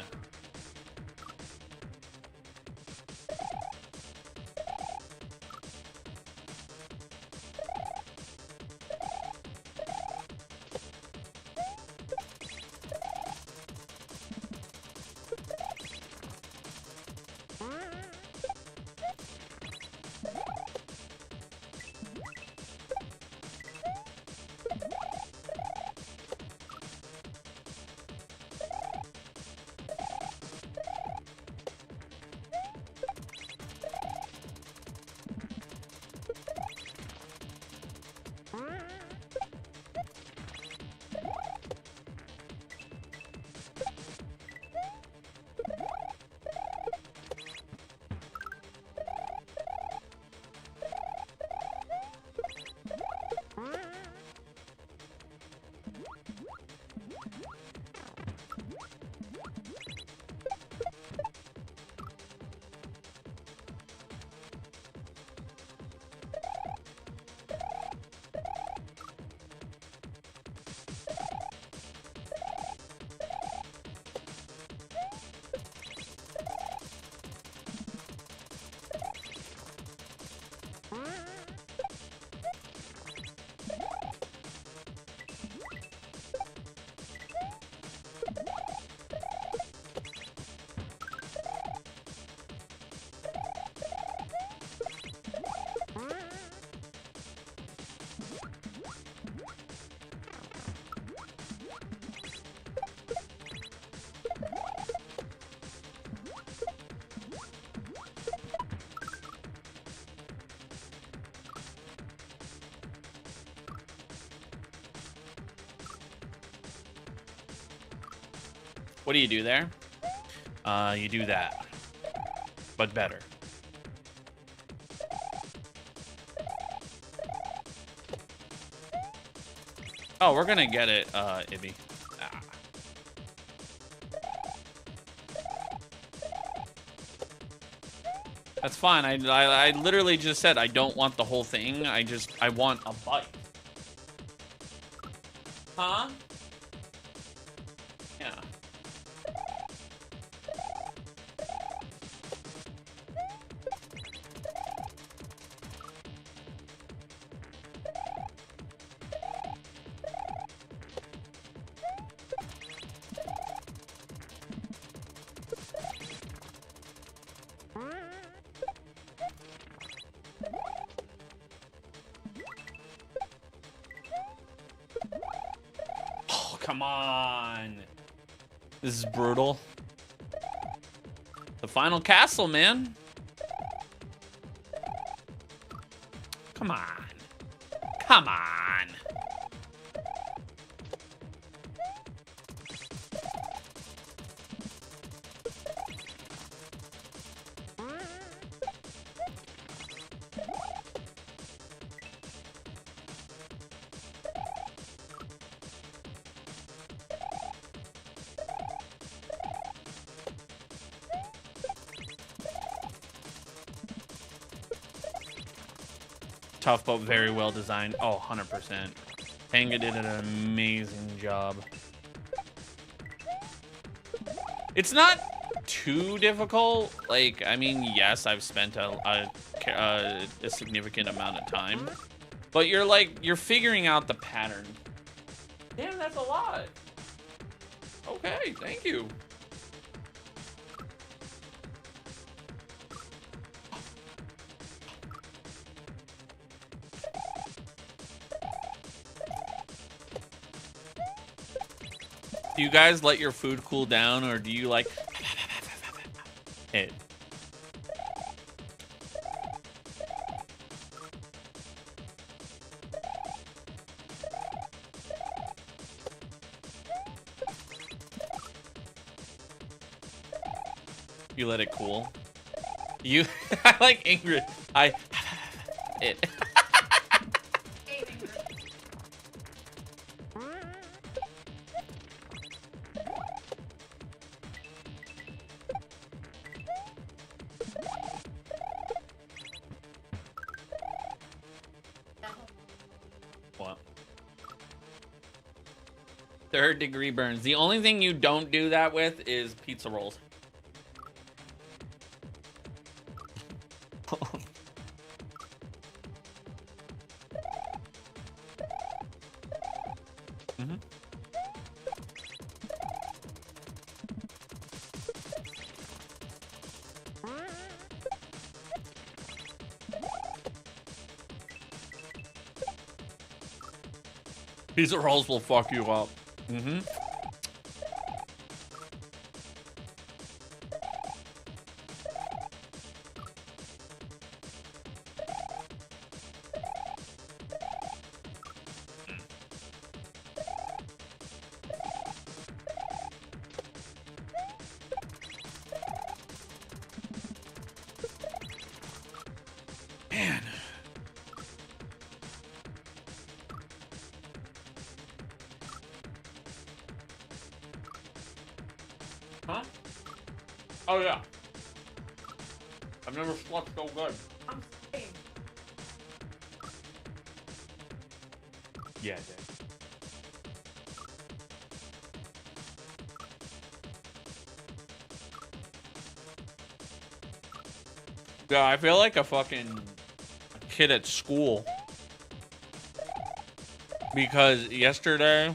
What do you do there? You do that, but better. Oh, we're gonna get it, Ibby. Ah. That's fine. I literally just said I don't want the whole thing. I want a bite. Huh? Yeah. Come on. This is brutal. The final castle, man. Come on. Come on. Tough, but very well designed. Oh, 100%. Panga did an amazing job. It's not too difficult. Like, I mean, yes, I've spent a significant amount of time. But you're figuring out the pattern. Damn, that's a lot. Okay, thank you. Do you guys let your food cool down, or do you like it? You let it cool. You, I like Ingrid. It. What? Third-degree burns. The only thing you don't do that with is pizza rolls. Pizza rolls will fuck you up. Mm-hmm. Man. Huh? Oh yeah. I've never slept so good. I'm saying. Yeah, Dad. Yeah, I feel like a fucking kid at school. Because yesterday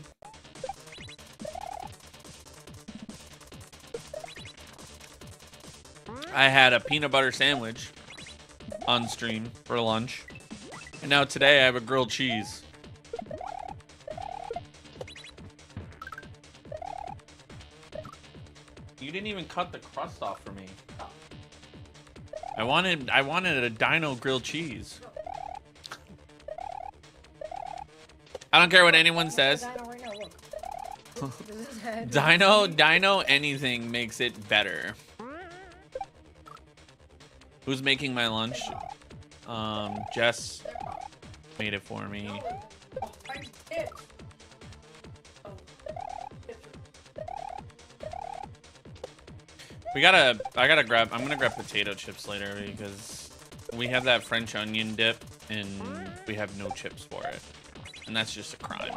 I had a peanut butter sandwich on stream for lunch. And now today I have a grilled cheese. You didn't even cut the crust off for me. I wanted a dino grilled cheese. I don't care what anyone says. Right now, look. This is Dino anything makes it better. Who's making my lunch? Jess made it for me. I gotta grab, I'm gonna grab potato chips later because we have that French onion dip and we have no chips for it. And that's just a crime.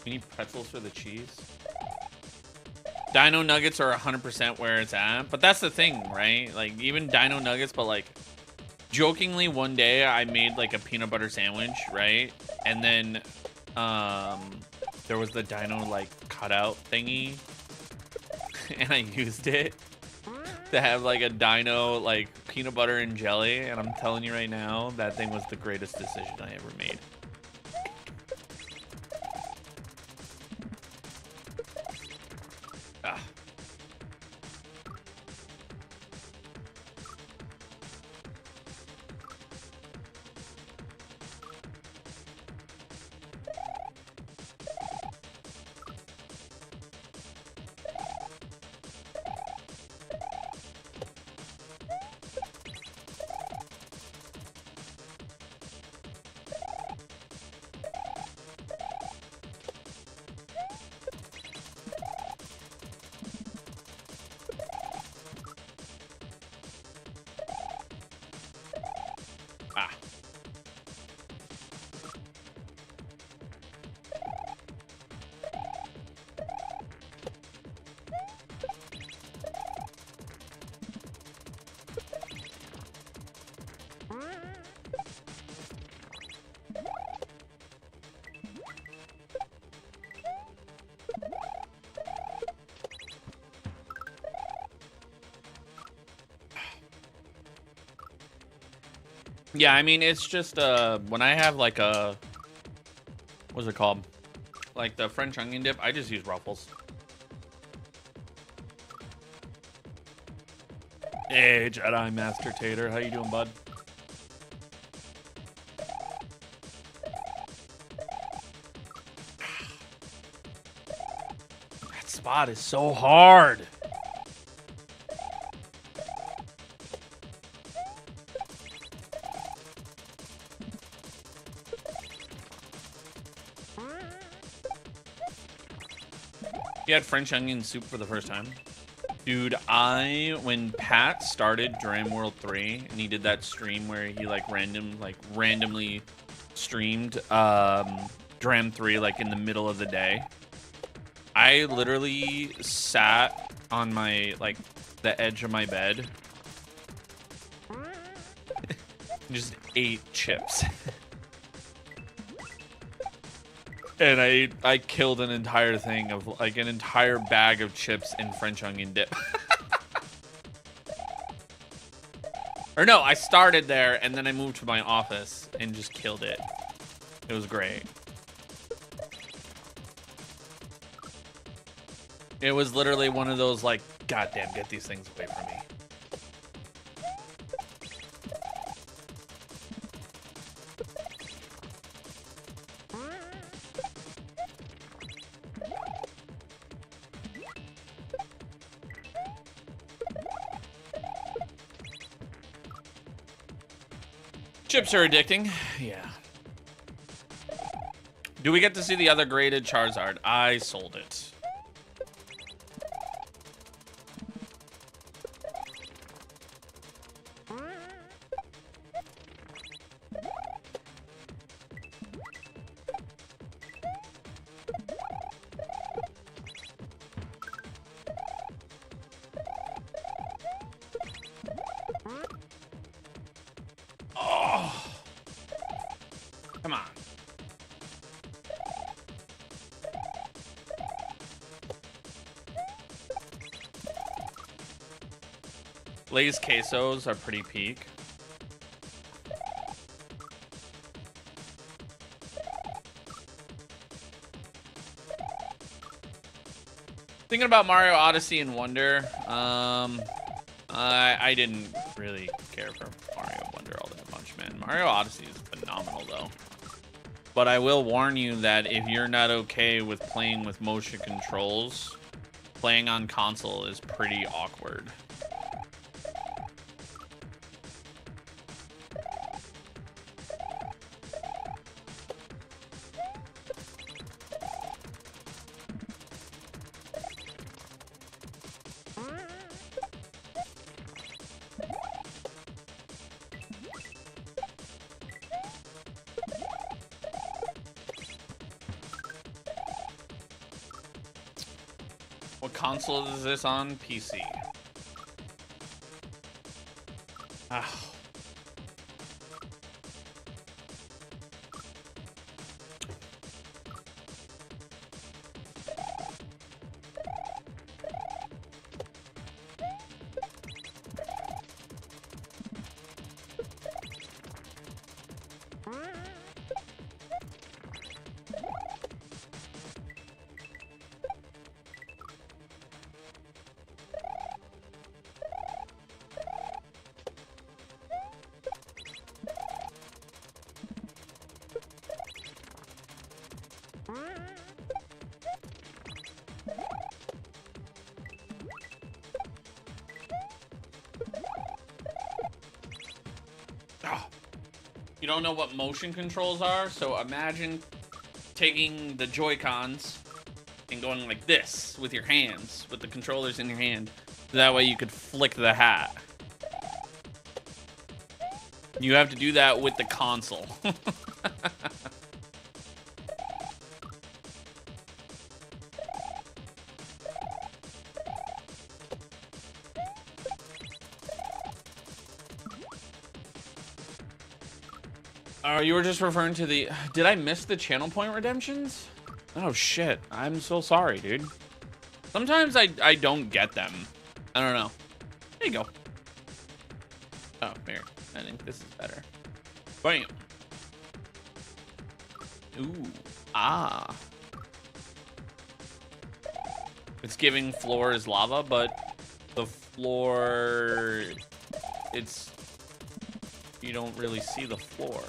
We need pretzels for the cheese. Dino nuggets are 100% where it's at, but that's the thing, right? Like even dino nuggets, but like jokingly one day I made like a peanut butter sandwich, right? And then there was the dino like cutout thingy and I used it to have like a dino like peanut butter and jelly, and I'm telling you right now, that thing was the greatest decision I ever made. Ah. Yeah, I mean, it's just, when I have, like, what's it called? Like, the French onion dip, I just use Ruffles. Hey, Jedi Master Tater, how you doing, bud? That spot is so hard. You had French onion soup for the first time? Dude, when Pat started Dram World 3 and he did that stream where he randomly streamed Dram 3 like in the middle of the day, I literally sat on my the edge of my bed and just ate chips. And I killed an entire thing of like an entire bag of chips in French onion dip. Or no, I started there and then I moved to my office and just killed it. It was great. It was literally one of those like, goddamn, get these things away from me. Chips are addicting. Yeah. Do we get to see the other graded Charizard? I sold it. Come on. Lay's quesos are pretty peak. Thinking about Mario Odyssey and Wonder, I didn't really care for Mario Wonder all that much, man. Mario Odyssey is phenomenal, though. But I will warn you that if you're not okay with playing with motion controls, playing on console is pretty awkward. What console is this on? PC. Ah. You don't know what motion controls are, so imagine taking the Joy-Cons and going like this with your hands, with the controllers in your hand. That way you could flick the hat. You have to do that with the console. You were just referring to the... Did I miss the channel point redemptions? Oh, shit. I'm so sorry, dude. Sometimes I don't get them. I don't know. There you go. Oh, here. I think this is better. Bam. Ooh. Ah. It's giving floor is lava, but the floor... It's... You don't really see the floor.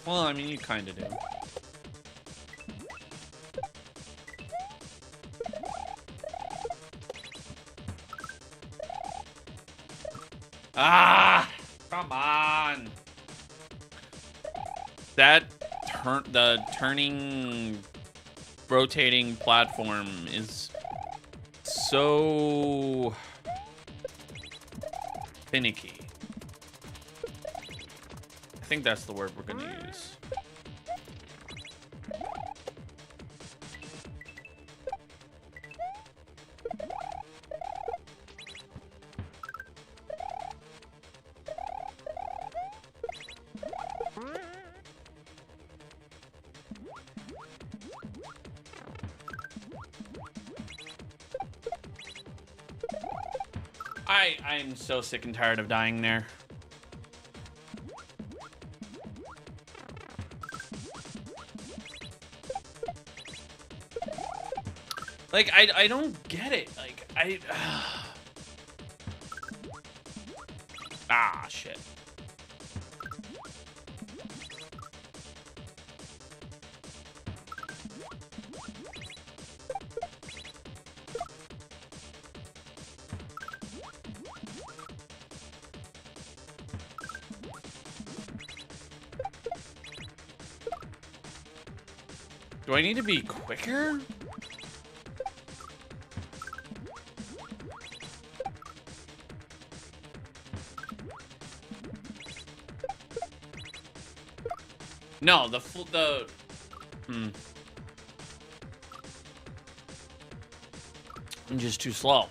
Well, I mean, you kind of do. Ah! Come on! That the turning, rotating platform is so finicky. I think that's the word we're gonna use. I'm so sick and tired of dying there. Like, I don't get it. Like, Ah, shit. Do I need to be quicker? No, I'm just too slow.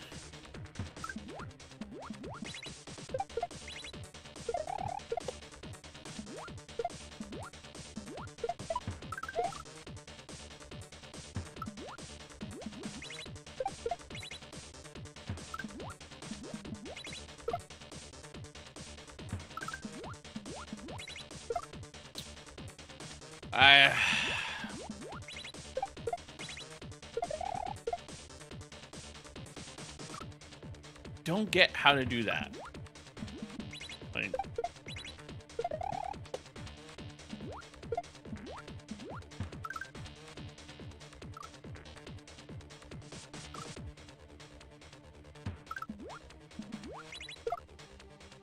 I don't get how to do that. Like,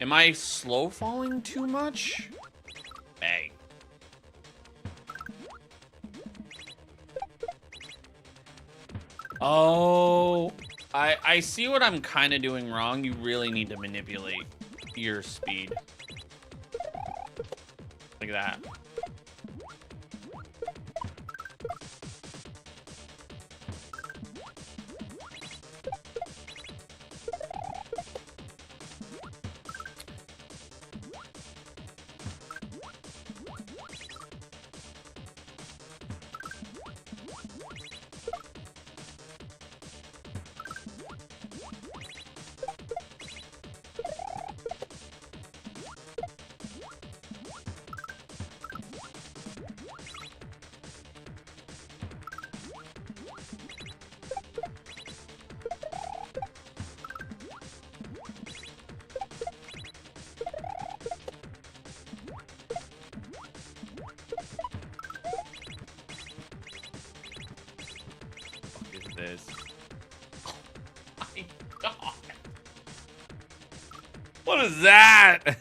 Am I slow falling too much? Bang. Oh, I see what I'm kind of doing wrong. You really need to manipulate your speed. Like that. This. Oh my god. What is that?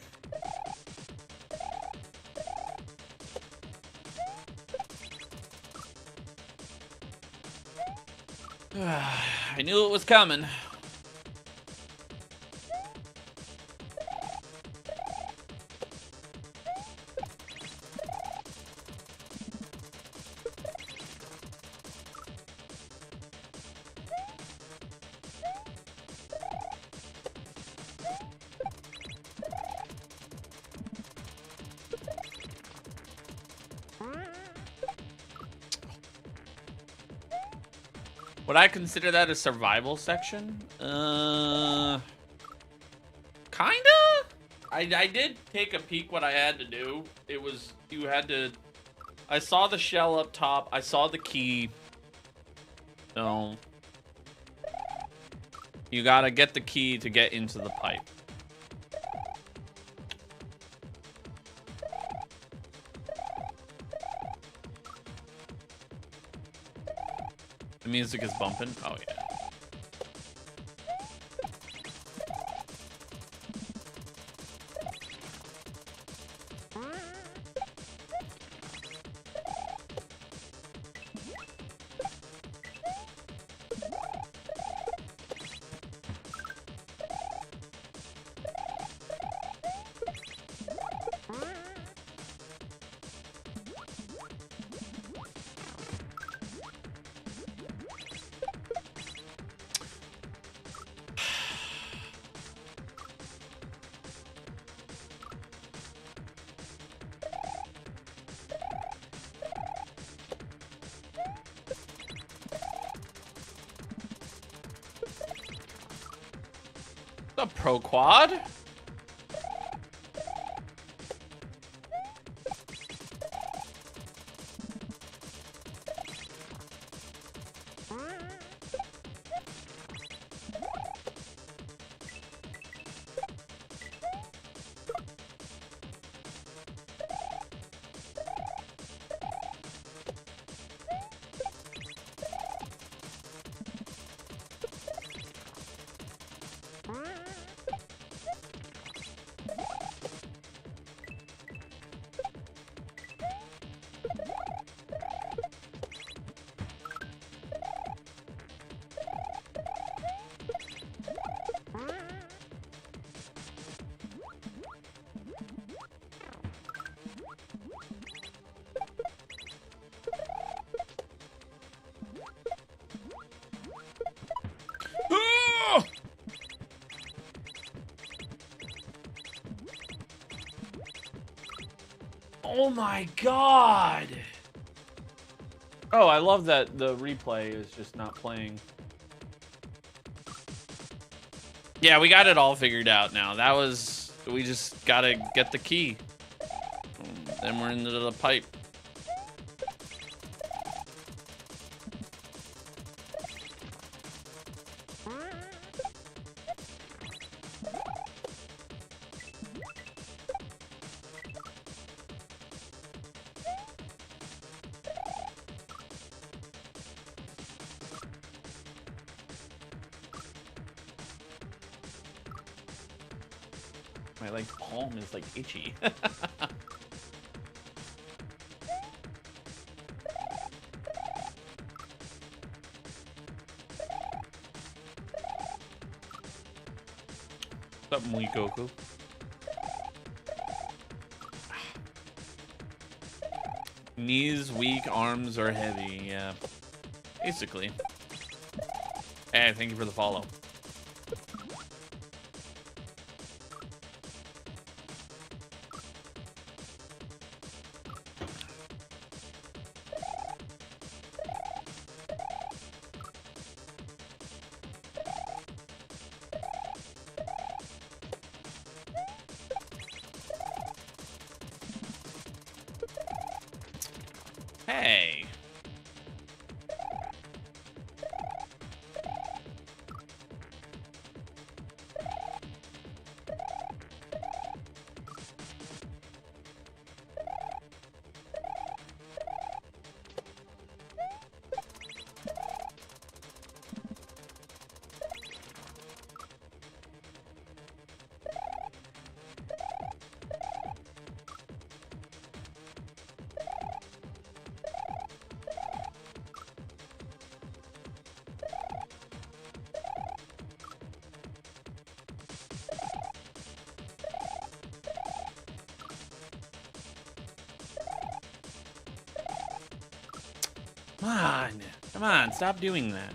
I knew it was coming. Would I consider that a survival section? Kinda? I did take a peek what I had to do. It was, you had to, I saw the shell up top. I saw the key. So, you gotta get the key to get into the pipe. The music is bumping. Oh, yeah. A pro quad? Oh my god! Oh, I love that the replay is just not playing. Yeah, we got it all figured out now. That was... We just gotta get the key. Then we're into the pipe. My like palm is like itchy. What's up, Muikoku? Knees weak, arms are heavy. Yeah, basically. Hey, thank you for the follow. Hey. Come on, stop doing that.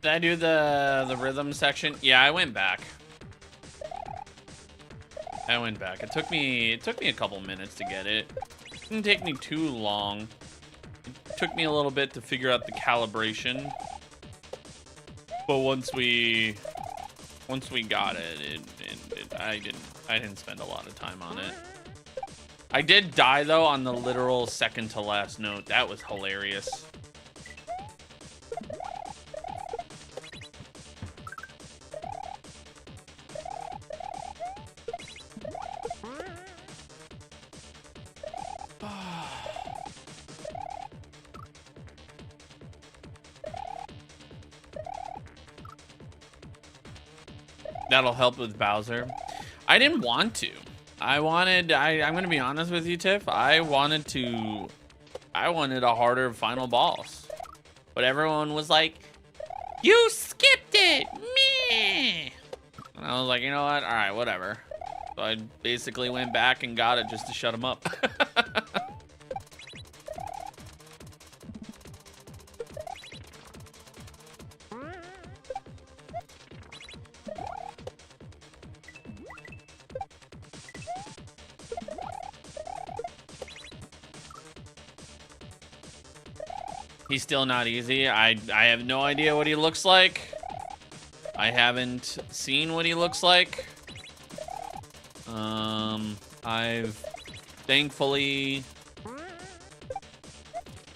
Did I do the rhythm section? Yeah, I went back. It took me a couple minutes to get it. It didn't take me too long. It took me a little bit to figure out the calibration. But once we got it, I didn't spend a lot of time on it. I did die though on the literal second to last note. That was hilarious. That'll help with Bowser. I didn't want to. I'm gonna be honest with you, Tiff. I wanted a harder final boss. But everyone was like, you skipped it, meh. And I was like, you know what? All right, whatever. So I basically went back and got it just to shut him up. He's still not easy. I have no idea what he looks like. I haven't seen what he looks like. I've thankfully,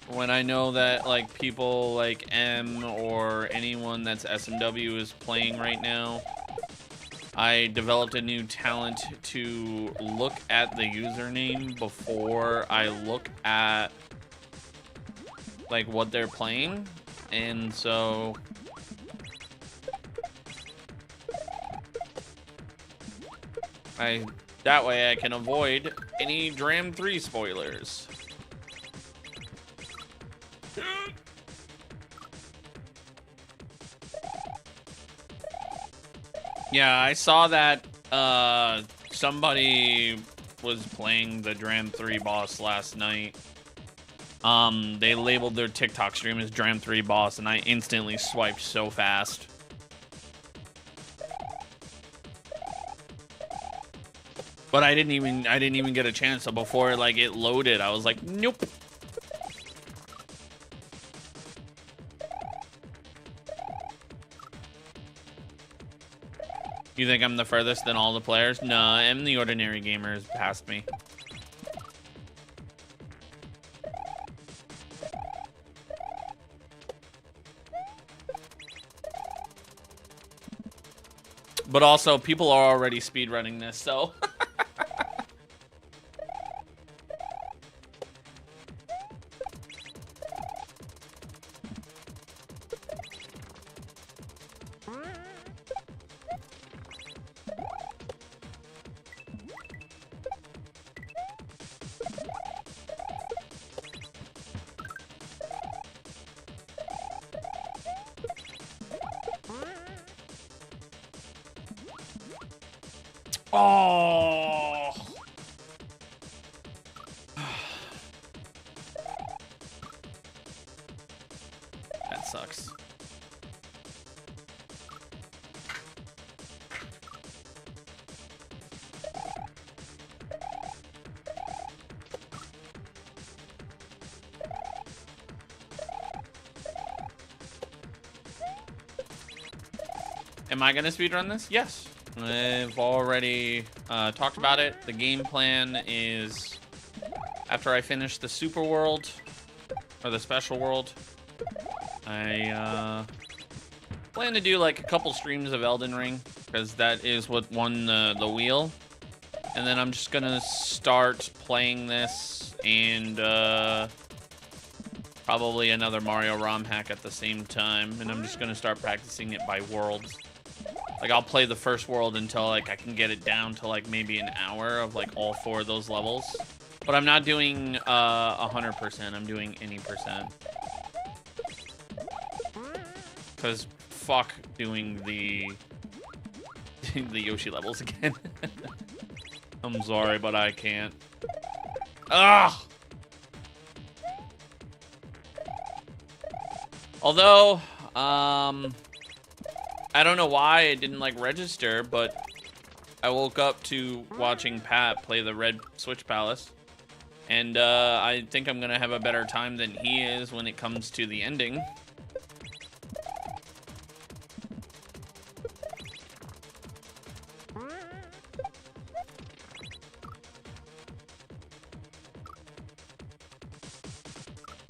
when I know that like people like M or anyone that's SMW is playing right now, I developed a new talent to look at the username before I look at like what they're playing, and so that way I can avoid any Dram 3 spoilers. Yeah, I saw that somebody was playing the Dram 3 boss last night. They labeled their TikTok stream as Dram 3 boss, and I instantly swiped so fast. But I didn't even get a chance. So before like it loaded, I was like, nope. You think I'm the furthest than all the players? Nah, I'm the ordinary gamer past me. But also, people are already speedrunning this, so... Oh. That sucks. Am I gonna speedrun this? Yes. I've already talked about it. The game plan is after I finish the super world or the special world, I plan to do like a couple streams of Elden Ring because that is what won the wheel. And then I'm just gonna start playing this and probably another Mario ROM hack at the same time. And I'm just gonna start practicing it by worlds. Like, I'll play the first world until, like, I can get it down to, like, maybe an hour of, like, all 4 of those levels. But I'm not doing 100%. I'm doing any percent. Because fuck doing the Yoshi levels again. I'm sorry, but I can't. Ugh! Although, I don't know why it didn't, like, register, but I woke up to watching Pat play the Red Switch Palace. And, I think I'm gonna have a better time than he is when it comes to the ending.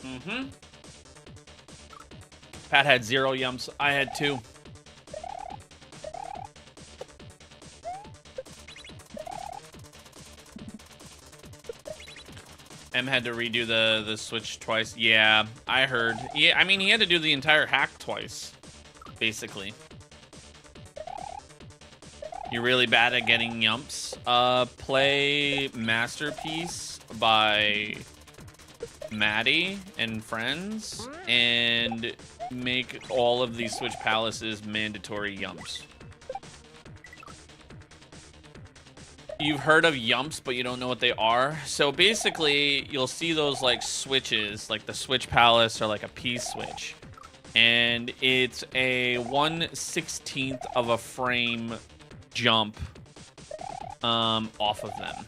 Mm-hmm. Pat had 0 yumps. I had 2. M had to redo the switch twice. Yeah, I heard. Yeah, I mean, he had to do the entire hack twice, basically. You're really bad at getting yumps. Play Masterpiece by Maddie and friends, and make all of these Switch Palaces mandatory yumps. You've heard of yumps, but you don't know what they are. So basically, you'll see those like switches, like the Switch Palace or like a P-switch. And it's a 1/16 of a frame jump off of them.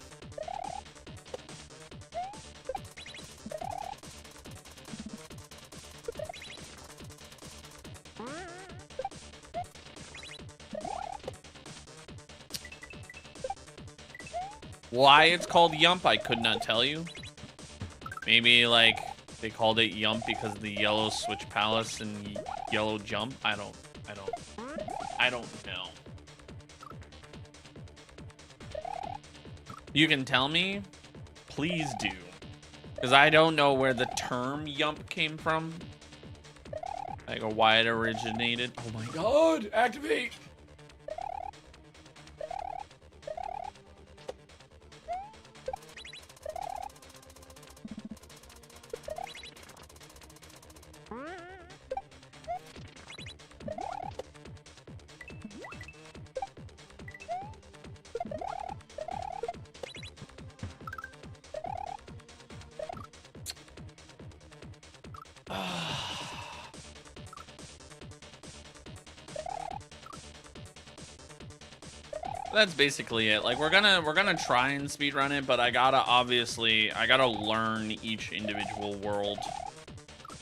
Why it's called Yump, I could not tell you. Maybe, like, they called it Yump because of the yellow Switch Palace and yellow jump. I don't know. You can tell me? Please do. Because I don't know where the term Yump came from. Like, or why it originated. Oh my god, activate! That's basically it. Like, we're gonna try and speedrun it, but I gotta learn each individual world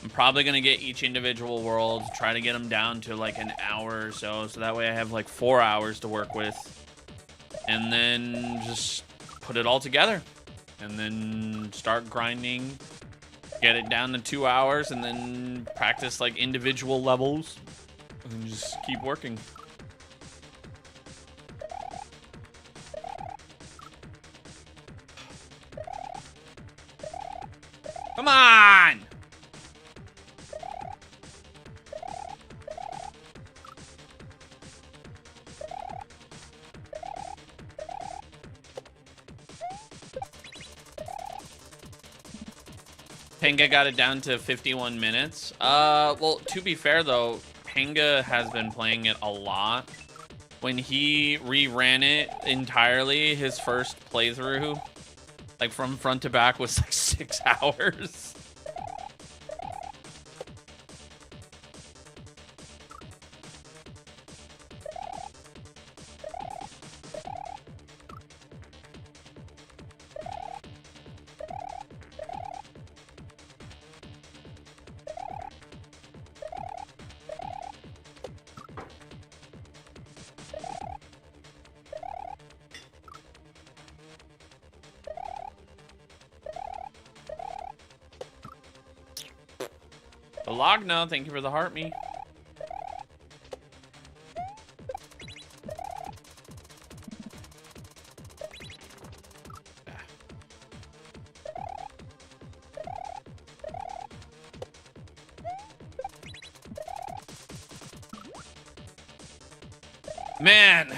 I'm probably going to get each individual world, try to get them down to like an hour or so that way I have like 4 hours to work with. And then just put it all together. And then start grinding, get it down to 2 hours, and then practice like individual levels. And just keep working. Come on! Panga got it down to 51 minutes. Well, to be fair though, Panga has been playing it a lot. When he reran it entirely, his first playthrough, like from front to back, was like 6 hours. The log, no, thank you for the heart me. Man.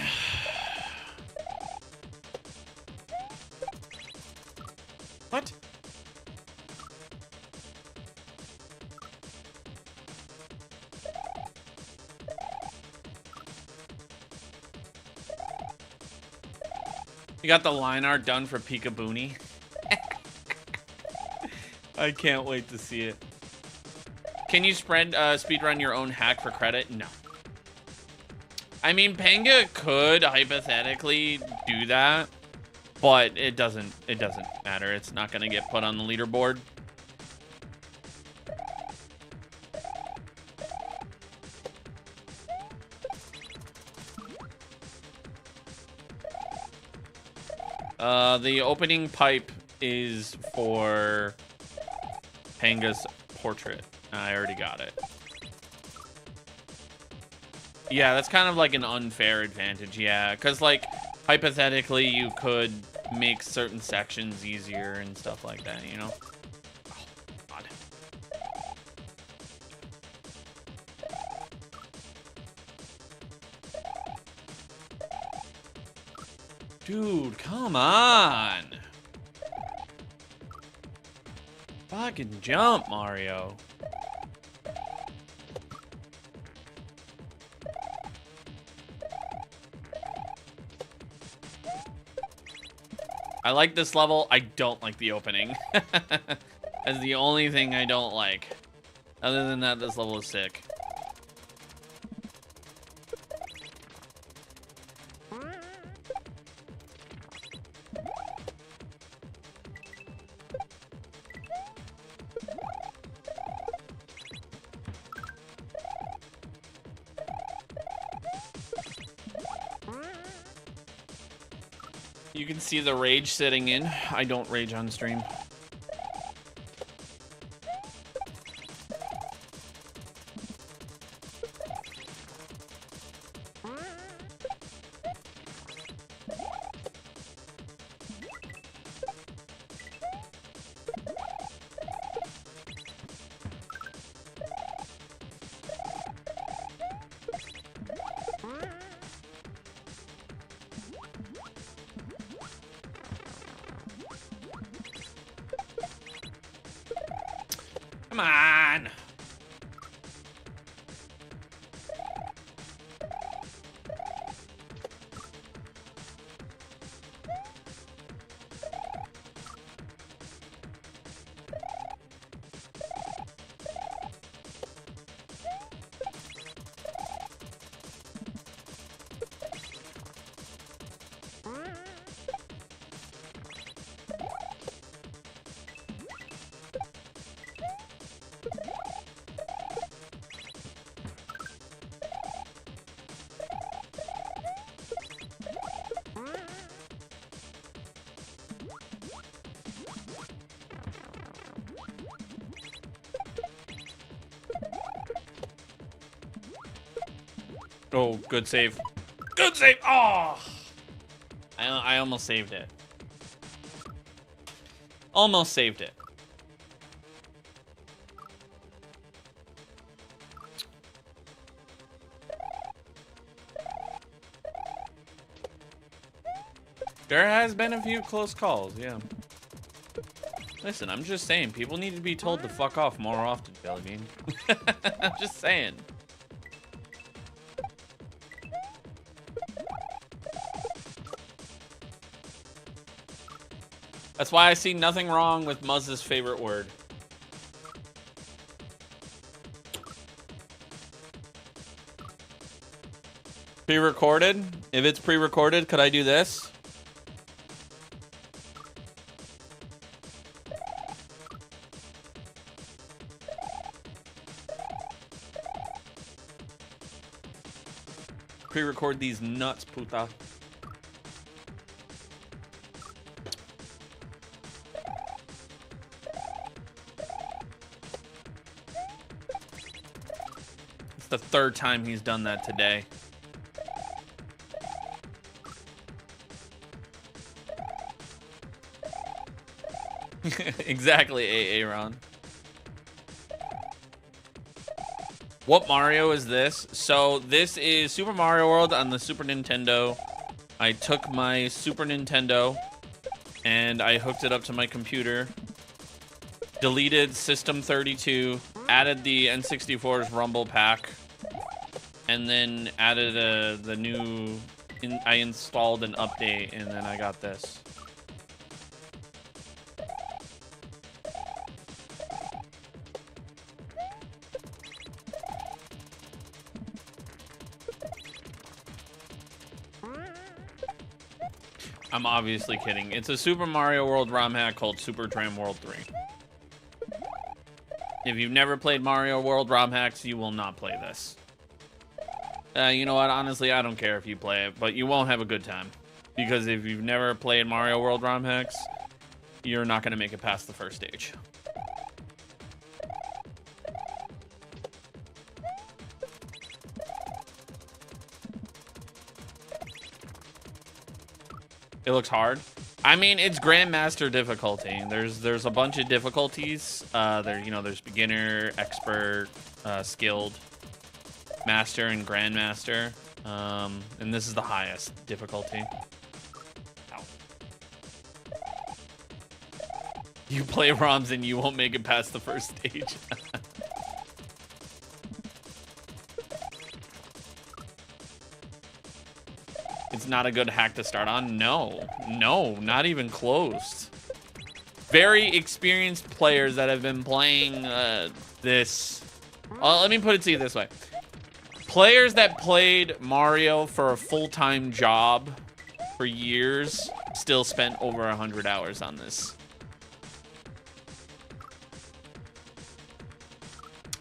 What? You got the line art done for Peekaboonie? I can't wait to see it. Can you speedrun your own hack for credit? No. I mean, Panga could hypothetically do that, but it doesn't matter. It's not gonna get put on the leaderboard. The opening pipe is for Panga's portrait. I already got it. Yeah, that's kind of like an unfair advantage, yeah. Because, like, hypothetically, you could make certain sections easier and stuff like that, you know? Oh, God. Dude, come on. Fucking jump, Mario. I like this level. I don't like the opening. That's the only thing I don't like. Other than that, this level is sick. You can see the rage sitting in. I don't rage on stream. Come on. Oh, good save. Good save. Oh, I almost saved it. Almost saved it. There has been a few close calls, yeah. Listen, I'm just saying, people need to be told to fuck off more often, Jellybean. I'm just saying. That's why I see nothing wrong with Muzz's favorite word. Pre-recorded? If it's pre-recorded, could I do this? Pre-record these nuts, puta. It's the third time he's done that today. Exactly, Aaron. What Mario is this? So this is Super Mario World on the Super Nintendo. I took my Super Nintendo and I hooked it up to my computer. Deleted System 32, added the N64's Rumble pack, and then added the new. I installed an update, and then I got this. I'm obviously kidding. It's a Super Mario World ROM hack called Super Dram World 3. If you've never played Mario World ROM hacks, you will not play this. You know what? Honestly, I don't care if you play it, but you won't have a good time. Because if you've never played Mario World ROM hacks, you're not going to make it past the first stage. It looks hard. I mean, it's Grandmaster difficulty. There's a bunch of difficulties. There's beginner, expert, skilled, master, and grandmaster. And this is the highest difficulty. Ow. You play ROMs and you won't make it past the first stage. It's not a good hack to start on. No, not even close. Very experienced players that have been playing this. Let me put it to you this way. Players that played Mario for a full-time job for years still spent over 100 hours on this.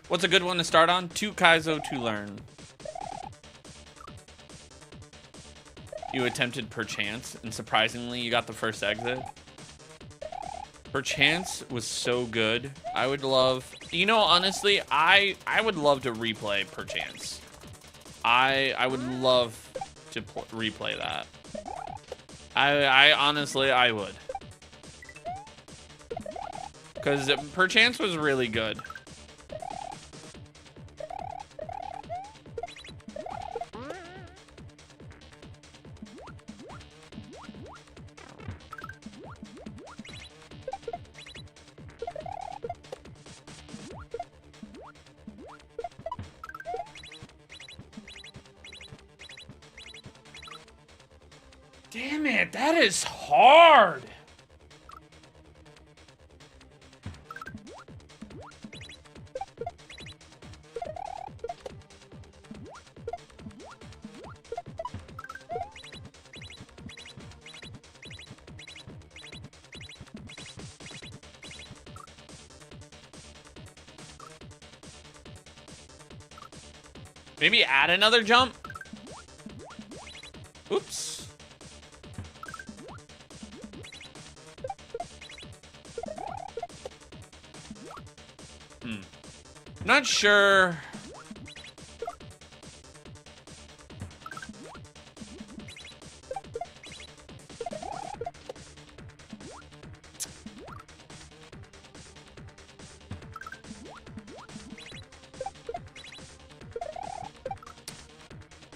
What's a good one to start on? 2 kaizo to learn. You attempted Perchance, and surprisingly, you got the first exit. Perchance was so good. I would love, honestly, I would love to replay Perchance. I would love to replay that. I honestly, I would. Because Perchance was really good. Damn it, that is hard. Maybe add another jump? Oops. Not sure.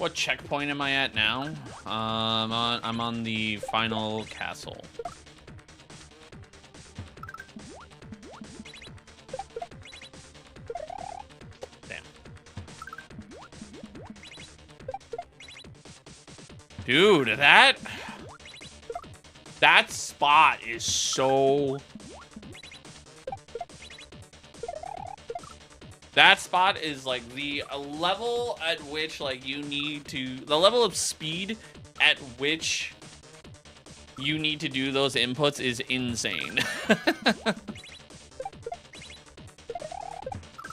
What checkpoint am I at now? I'm on the final castle. Damn. Dude, that spot is so... That spot is like the level at which like you need to, the level of speed at which you need to do those inputs is insane.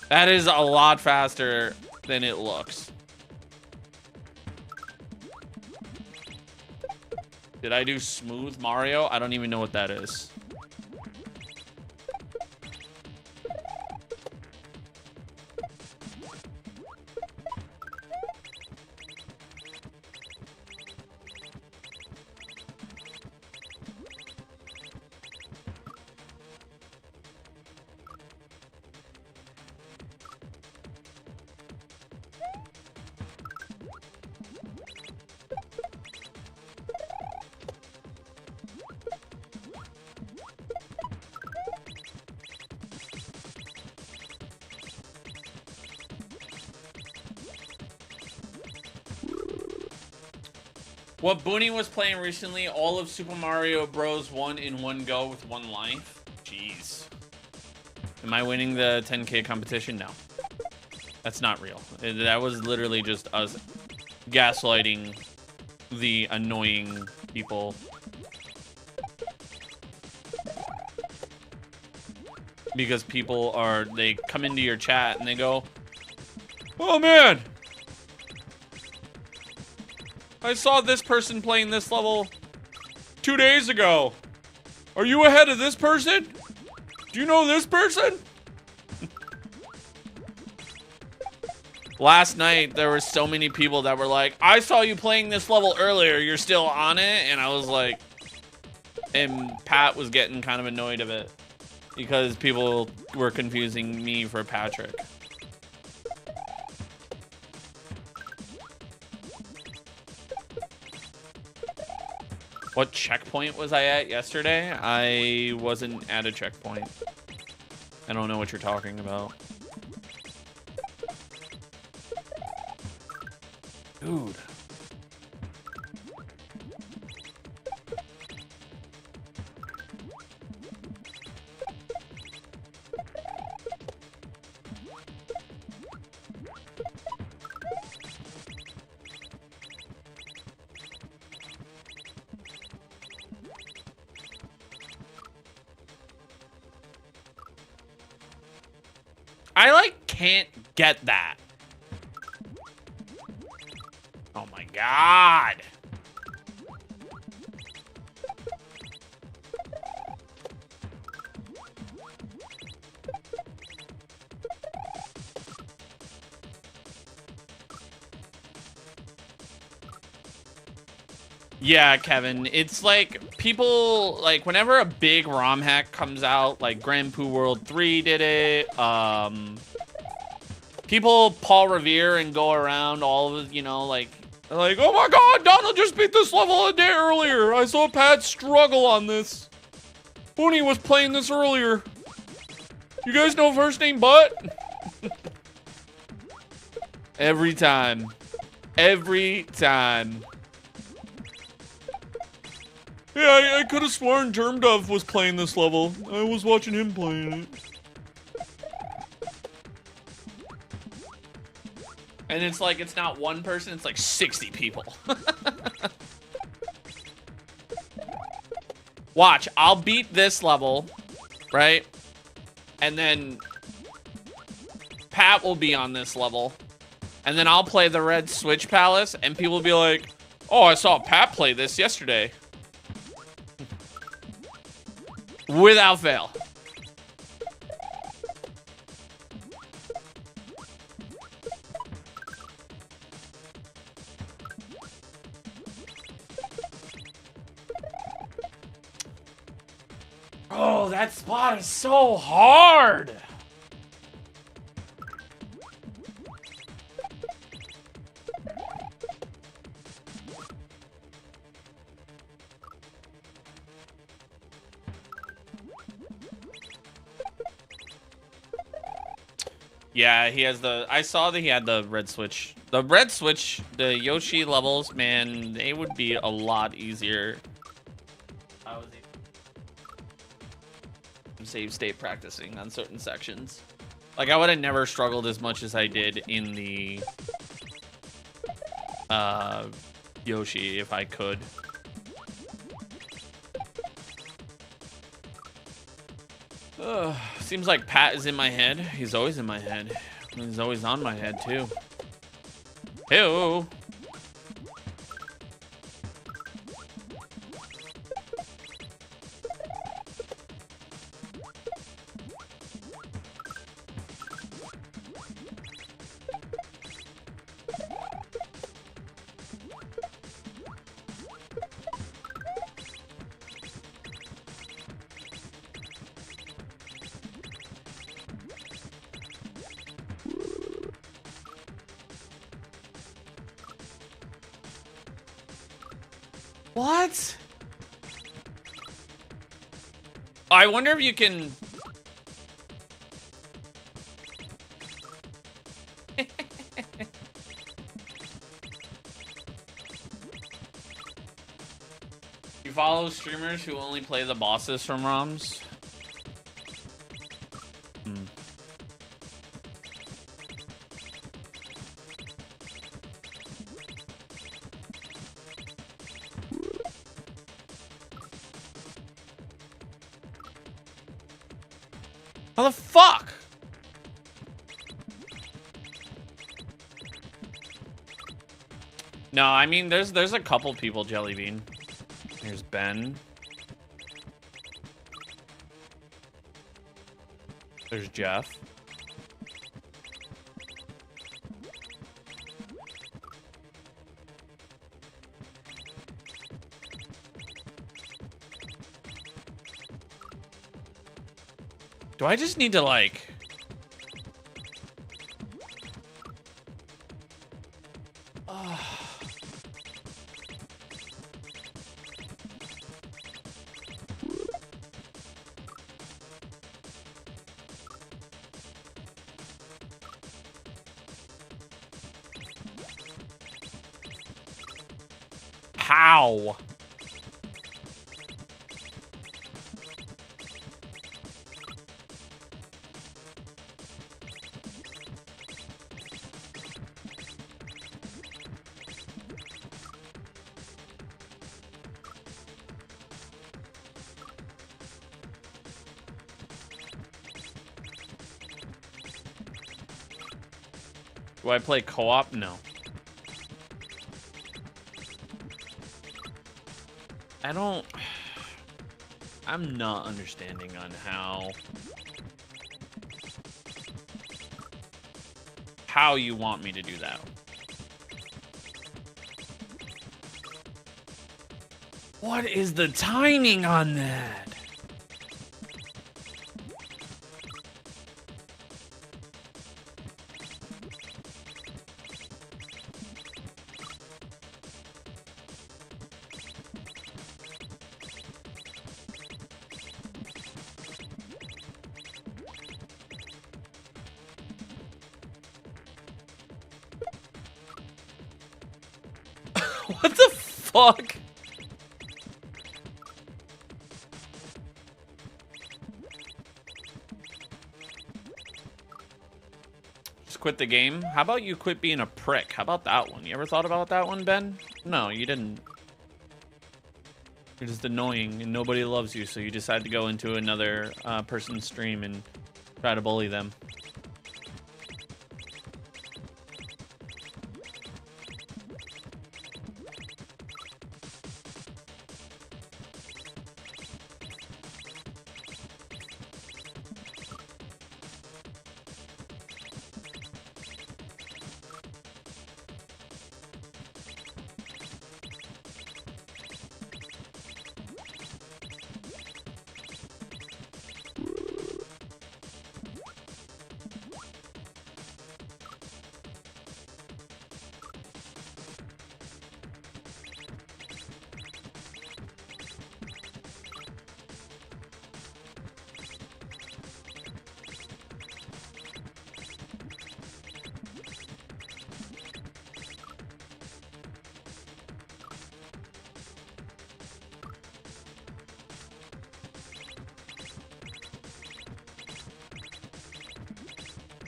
That is a lot faster than it looks. Did I do smooth Mario? I don't even know what that is. What Booney was playing recently, all of Super Mario Bros. 1 in one go with 1 life. Jeez. Am I winning the 10K competition? No. That's not real. That was literally just us gaslighting the annoying people. Because people are, they come into your chat and they go, "Oh man, I saw this person playing this level 2 days ago. Are you ahead of this person? Do you know this person?" Last night, there were so many people that were like, "I saw you playing this level earlier. You're still on it?" And I was like, and Pat was getting kind of annoyed of it because people were confusing me for Patrick. What checkpoint was I at yesterday? I wasn't at a checkpoint. I don't know what you're talking about. Dude. I like can't get that. Oh my god. Yeah, Kevin, it's like people, like whenever a big ROM hack comes out, like Grand Poo World 3 did it, people Paul Revere and go around all of, you know, like, oh my god, Donald just beat this level a day earlier. I saw Pat struggle on this. Booney was playing this earlier. You guys know first name Butt? Every time. Every time. Yeah, I could have sworn Germdove was playing this level. I was watching him playing it. And it's like, it's not one person, it's like 60 people. Watch, I'll beat this level, right? And then Pat will be on this level. And then I'll play the Red Switch Palace, and people will be like, "Oh, I saw Pat play this yesterday." Without fail. Oh, that spot is so hard. Yeah, he has the... I saw that he had the red switch. The red switch, the Yoshi levels, man, they would be a lot easier. I was save state practicing on certain sections. Like, I would have never struggled as much as I did in the Yoshi if I could. Seems like Pat is in my head. He's always in my head. He's always on my head, too. Ew. What? I wonder if you can... You follow streamers who only play the bosses from ROMs? How the fuck? No, I mean, there's a couple people, Jellybean. Here's Ben. There's Jeff. Do I just need to, like... How? Do I play co-op? No. I don't... I'm not understanding on how you want me to do that. What is the timing on that? What the fuck? Just quit the game? How about you quit being a prick? How about that one? You ever thought about that one, Ben? No, you didn't. You're just annoying and nobody loves you, so you decide to go into another person's stream and try to bully them.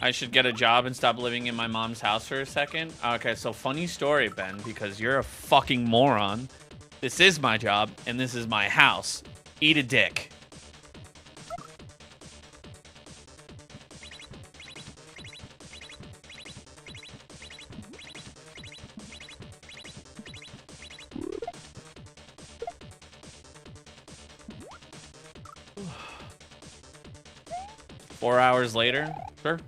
I should get a job and stop living in my mom's house for a second. Okay, so funny story, Ben, because you're a fucking moron. This is my job, and this is my house. Eat a dick. Four hours later, sure.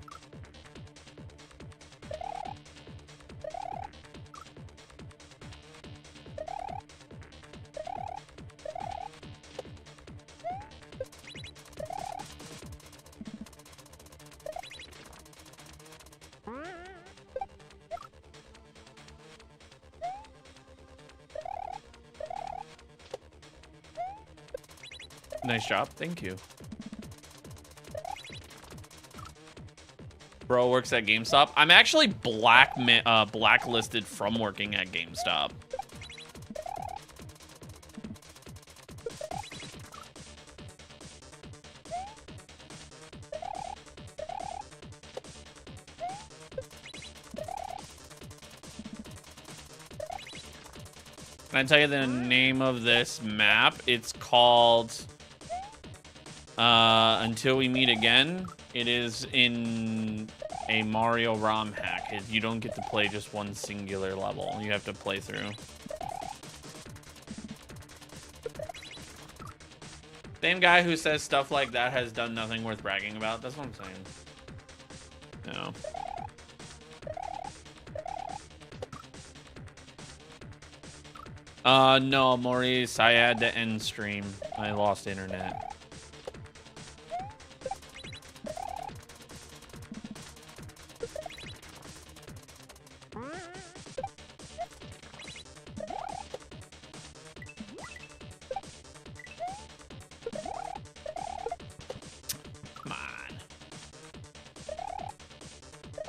Nice job, thank you. Bro works at GameStop. I'm actually blacklisted from working at GameStop. Can I tell you the name of this map? It's called Until We Meet Again. It is in a Mario ROM hack. You don't get to play just one singular level. You have to play through. Same guy who says stuff like that has done nothing worth bragging about. That's what I'm saying. No. No, Maurice, I had to end stream. I lost internet.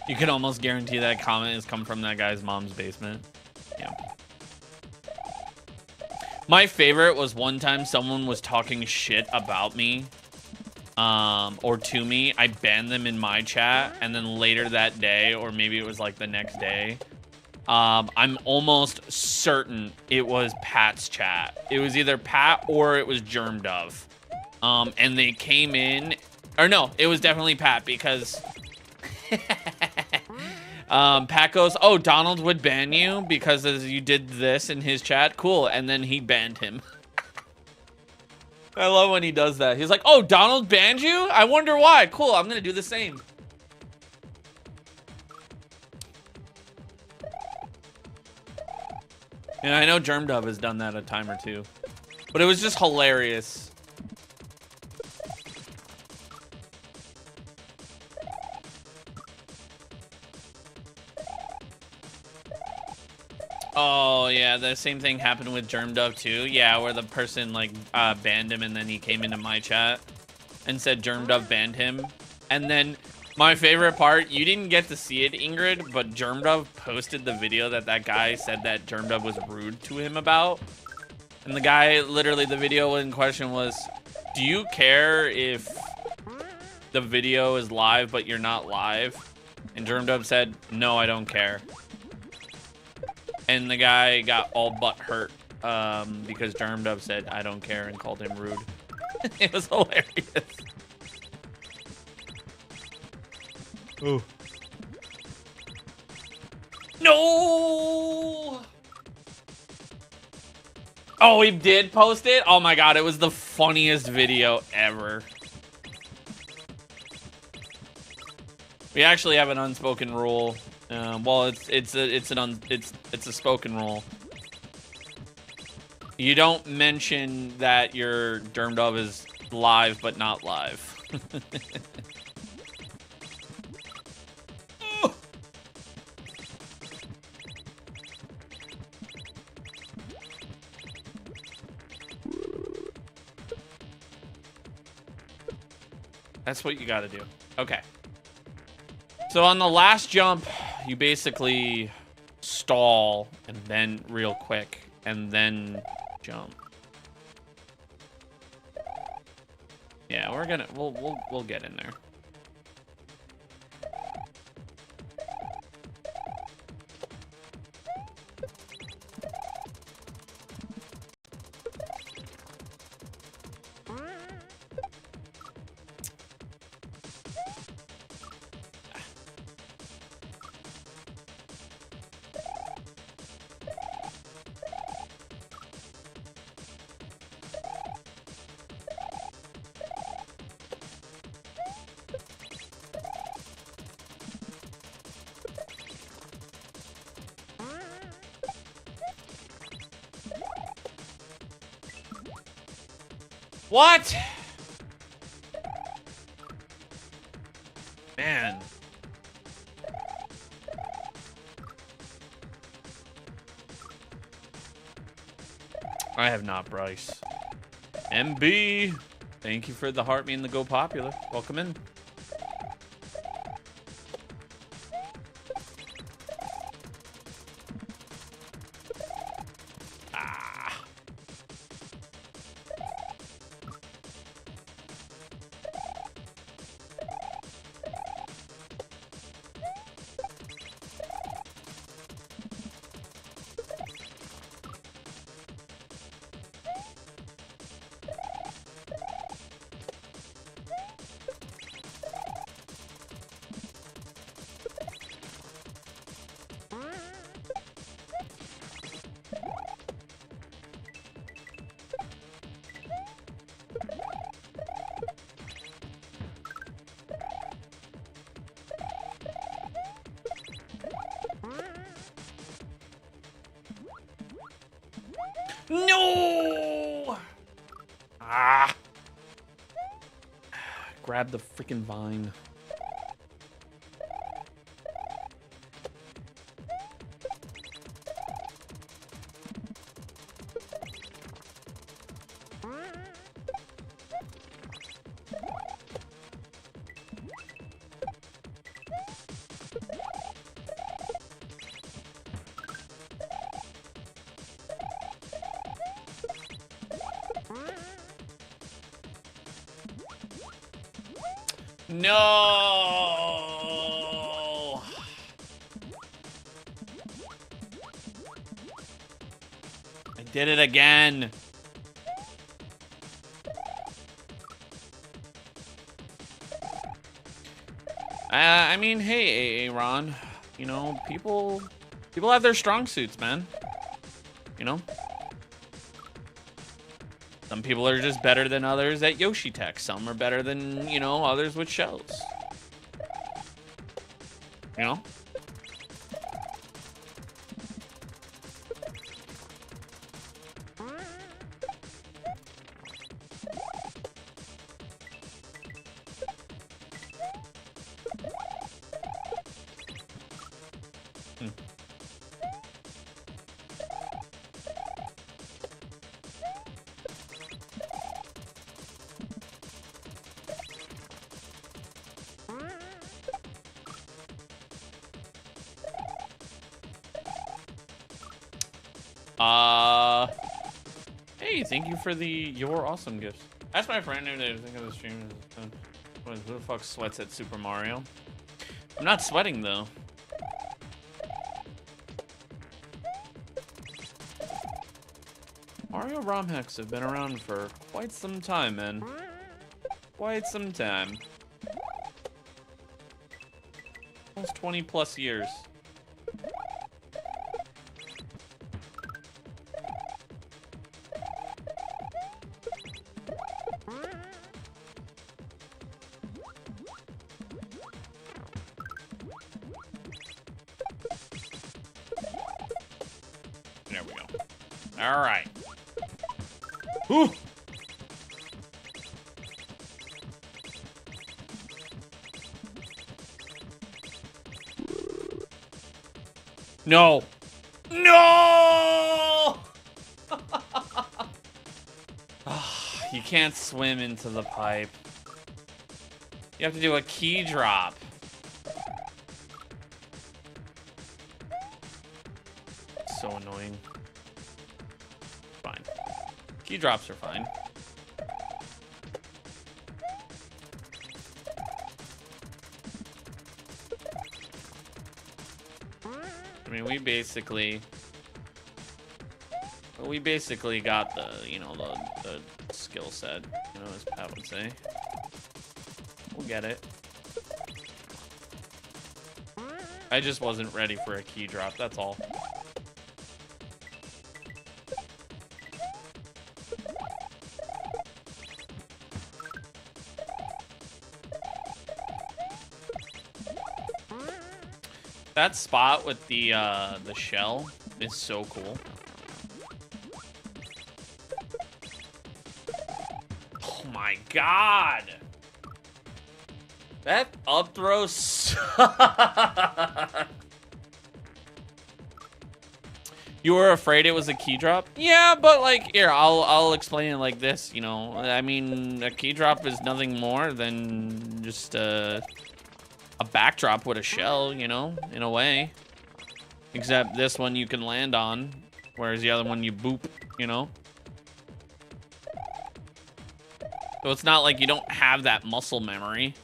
You can almost guarantee that comment has come from that guy's mom's basement. Yeah. My favorite was one time someone was talking shit about me, or to me. I banned them in my chat, and then later that day, or maybe it was like the next day, I'm almost certain it was Pat's chat. It was either Pat or it was Germ Dove. And they came in, or no, it was definitely Pat, because Pat goes, oh, Donald would ban you because you did this in his chat. Cool. And then he banned him. I love when he does that. He's like, oh, Donald banned you? I wonder why. Cool. I'm going to do the same. And I know Germ Dove has done that a time or two, but it was just hilarious. Oh, yeah, the same thing happened with Germ Dove too. Yeah, where the person like banned him and then he came into my chat and said Germ Dove banned him. And then my favorite part, you didn't get to see it, Ingrid, but Germ Dove posted the video that guy said that Germ Dove was rude to him about. And the guy, literally the video in question was, do you care if the video is live but you're not live? And Germ Dove said, no, I don't care. And the guy got all butt hurt because Germ Dove said, I don't care, and called him rude. It was hilarious. Oh. No! Oh, he did post it? Oh my god, it was the funniest video ever. We actually have an unspoken rule. Well, it's a spoken rule. You don't mention that your Germ Dove is live but not live. That's what you gotta do. Okay. So on the last jump, you basically stall and then real quick and then jump. Yeah, we'll get in there. What? Man. I have not, Bryce. MB. Thank you for the heart me and the go popular. Welcome in. No! Ah! Grab the freaking vine. No! I did it again. I mean, hey, Aaron, you know, people have their strong suits, man. You know? Some people are just better than others at Yoshi Tech. Some are better than, you know, others with shells. You know? Hey, thank you for your awesome gifts. Ask my friend who they think of the stream. Who the fuck sweats at Super Mario? I'm not sweating though. Mario ROM hacks have been around for quite some time, man. Quite some time. Almost 20 plus years. There we go. All right. Whew. No. No! You can't swim into the pipe. You have to do a key drop. So annoying. Fine. Key drops are fine. I mean, we basically got the, you know, the skill set, you know, as Pat would say. We'll get it. I just wasn't ready for a key drop, that's all. That spot with the shell is so cool. god. That up throw sucks. You were afraid it was a key drop? Yeah, but like, here, I'll explain it like this, you know. I mean, a key drop is nothing more than just a backdrop with a shell, you know, in a way. Except this one you can land on, whereas the other one you boop, you know. So it's not like you don't have that muscle memory.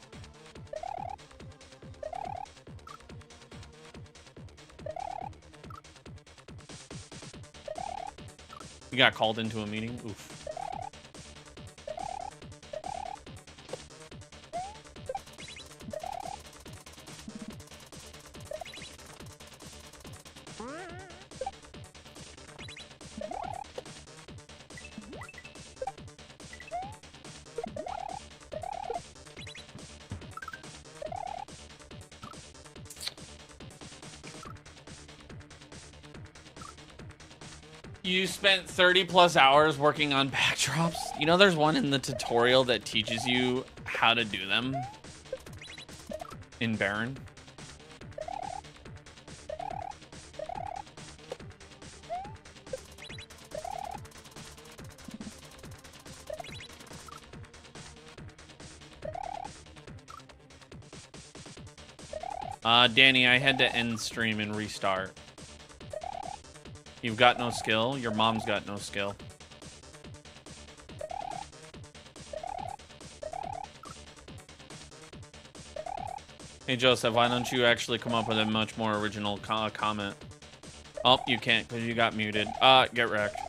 You got called into a meeting? Oof. You spent 30+ hours working on backdrops. You know, there's one in the tutorial that teaches you how to do them in Baron. Danny, I had to end stream and restart. You've got no skill. Your mom's got no skill. Hey, Joseph, why don't you actually come up with a much more original comment? Oh, you can't because you got muted. Get wrecked.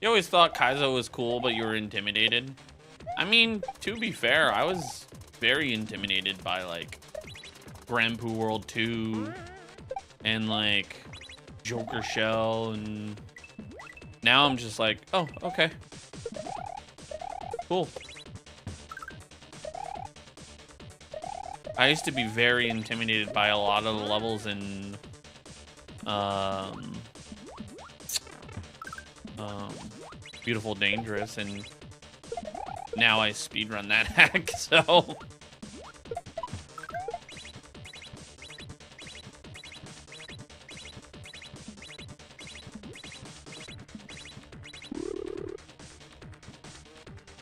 You always thought Kaizo was cool, but you were intimidated. I mean, to be fair, I was very intimidated by, like, Grand Poo World 2 and, like, Joker Shell, and now I'm just like, oh, okay. Cool. I used to be very intimidated by a lot of the levels in, Beautiful Dangerous, and now I speedrun that hack, so...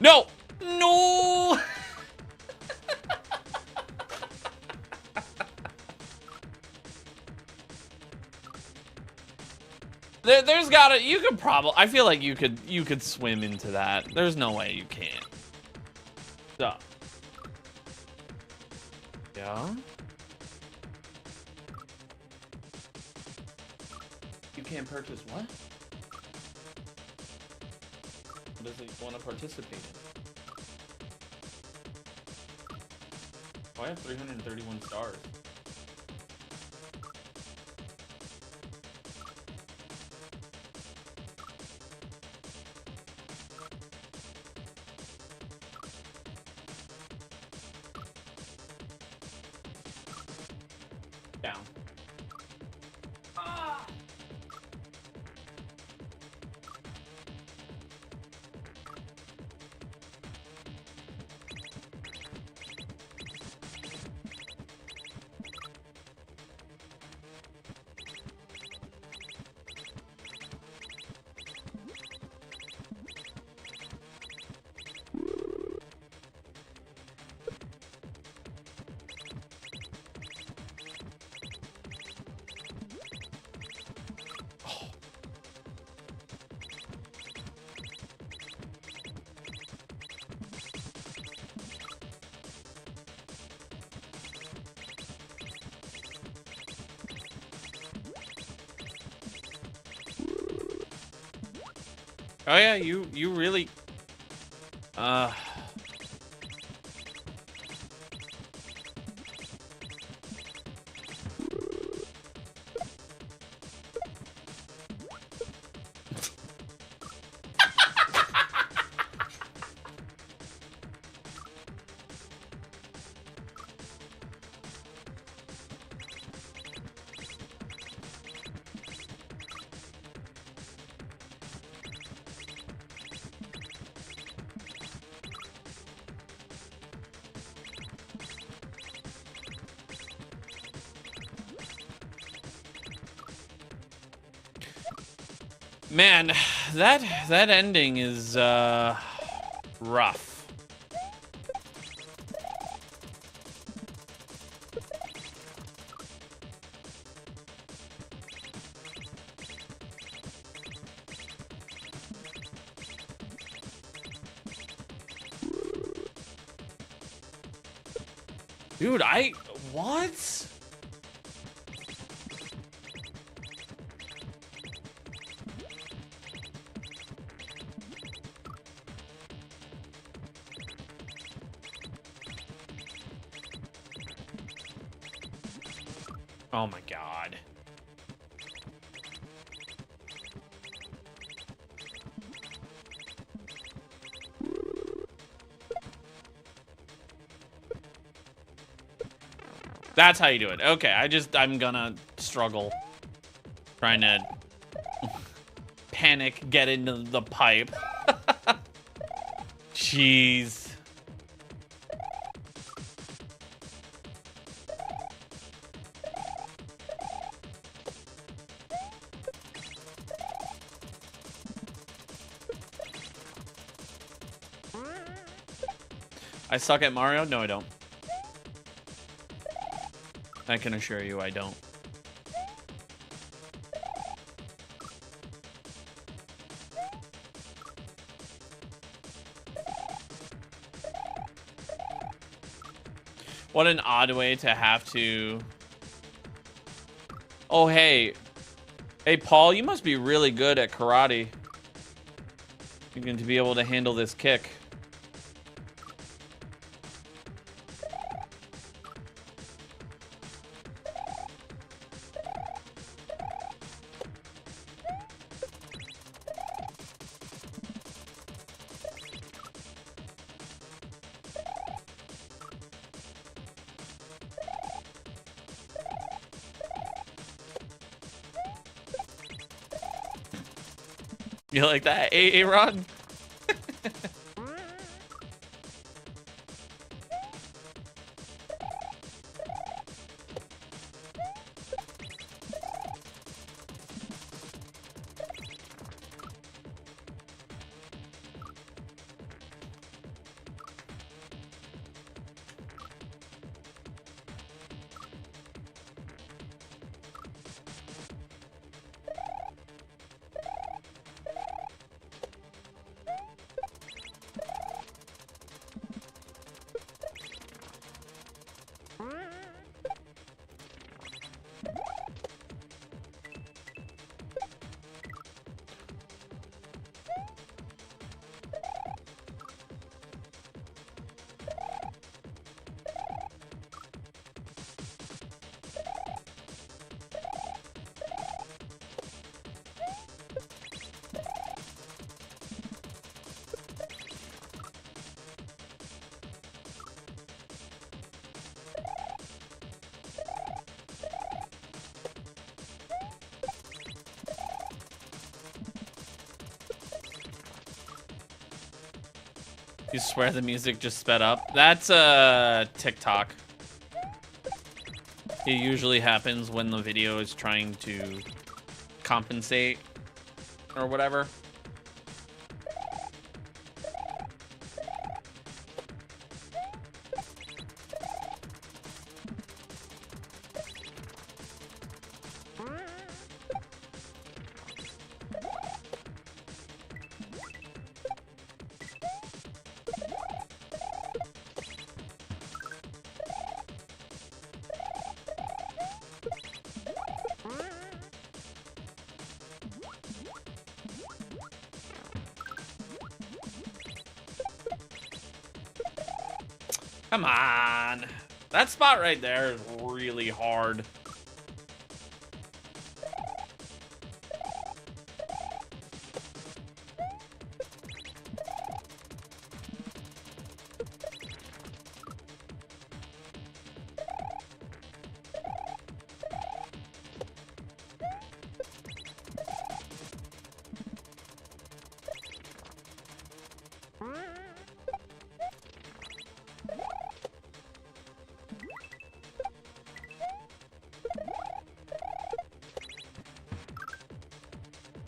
No! No! There's gotta, you could probably, I feel like you could swim into that. There's no way you can't. So. Yeah? You can't purchase what? What does he want to participate in? Oh, I have 331 stars. Down. Ah! Oh yeah, you really Man, that ending is rough. Dude, what? Oh my God. That's how you do it. Okay, I'm gonna struggle trying to panic, get into the pipe. Jeez. I suck at Mario? No, I don't. I can assure you I don't. What an odd way to have to... Oh, hey. Hey, Paul, you must be really good at karate. You're going to be able to handle this kick. You like that, Aaron? You swear the music just sped up? That's TikTok. It usually happens when the video is trying to compensate or whatever. Come on. That spot right there is really hard.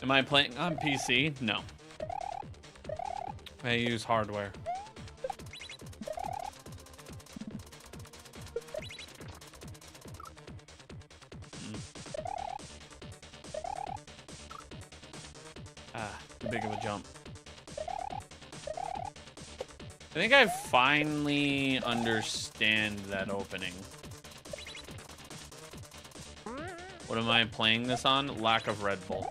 Am I playing on PC? No. I use hardware. Too big of a jump. I think I finally understand that opening. What am I playing this on? Lack of Red Bull.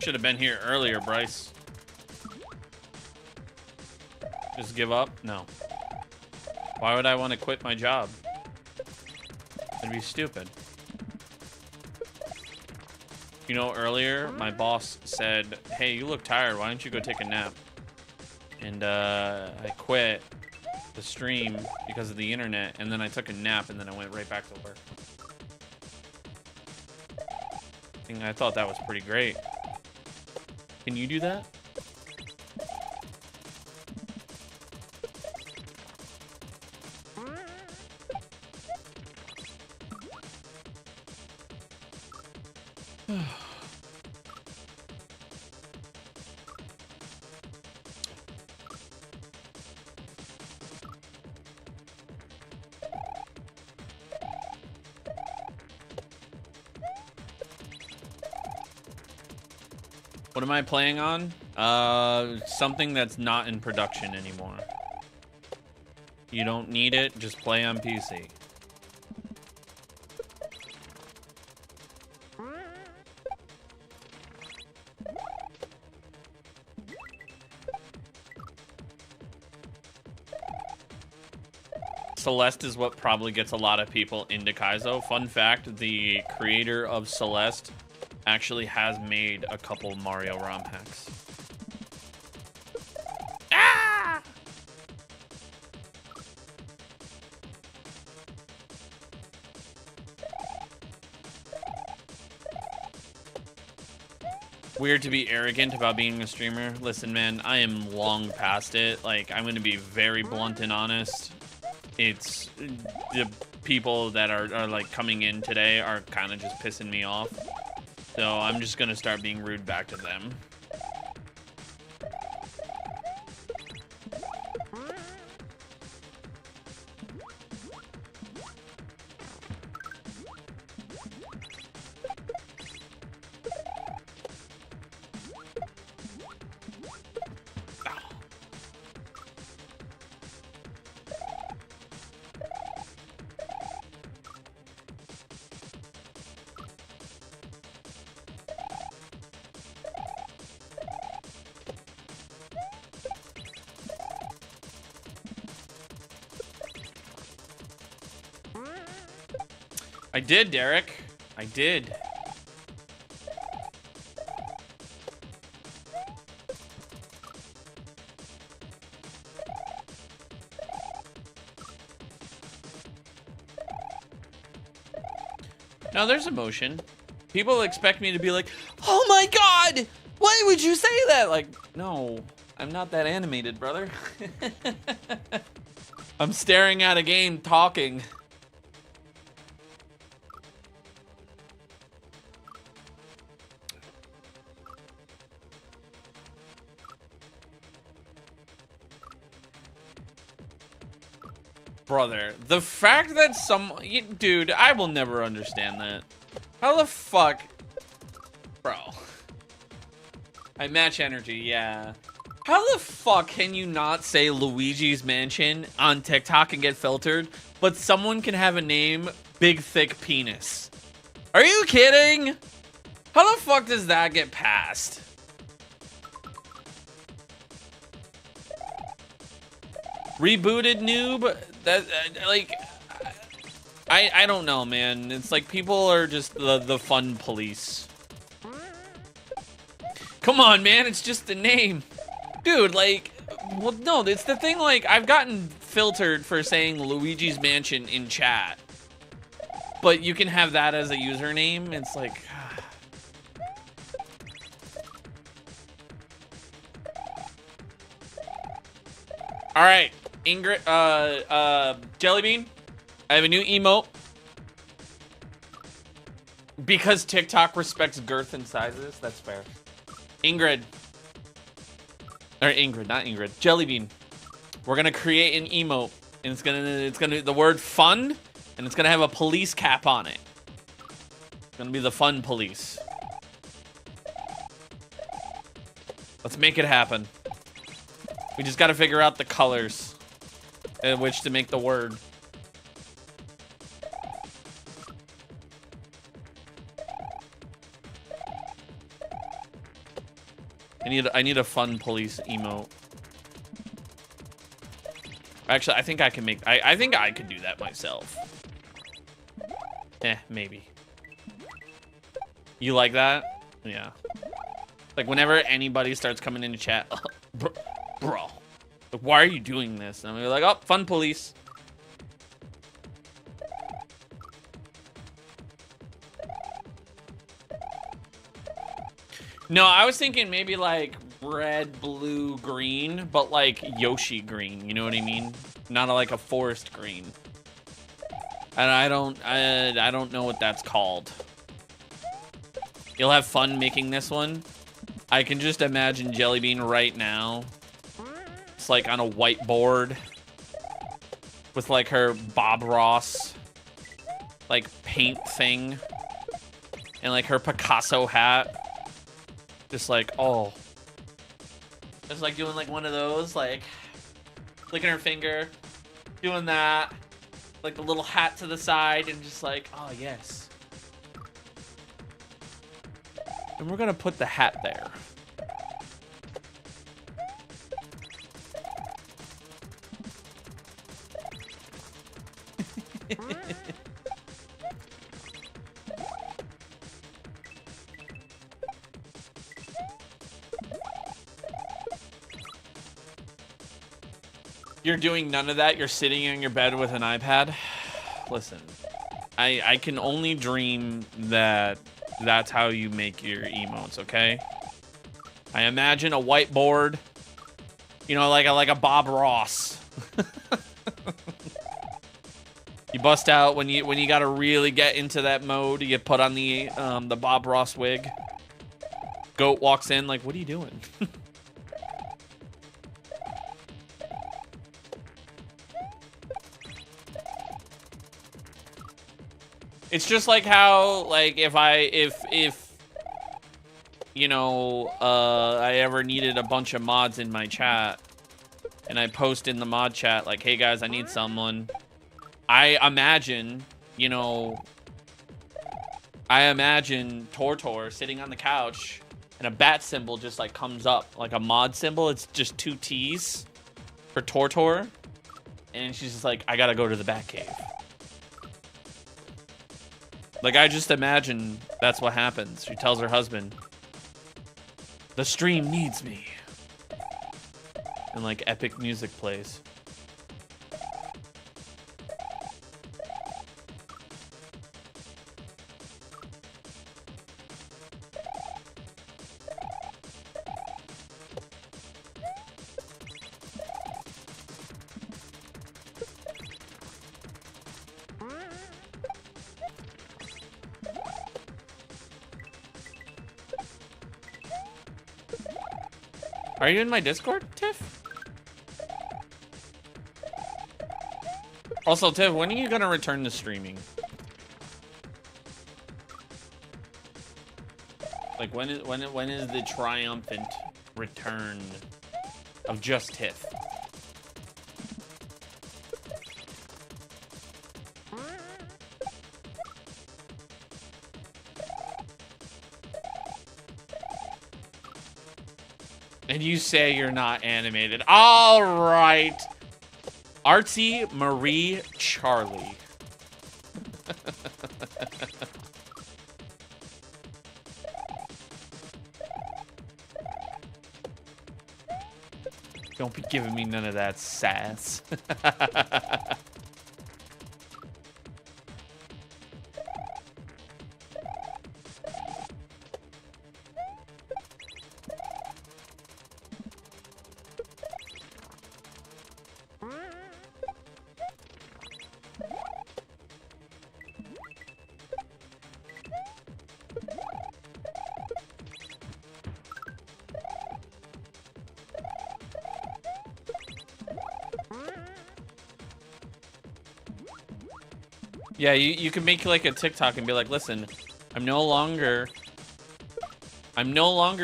Should have been here earlier, Bryce. Just give up? No. Why would I want to quit my job? That'd be stupid. You know, earlier, my boss said, hey, you look tired. Why don't you go take a nap? And I quit the stream because of the internet. And then I took a nap, and then I went right back to work. And I thought that was pretty great. Can you do that? What am I playing on? Something that's not in production anymore. You don't need it, just play on PC. Celeste is what probably gets a lot of people into Kaizo. Fun fact, the creator of Celeste actually has made a couple Mario ROM hacks. Ah! Weird to be arrogant about being a streamer. Listen, man, I am long past it. Like, I'm gonna be very blunt and honest. It's the people that are like coming in today are kind of just pissing me off. So I'm just gonna start being rude back to them. I did, Derek. I did. Now there's emotion. People expect me to be like, oh my god, why would you say that? Like, no, I'm not that animated, brother. I'm staring at a game talking. Brother, the fact that dude, I will never understand that. How the fuck? Bro. I match energy, yeah. How the fuck can you not say Luigi's Mansion on TikTok and get filtered, but someone can have a name, Big Thick Penis? Are you kidding? How the fuck does that get passed? Rebooted noob? That like I don't know, man. It's like people are just the fun police. Come on, man, it's just the name. Dude, like, well, no, it's the thing, like, I've gotten filtered for saying Luigi's Mansion in chat. But you can have that as a username. It's like All right, Ingrid, Jellybean, I have a new emote. Because TikTok respects girth and sizes, that's fair. Ingrid, not Ingrid, Jellybean. We're gonna create an emote, and it's gonna the word fun, and it's gonna have a police cap on it. It's gonna be the fun police. Let's make it happen. We just gotta figure out the colors in which to make the word. I need a fun police emote. Actually, I think I can make... I think I could do that myself. Maybe. You like that? Yeah. Like, whenever anybody starts coming into chat... bro. Like, why are you doing this? And I'm like, oh, fun police. No, I was thinking maybe like red, blue, green, but like Yoshi green, you know what I mean? Not like a forest green. And I don't know what that's called. You'll have fun making this one. I can just imagine Jellybean right now. It's like on a whiteboard with like her Bob Ross like paint thing and like her Picasso hat. Just like, oh. Just like doing like one of those, like flicking her finger, doing that, like the little hat to the side, and just like, oh yes. And we're gonna put the hat there. You're doing none of that. You're sitting in your bed with an iPad. Listen, I can only dream that that's how you make your emotes, okay? I imagine a whiteboard, you know, like a Bob Ross. You bust out when you gotta really get into that mode. You put on the Bob Ross wig. Goat walks in like, what are you doing? It's just like how, like, if you know, I ever needed a bunch of mods in my chat, and I post in the mod chat, like, hey guys, I need someone. I imagine, you know, Tortor sitting on the couch, and a bat symbol just, like, comes up, like a mod symbol. It's just 2 T's for Tortor, and she's just like, I gotta go to the bat cave. Like, I just imagine that's what happens. She tells her husband, the stream needs me. And, like, epic music plays. Are you in my Discord, Tiff? Also, Tiff, when are you gonna return to streaming? Like, when is the triumphant return of just Tiff? And you say you're not animated. All right. Artsy Marie Charlie. Don't be giving me none of that sass. Yeah, you can make like a TikTok and be like, listen, I'm no longer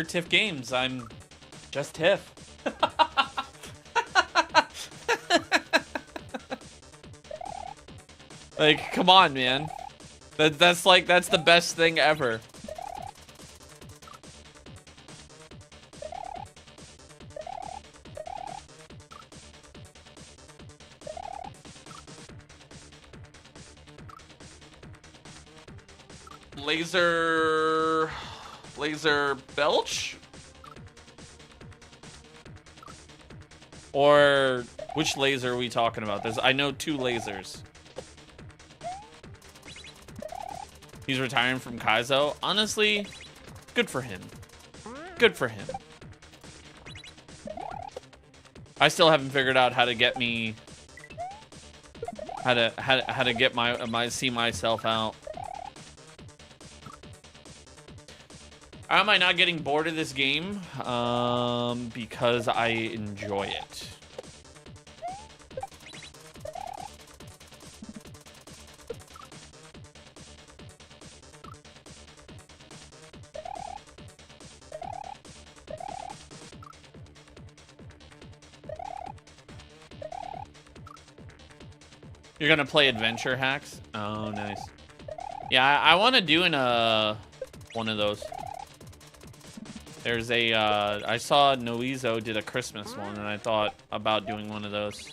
Tiff Games. I'm just Tiff. Like, come on, man. That's the best thing ever. Laser belch? Or which laser are we talking about? I know 2 lasers. He's retiring from Kaizo. Honestly, good for him. Good for him. I still haven't figured out how to get me how to get my see myself out. Am I not getting bored of this game? Because I enjoy it. You're gonna play adventure hacks? Oh, nice. Yeah, I want to do one of those. There's a, I saw Noizo did a Christmas one, and I thought about doing one of those.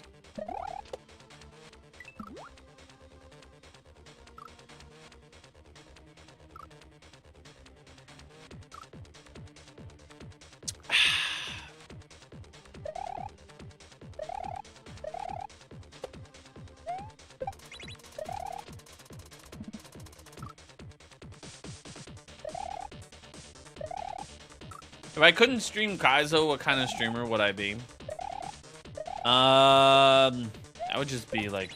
If I couldn't stream Kaizo, what kind of streamer would I be? I would just be like,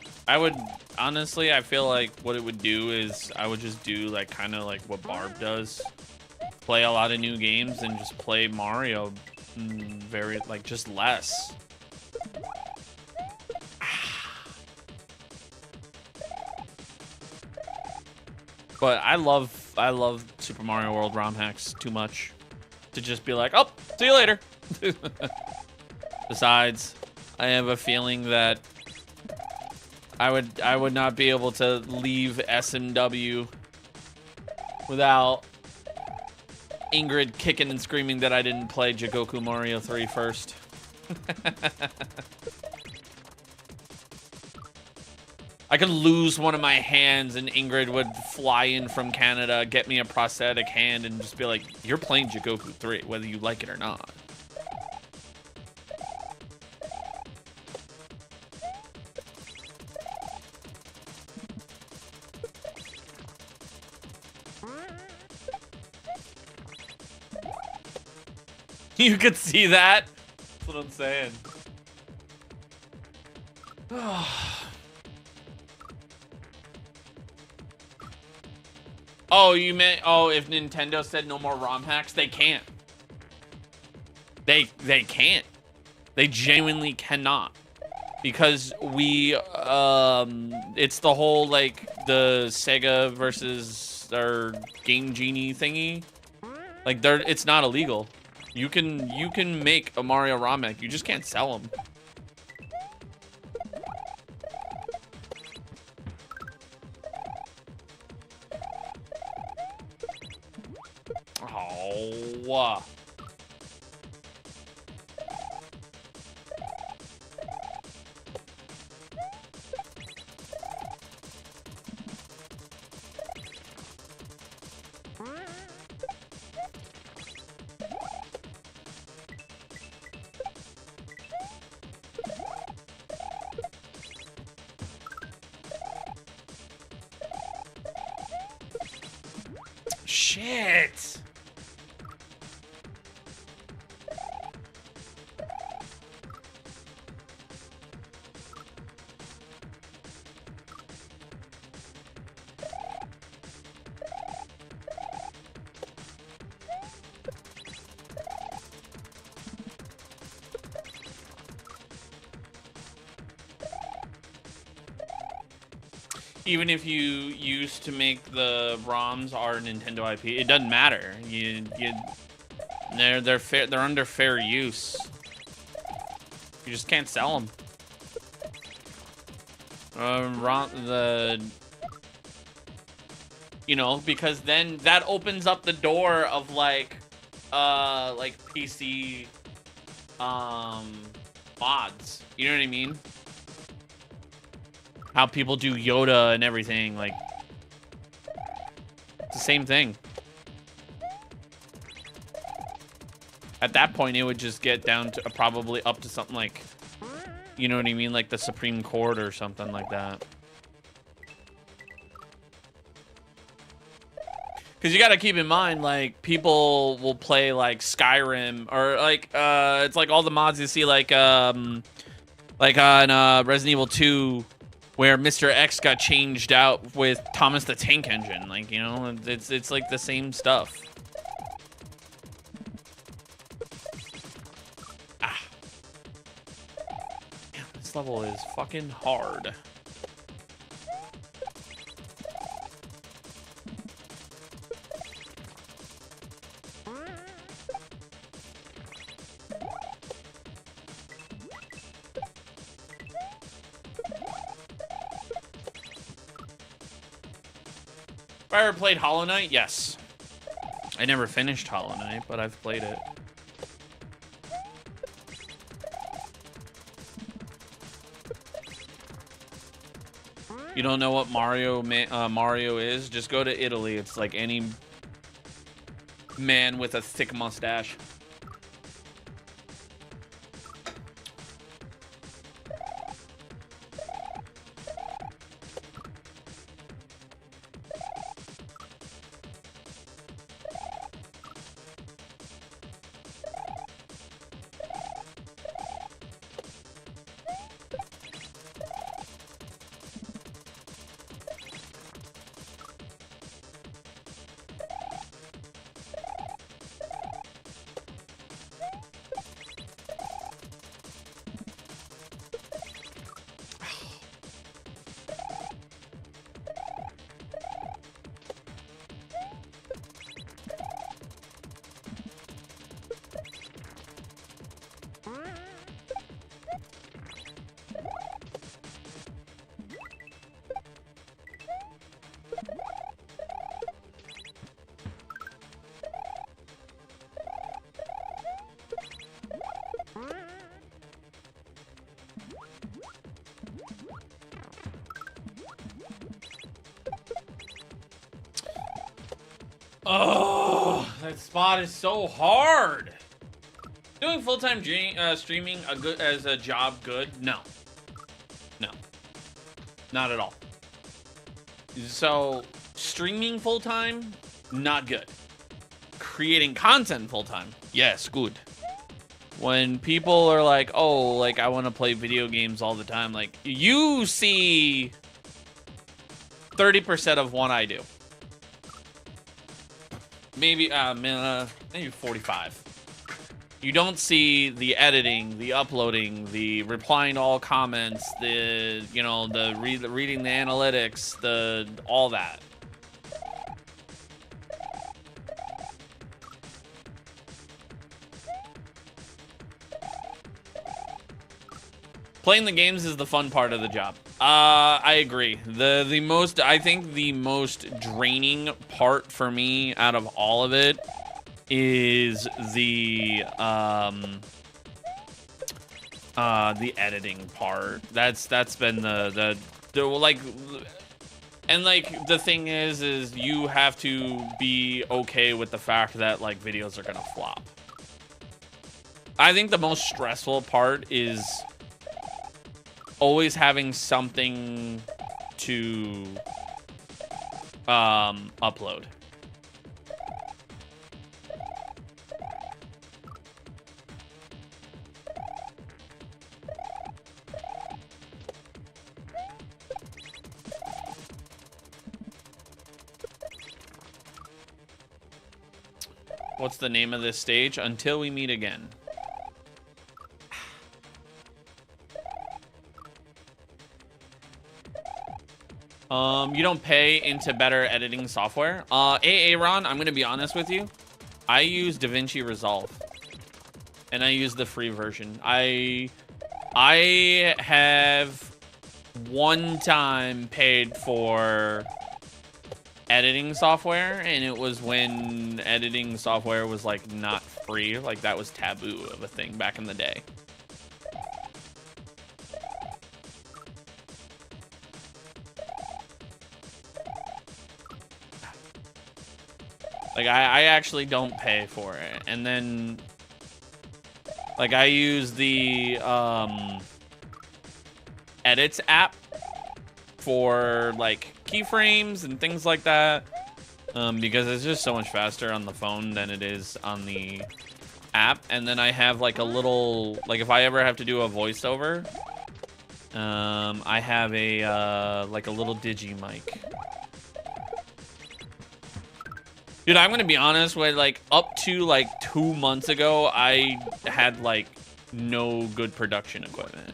honestly, I feel like what it would do is I would just do like kind of like what Barb does. Play a lot of new games and just play Mario very, like, just less. But I love Super Mario World ROM hacks too much to just be like, oh, see you later. Besides, I have a feeling that I would not be able to leave SMW without Ingrid kicking and screaming that I didn't play Jigoku Mario 3 first. I could lose one of my hands and Ingrid would fly in from Canada, get me a prosthetic hand, and just be like, you're playing Jigoku 3, whether you like it or not. You could see that? That's what I'm saying. Oh, you meant, oh, if Nintendo said no more ROM hacks, they can't. They can't. They genuinely cannot. Because it's the whole, like, the Sega versus our Game Genie thingy. Like, it's not illegal. You can make a Mario ROM hack, you just can't sell them. Oh. Shit. Even if you used to make the ROMs our Nintendo IP, it doesn't matter. They're under fair use. You just can't sell them. You know, because then that opens up the door of like PC mods. You know what I mean? How people do Yoda and everything, like it's the same thing. At that point, it would just get down to probably up to something like, you know what I mean, like the Supreme Court or something like that. Because you got to keep in mind, like, people will play, like, Skyrim, or, like, it's like all the mods you see, like on Resident Evil 2, where Mr. X got changed out with Thomas the Tank Engine. Like, you know, it's like the same stuff. Ah. Damn, this level is fucking hard. Have I ever played Hollow Knight? Yes. I never finished Hollow Knight, but I've played it. You don't know what Mario is? Just go to Italy. It's like any man with a thick mustache. Oh, that spot is so hard. Doing full-time streaming as a job good? No. No. Not at all. So, streaming full-time? Not good. Creating content full-time? Yes, good. When people are like, oh, like, I want to play video games all the time, like, you see 30% of what I do. Maybe 45. You don't see the editing, the uploading, the replying to all comments, the, you know, the reading the analytics, the all that. Playing the games is the fun part of the job. I agree. I think the most draining part for me out of all of it is the editing part. That's been the like, and like the thing is you have to be okay with the fact that like videos are gonna flop. I think the most stressful part is always having something to upload. What's the name of this stage? Until we meet again. You don't pay into better editing software. Aaron, I'm gonna be honest with you. I use DaVinci Resolve, and I use the free version. I have one time paid for editing software, and it was when editing software was like not free. Like that was taboo of a thing back in the day. Like I actually don't pay for it. And then like I use the edits app for like keyframes and things like that. Because it's just so much faster on the phone than it is on the app. And then I have like a little, like if I ever have to do a voiceover, I have a like a little digi mic. Dude, I'm gonna be honest with like up to like 2 months ago, I had like no good production equipment.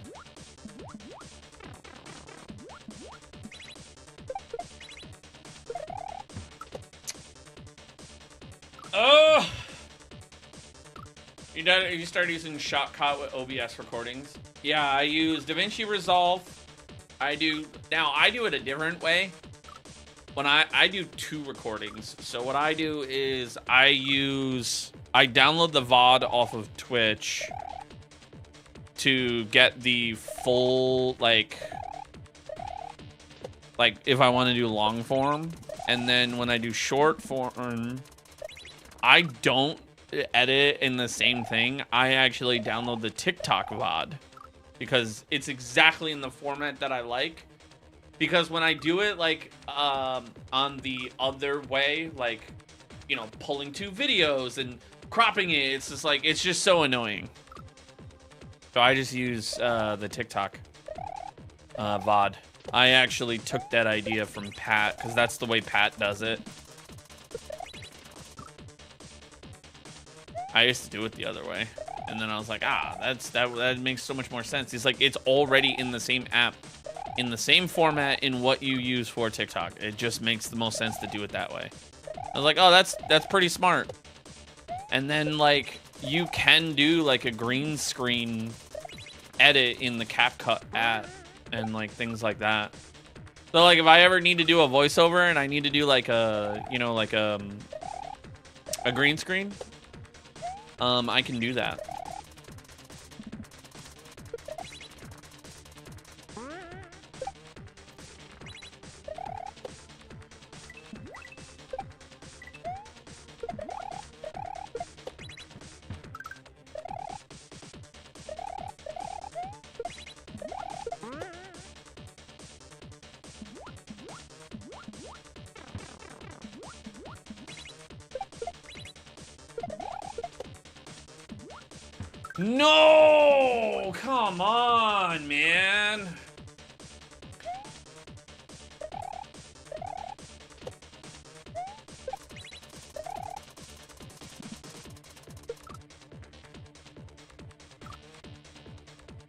Oh! You started using Shotcut with OBS recordings? Yeah, I use DaVinci Resolve. I do it a different way. When I do 2 recordings. So what I do is I download the VOD off of Twitch to get the full like if I want to do long form, and then when I do short form, I don't edit in the same thing. I actually download the TikTok VOD because it's exactly in the format that I like. Because when I do it like on the other way, like, you know, pulling 2 videos and cropping it, it's just like, it's just so annoying. So I just use the TikTok VOD. I actually took that idea from Pat because that's the way Pat does it. I used to do it the other way, and then I was like, that makes so much more sense. He's like, it's already in the same app, in the same format in what you use for TikTok. It just makes the most sense to do it that way. I was like, oh, that's pretty smart. And then like you can do like a green screen edit in the CapCut app and like things like that. So like if I ever need to do a voiceover and I need to do like a, you know, like a green screen, I can do that. No! Come on, man.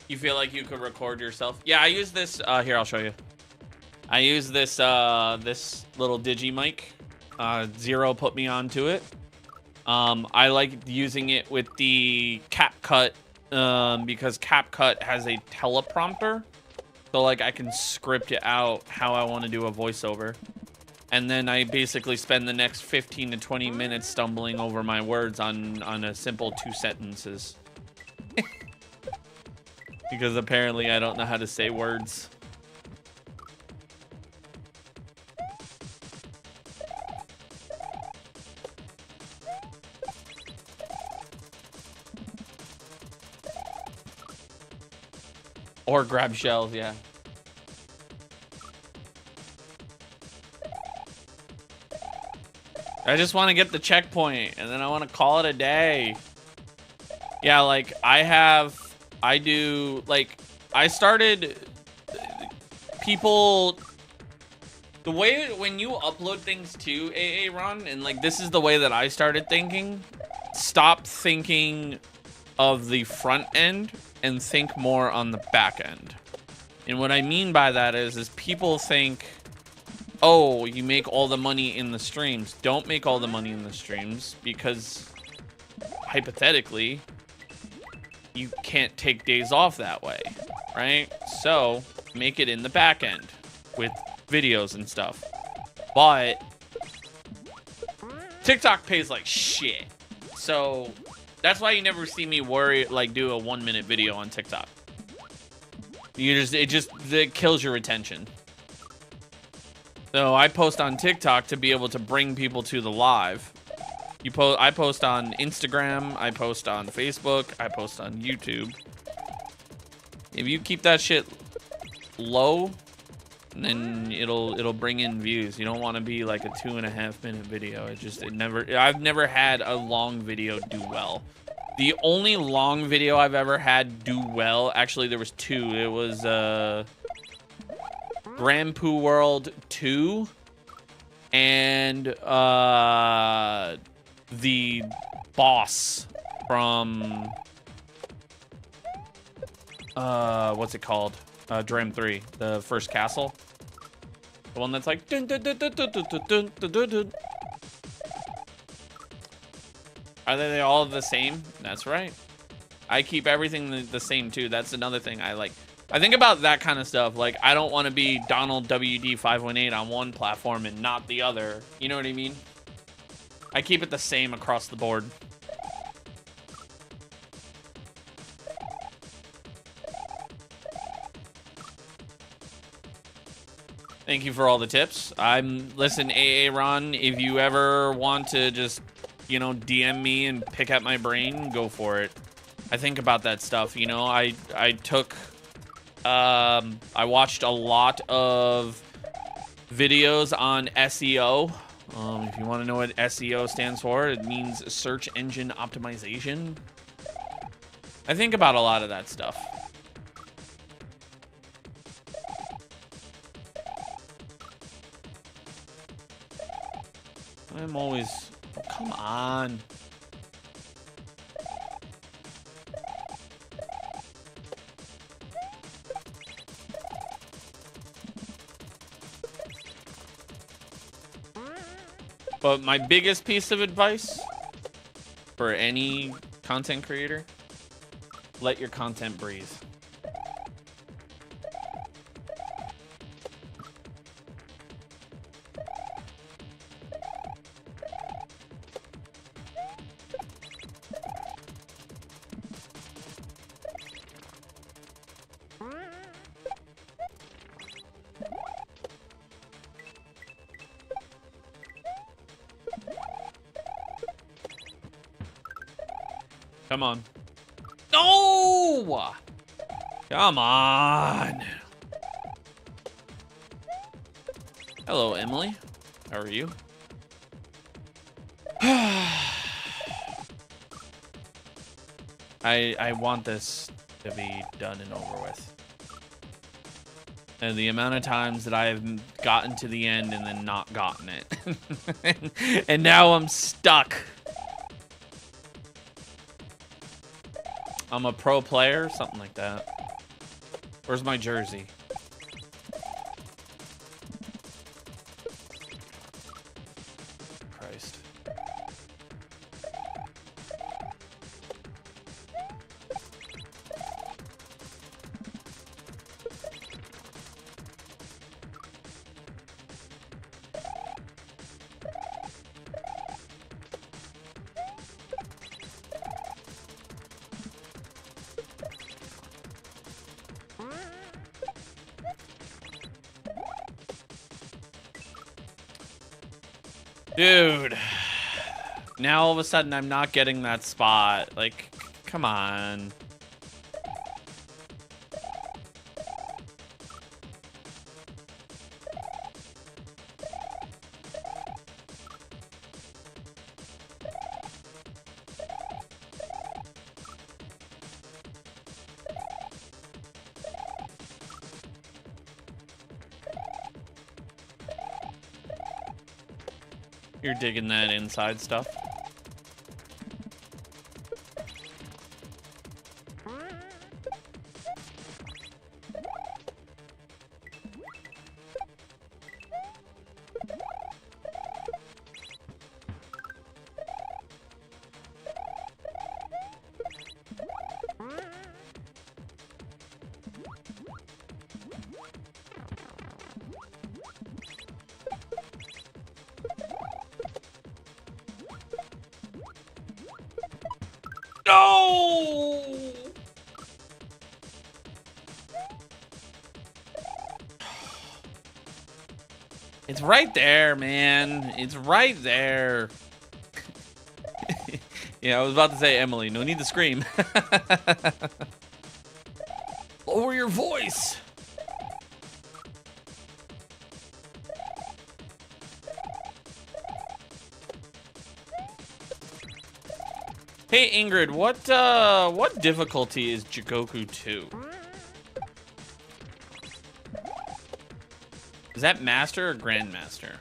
You feel like you could record yourself? Yeah, I use this, here, I'll show you. I use this, this little digi mic. Zero put me onto it. I like using it with the CapCut, because CapCut has a teleprompter. So like I can script it out how I want to do a voiceover. And then I basically spend the next 15 to 20 minutes stumbling over my words on a simple 2 sentences. Because apparently I don't know how to say words. Or grab shells, yeah. I just want to get the checkpoint, and then I want to call it a day. Yeah, like, I do, like, I started, people, the way, when you upload things to Aaron, and, like, this is the way that I started thinking, stop thinking of the front end and think more on the back end. And what I mean by that is people think oh, you make all the money in the streams. Don't make all the money in the streams because hypothetically, you can't take days off that way, right? So make it in the back end with videos and stuff. But TikTok pays like shit. So that's why you never see me do a 1-minute video on TikTok. It kills your retention. So I post on TikTok to be able to bring people to the live. I post on Instagram, I post on Facebook, I post on YouTube. If you keep that shit low, then it'll bring in views. You don't want to be like a 2.5-minute video. I've never had a long video do well. The only long video I've ever had do well, actually there was 2. It was Grand Poo World 2 and the boss from what's it called? Dram 3, the first castle. The one that's like dun, dun, dun, dun, dun, dun, dun, dun, dun, dun. Are they all the same? That's right. I keep everything the same too. That's another thing I like. I think about that kind of stuff. Like, I don't want to be Donald WD518 on one platform and not the other. You know what I mean? I keep it the same across the board. Thank you for all the tips. Listen, AA Ron, if you ever want to just, you know, DM me and pick at my brain, go for it. I think about that stuff, you know. I watched a lot of videos on SEO. If you want to know what SEO stands for, it means search engine optimization. I think about a lot of that stuff. I'm always... Oh, come on. But my biggest piece of advice for any content creator, let your content breathe. Come on. No! Come on. Hello, Emily. How are you? I want this to be done and over with. And the amount of times that I have gotten to the end and then not gotten it. And now I'm stuck. I'm a pro player, something like that. Where's my jersey? Christ. Dude, now all of a sudden I'm not getting that spot. Like, come on. You're digging that inside stuff. It's right there, man. It's right there. Yeah, I was about to say Emily. No need to scream. Lower your voice. Hey Ingrid, what difficulty is Jigoku 2? Is that Master or Grandmaster?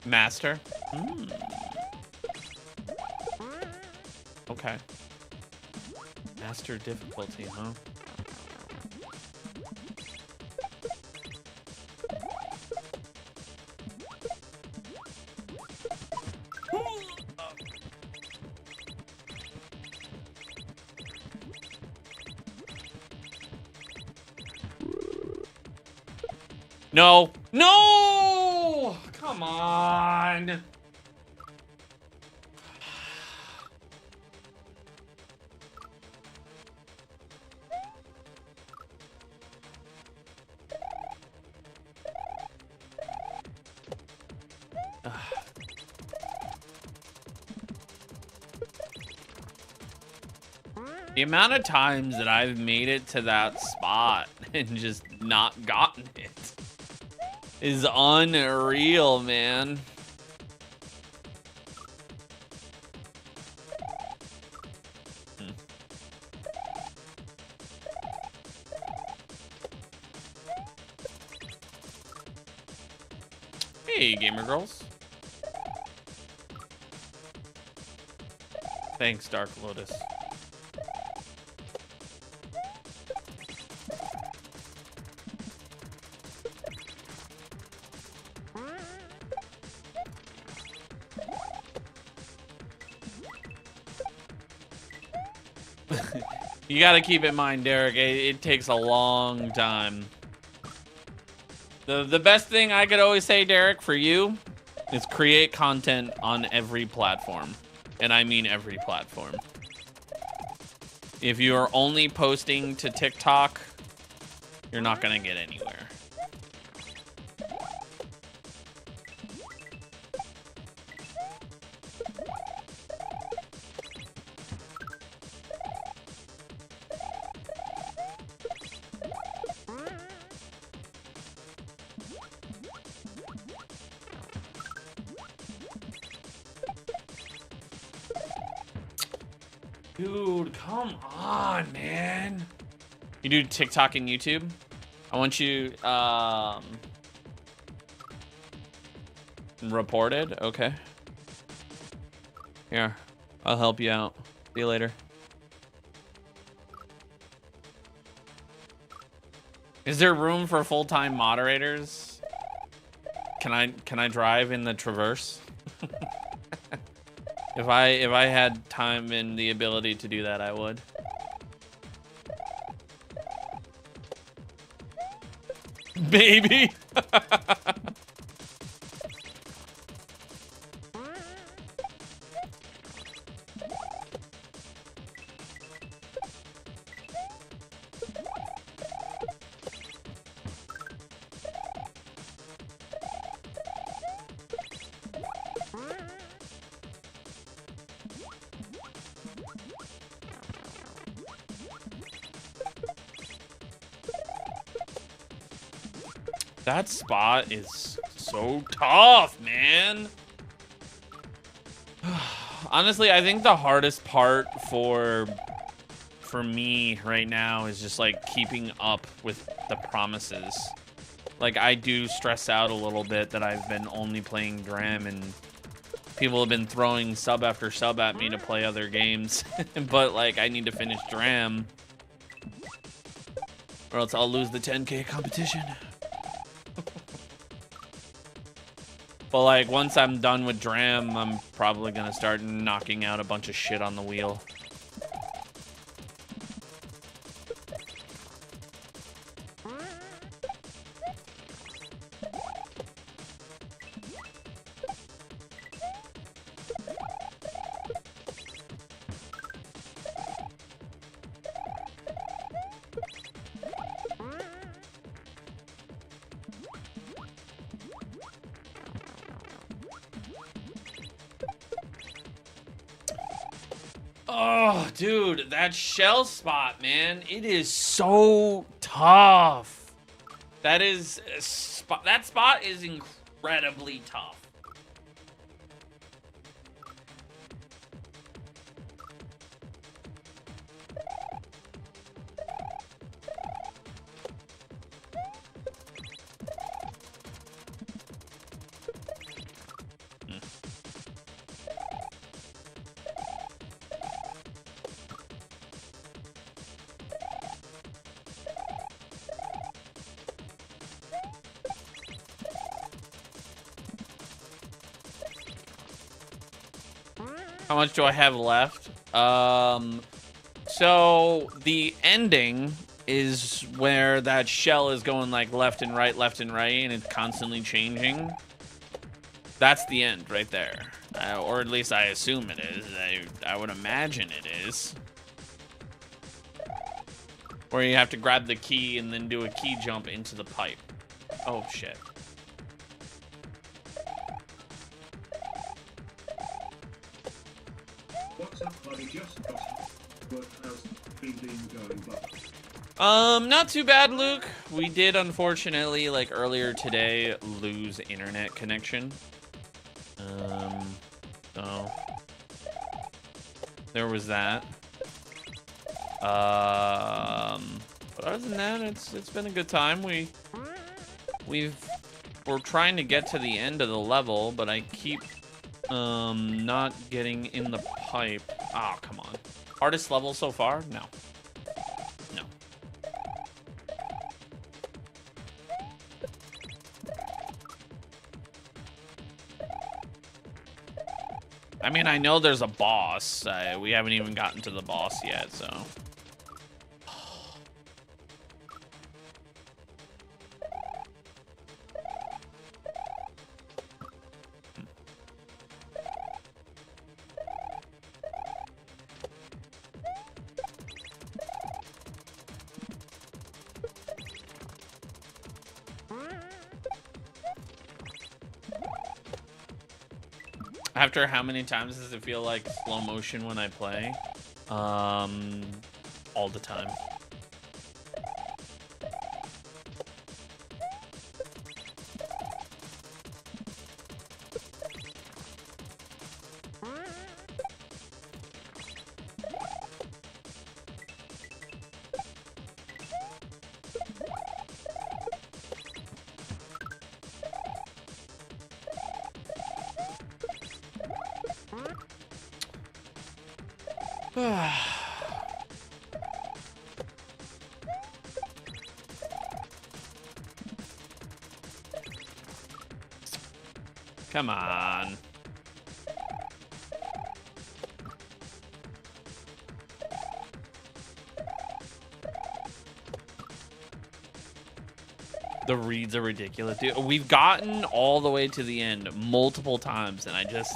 Master? Okay. Master difficulty, huh? No. No! Come on. The amount of times that I've made it to that spot and just not gotten it is unreal, man. Hey, gamer girls. Thanks, Dark Lotus. You gotta keep in mind, Derek, it takes a long time. The best thing I could always say, Derek, for you is create content on every platform. And I mean every platform. If you are only posting to TikTok, you're not gonna get anywhere. Dude, come on, man. You do TikTok and YouTube? I want you, reported? Okay. Here, I'll help you out. See you later. Is there room for full-time moderators? Can I drive in the Traverse? If I had time and the ability to do that, I would. Baby. That spot is so tough, man. Honestly, I think the hardest part for me right now is just like keeping up with the promises. Like, I do stress out a little bit that I've been only playing Dram and people have been throwing sub after sub at me to play other games. But like, I need to finish Dram or else I'll lose the 10K competition. But like once I'm done with Dram, I'm probably gonna start knocking out a bunch of shit on the wheel. Oh, dude, that shell spot, man, it is so tough. That is that spot is incredibly tough. How much do I have left? So the ending is where that shell is going like left and right, and it's constantly changing. That's the end right there. Or at least I assume it is. I would imagine it is. Where you have to grab the key and then do a key jump into the pipe. Oh, shit. What's up, buddy? Just got what how's been going, but Not too bad, Luke. We did, unfortunately, like earlier today, lose internet connection. So there was that. But other than that, it's been a good time. We're trying to get to the end of the level, but I keep not getting in the pipe. Ah, come on. Hardest level so far? No. No. I mean, I know there's a boss. We haven't even gotten to the boss yet, so. After how many times does it feel like slow motion when I play? All the time. Come on. The reads are ridiculous, dude. We've gotten all the way to the end multiple times, and I just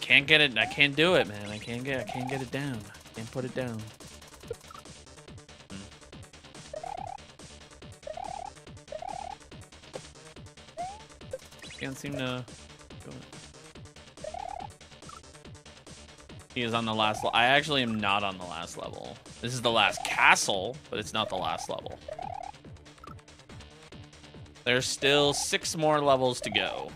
can't get it. I can't do it, man. I can't get it down. I can't put it down. Can't seem to do it. He is on the last level. I actually am not on the last level. This is the last castle, but it's not the last level. There's still 6 more levels to go.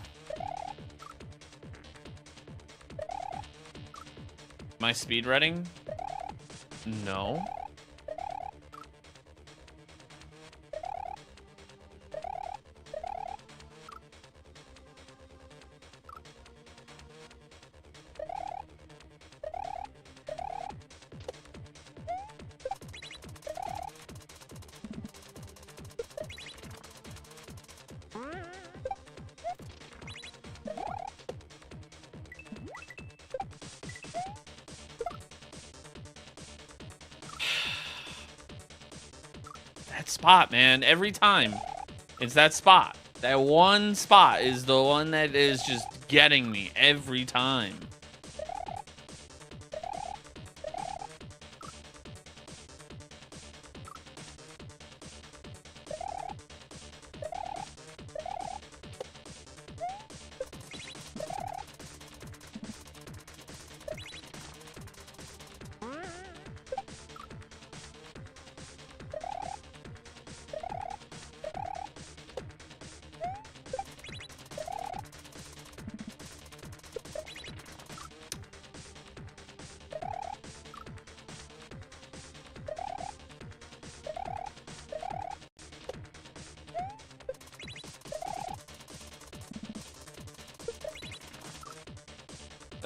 Am I speed running? No. that spot, man. Every time. It's that spot. That one spot is the one that is just getting me every time.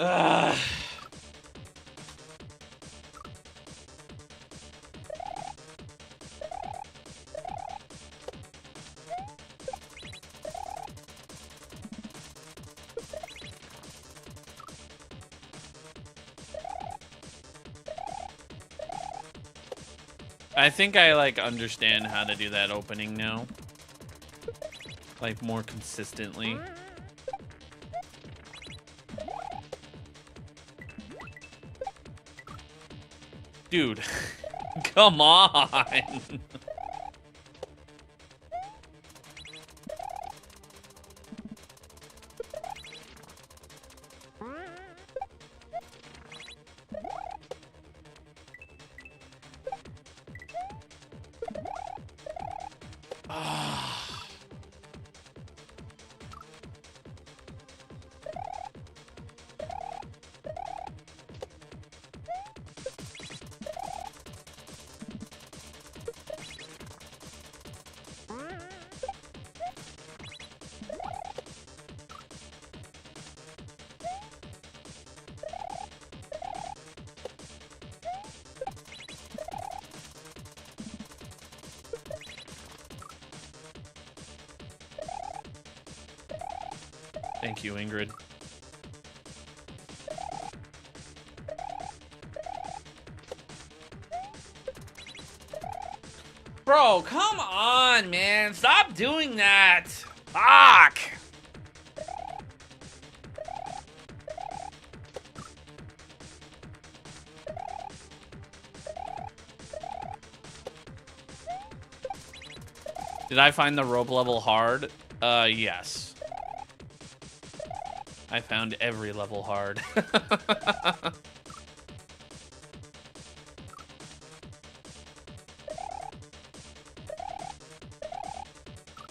Ugh. I think I like understand how to do that opening now. Like more consistently. Dude, come on. Thank you, Ingrid. Bro, come on, man. Stop doing that. Fuck. Did I find the rope level hard? Yes. I found every level hard.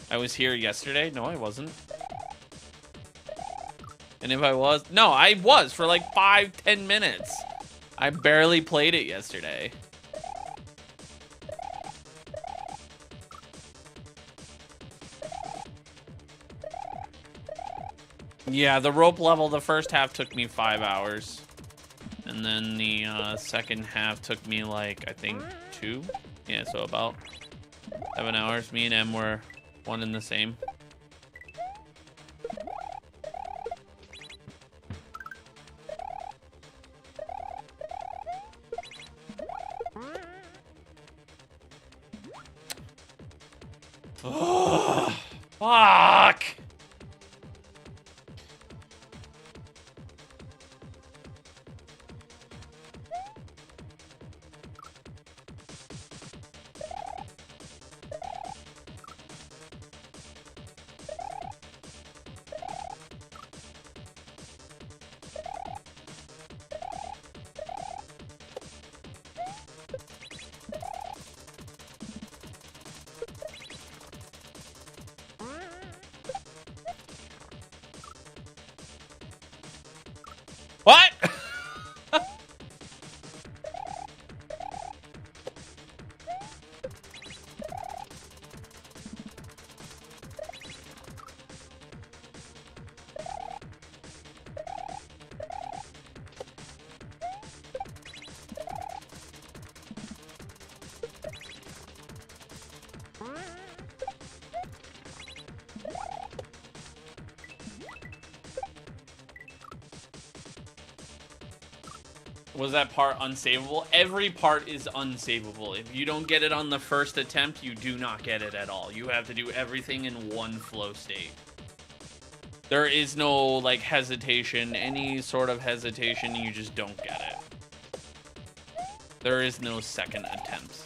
I was here yesterday? No, I wasn't. And if I was... No, I was for like 5-10 minutes. I barely played it yesterday. Yeah, the rope level, the first half took me 5 hours. And then the second half took me like, I think, 2. Yeah, so about 7 hours. Me and Em were one and the same. Oh, fuck! Was that part unsavable? Every part is unsavable. If you don't get it on the first attempt, you do not get it at all. You have to do everything in one flow state. There is no, like, hesitation. Any sort of hesitation, you just don't get it. There is no second attempts.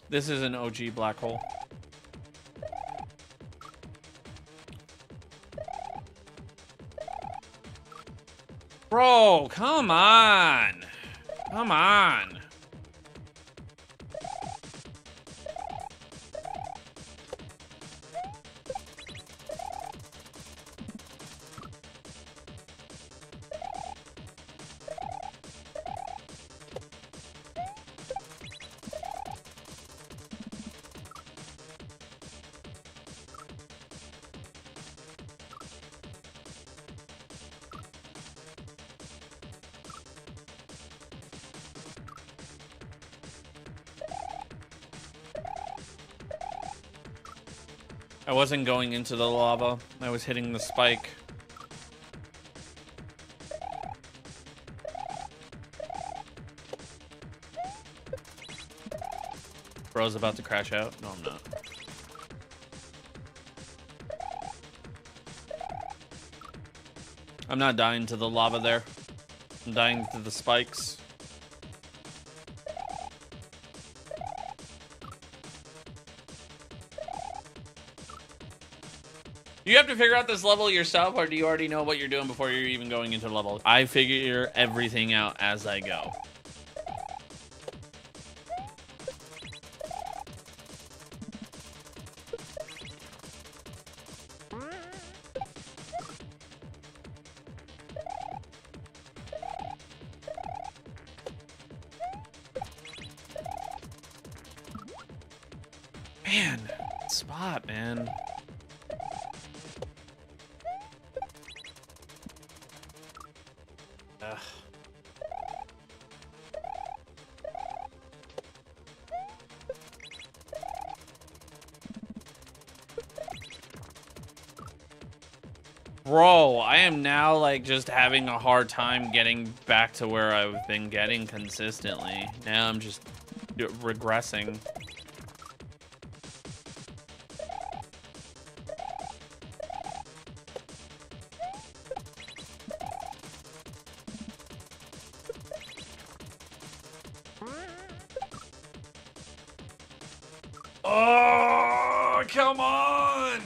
This is an OG black hole. Bro, come on. Come on. I wasn't going into the lava. I was hitting the spike. Bro's about to crash out. No, I'm not. I'm not dying to the lava there. I'm dying to the spikes. Do you have to figure out this level yourself, or do you already know what you're doing before you're even going into the level? I figure everything out as I go. Man, spot, man. Ugh. Bro, I am now like just having a hard time getting back to where I've been getting consistently. Now I'm just regressing. Oh, come on!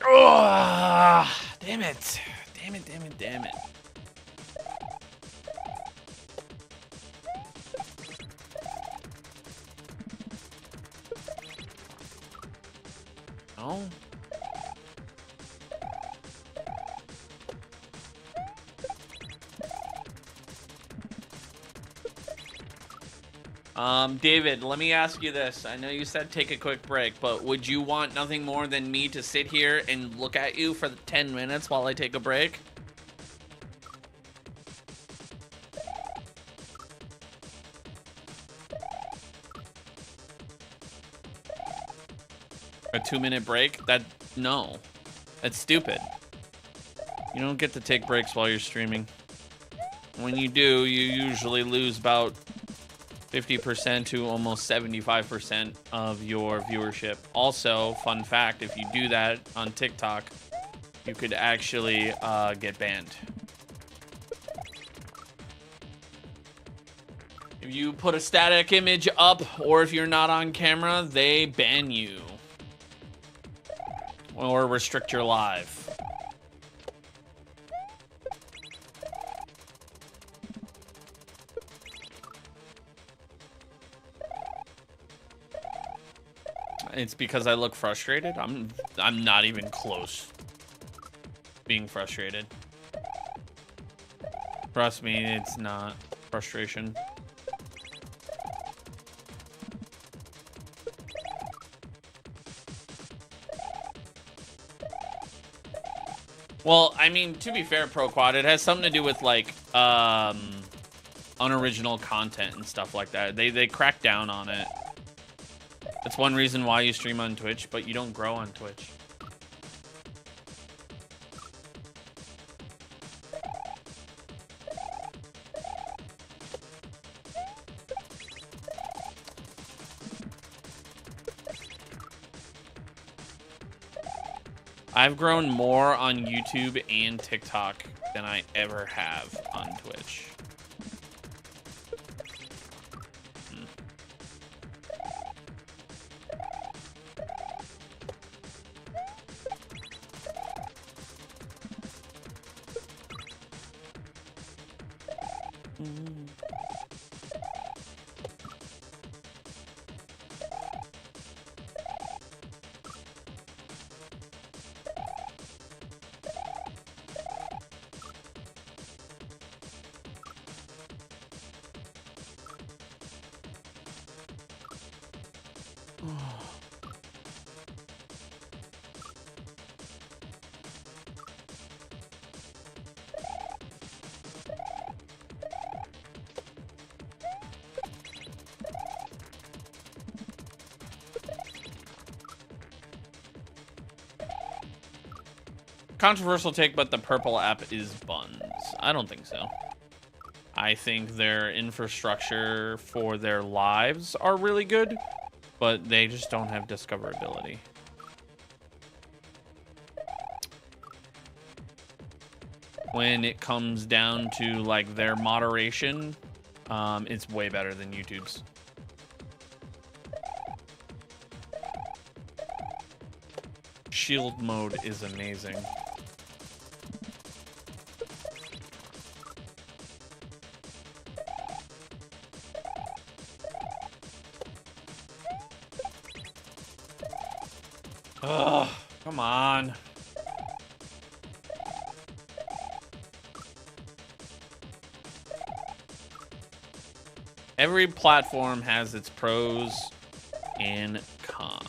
Oh, damn it. Damn it, damn it, damn it. No? David, let me ask you this. I know you said take a quick break, but would you want nothing more than me to sit here and look at you for 10 minutes while I take a break? A 2-minute break? No. That's stupid. You don't get to take breaks while you're streaming. When you do, you usually lose about 50% to almost 75% of your viewership. Also, fun fact, if you do that on TikTok, you could actually get banned. If you put a static image up, or if you're not on camera, they ban you. Or restrict your live. It's because I look frustrated. I'm not even close being frustrated. Trust me, it's not frustration. Well, I mean, to be fair, Pro Quad, it has something to do with like unoriginal content and stuff like that. They crack down on it. That's one reason why you stream on Twitch, but you don't grow on Twitch. I've grown more on YouTube and TikTok than I ever have on Twitch. Controversial take, but the purple app is buns. I don't think so. I think their infrastructure for their lives are really good, but they just don't have discoverability. When it comes down to like their moderation, it's way better than YouTube's. Shield mode is amazing. Ugh, come on. Every platform has its pros and cons.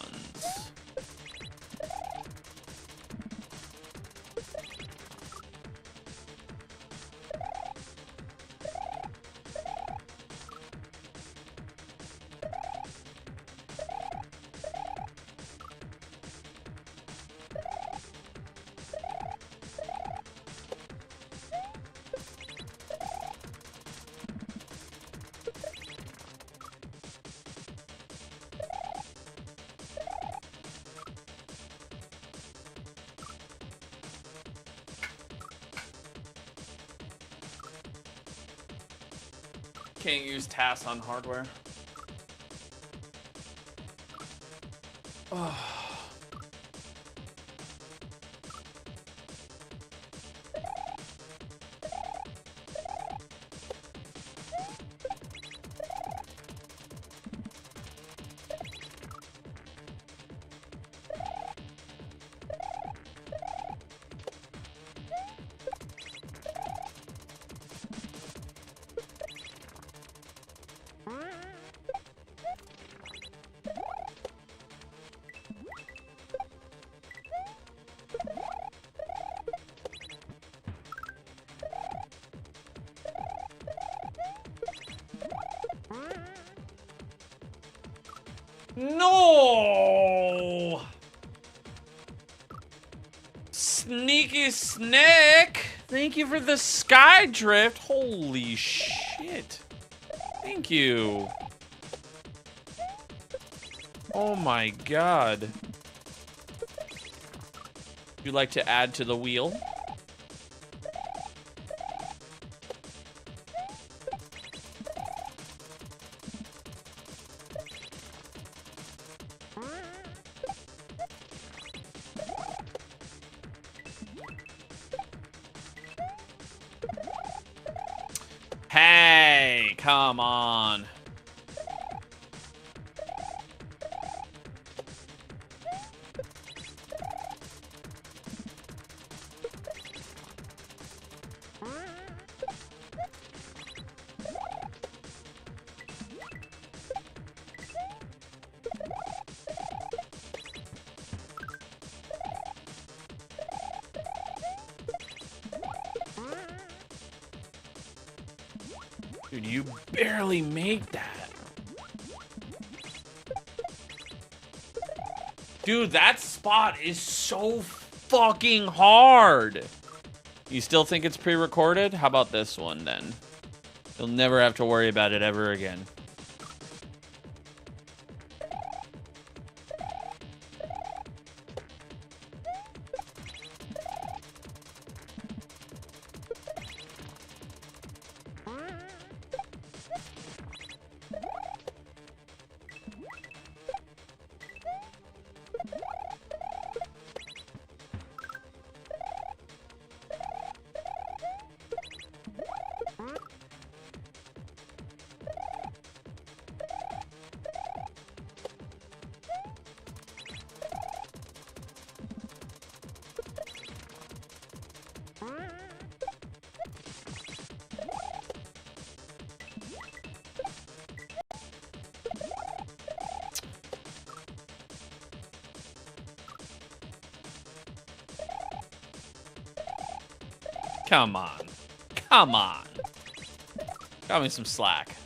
Can't use TAS on hardware. Oh. No! Sneaky Snick! Thank you for the sky drift. Holy shit. Thank you. Oh my god. Would you like to add to the wheel? Hey, come on. Dude, you barely make that. Dude, that spot is so fucking hard. You still think it's pre-recorded? How about this one then? You'll never have to worry about it ever again. Come on. Come on. Got me some slack.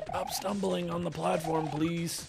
Stop stumbling on the platform, please.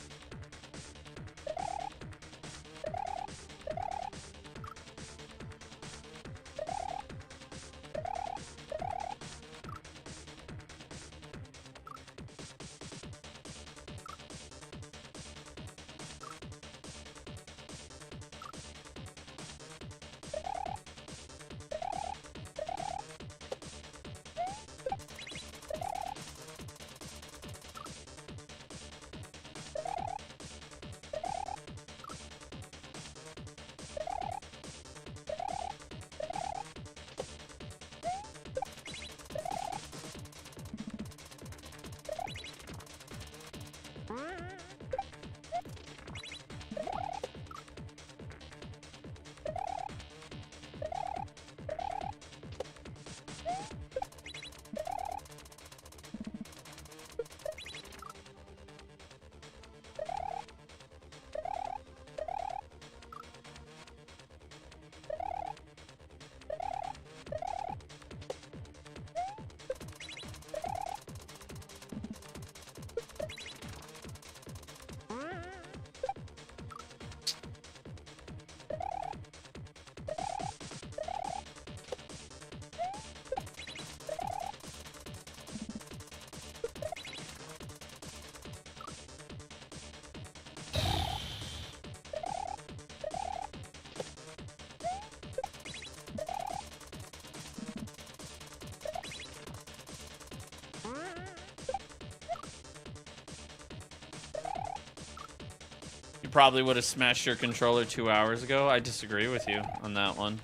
You probably would have smashed your controller 2 hours ago. I disagree with you on that one.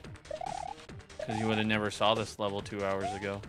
Because you would have never saw this level 2 hours ago.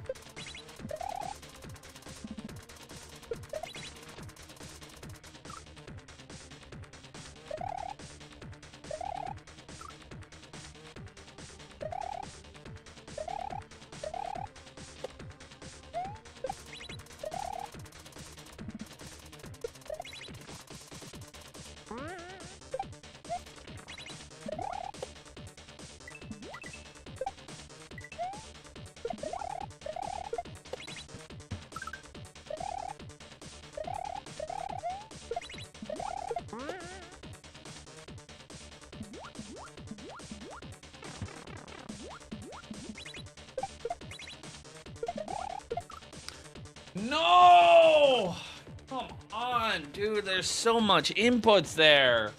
No! Come on, dude. There's so much inputs there.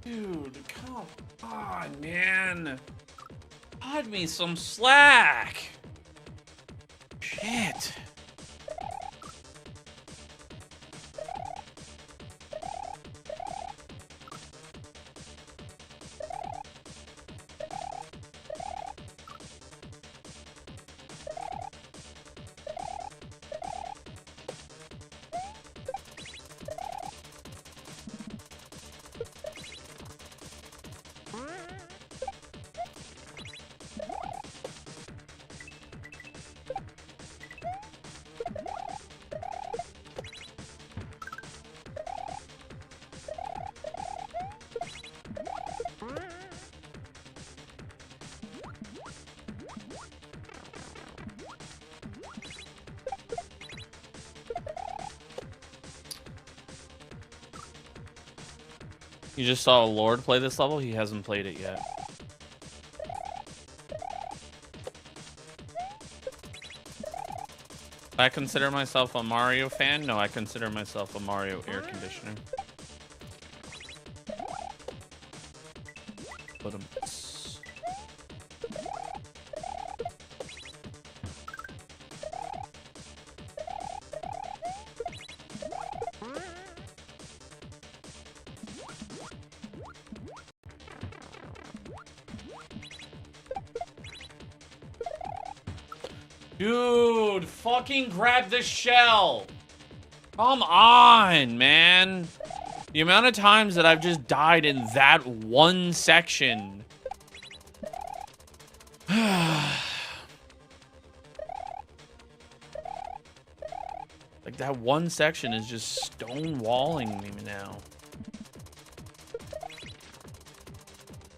Dude, come on, man. Cut me some slack. Shit. You just saw Lord play this level? He hasn't played it yet. I consider myself a Mario fan? No, I consider myself a Mario air conditioner. Put him. Dude, fucking grab the shell. Come on, man. The amount of times that I've just died in that one section. Like, that one section is just stonewalling me now.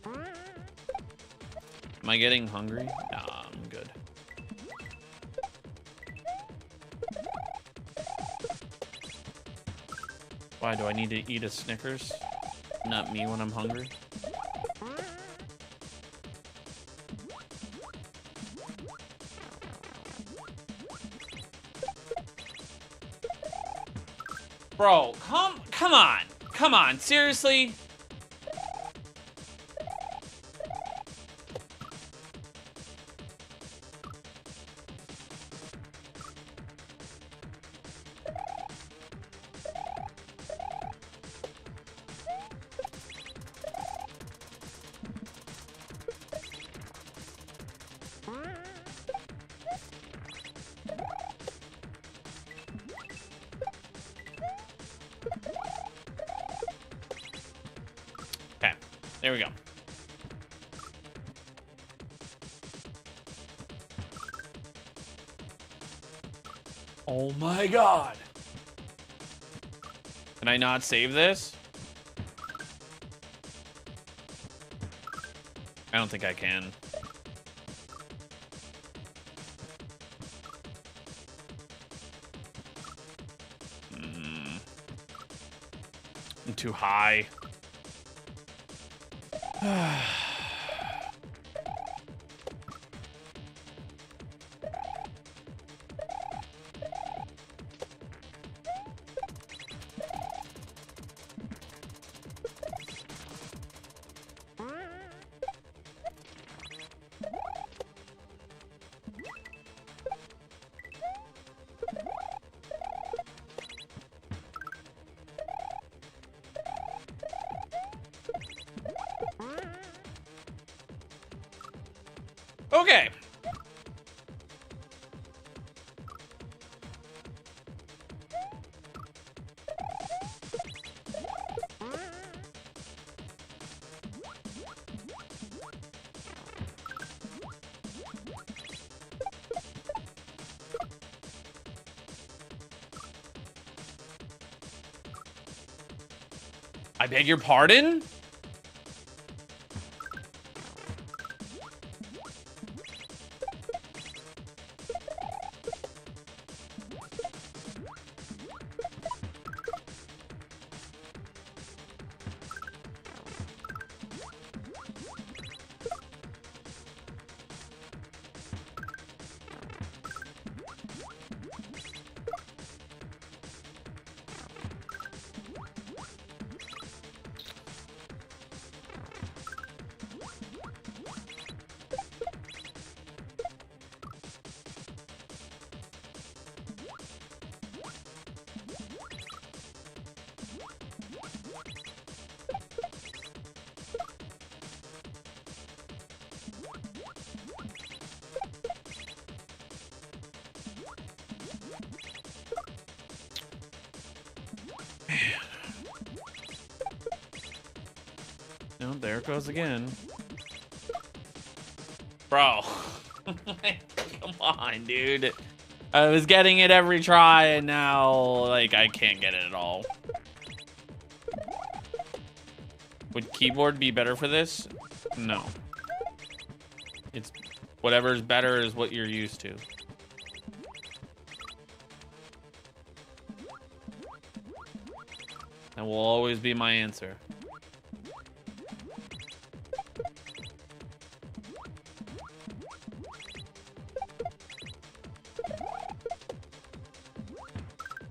Am I getting hungry? Nah, I'm good. Why do I need to eat a Snickers? Not me when I'm hungry. Bro, come on, seriously? Okay, there we go. Oh my god. Can I not save this? I don't think I can. I'm too high. Okay. I beg your pardon? No, there it goes again. Bro. Come on, dude. I was getting it every try, and now, like, I can't get it at all. Would keyboard be better for this? No. It's whatever's better is what you're used to. That will always be my answer.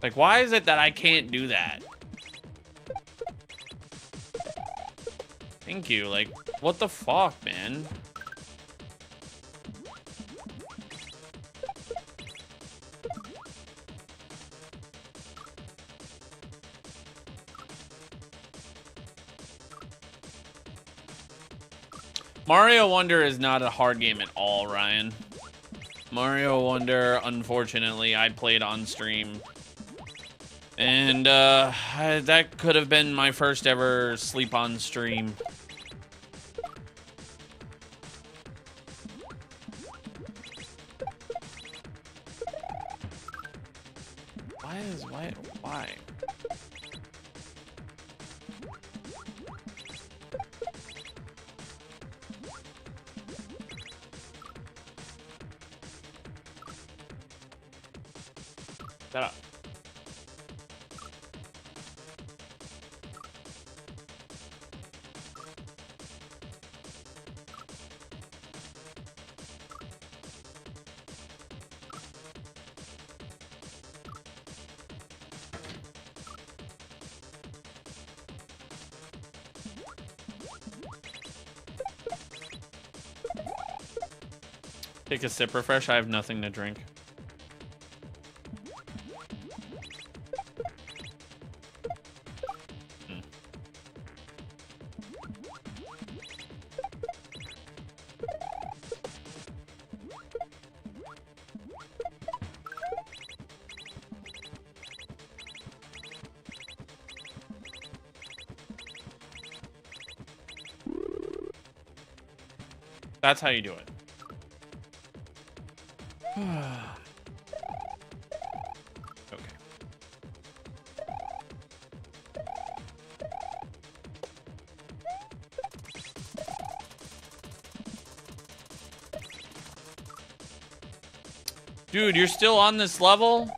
Like, why is it that I can't do that? Thank you. Like, what the fuck, man? Mario Wonder is not a hard game at all, Ryan. Mario Wonder, unfortunately, I played on stream. And that could have been my first ever sleep on stream. Why? Shut up. Take a sip refresh. I have nothing to drink. That's how you do it. Okay. Dude, you're still on this level?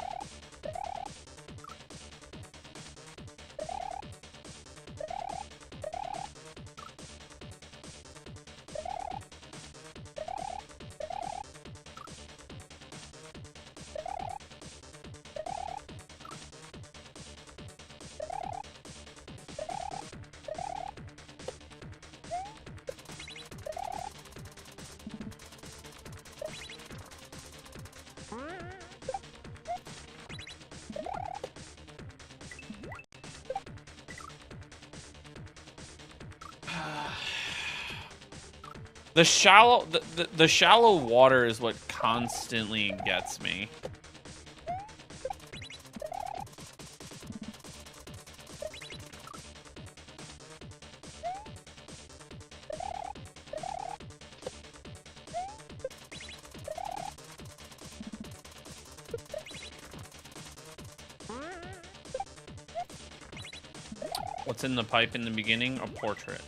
The shallow water is what constantly gets me. What's in the pipe in the beginning? A portrait.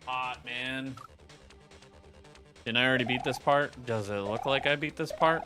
Hot, man. Didn't I already beat this part? Does it look like I beat this part?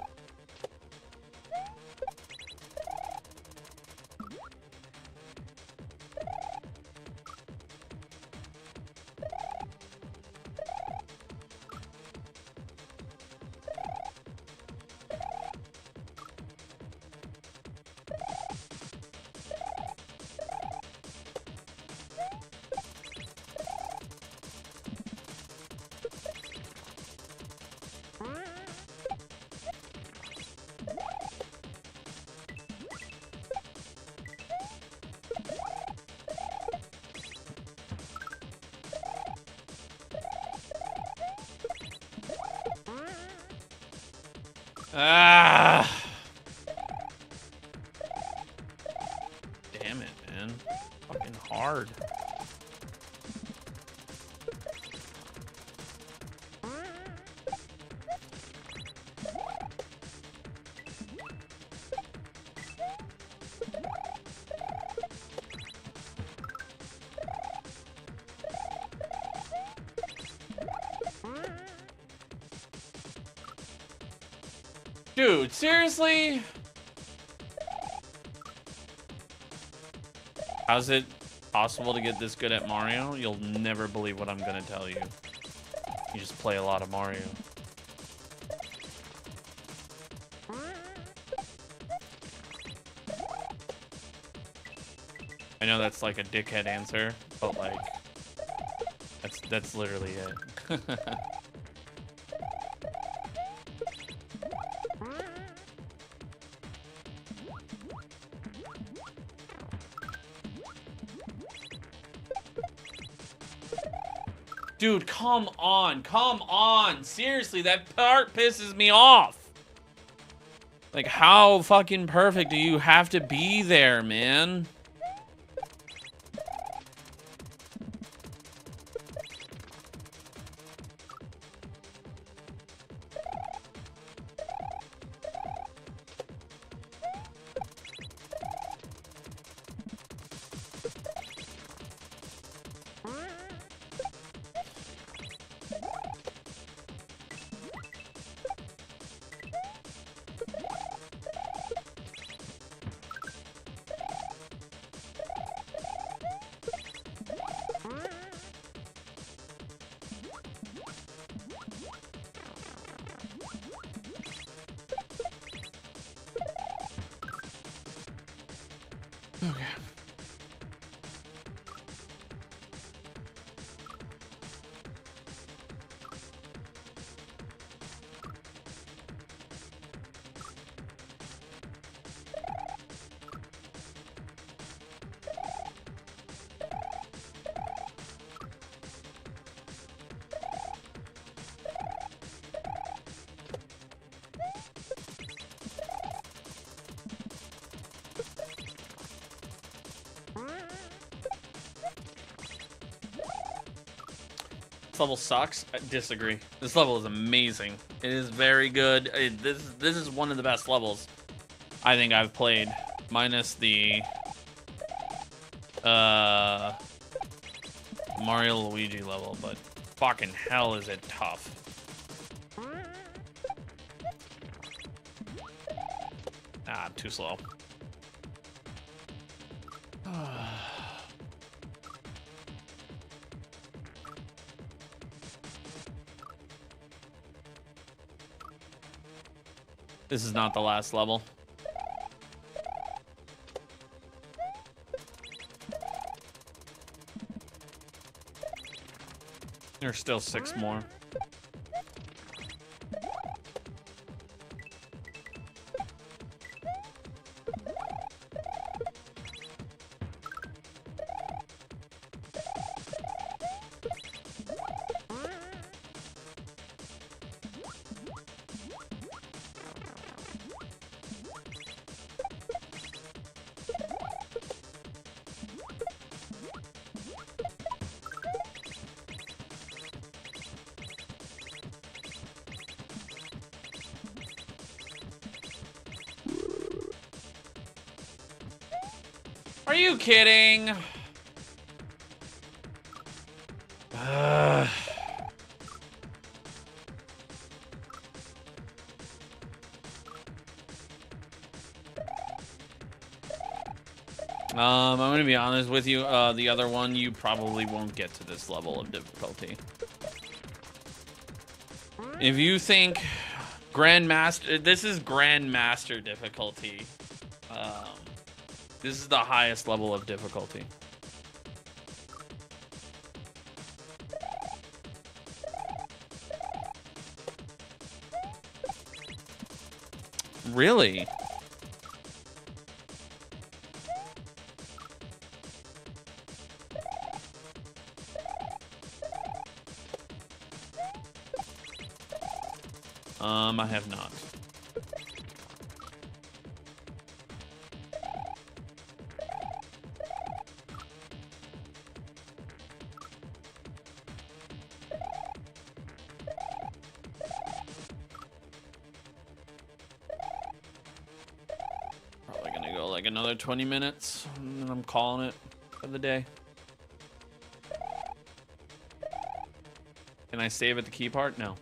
Ah! Damn it, man. Fucking hard. Dude, seriously? How's it possible to get this good at Mario? You'll never believe what I'm gonna tell you. You just play a lot of Mario. I know that's like a dickhead answer, but like, that's literally it. Dude, come on, seriously, that part pisses me off. Like, how fucking perfect do you have to be there, man? Okay. This level sucks. I disagree. This level is amazing. It is very good. This is one of the best levels I think I've played, minus the Mario Luigi level, but fucking hell is it tough. Ah, I'm too slow. This is not the last level. There's still 6 more. Are you kidding? I'm gonna be honest with you. The other one, you probably won't get to this level of difficulty. If you think Grandmaster, this is Grandmaster difficulty. This is the highest level of difficulty. Really? I have not. Probably gonna go like another 20 minutes, and then I'm calling it for the day. Can I save at the key part? No.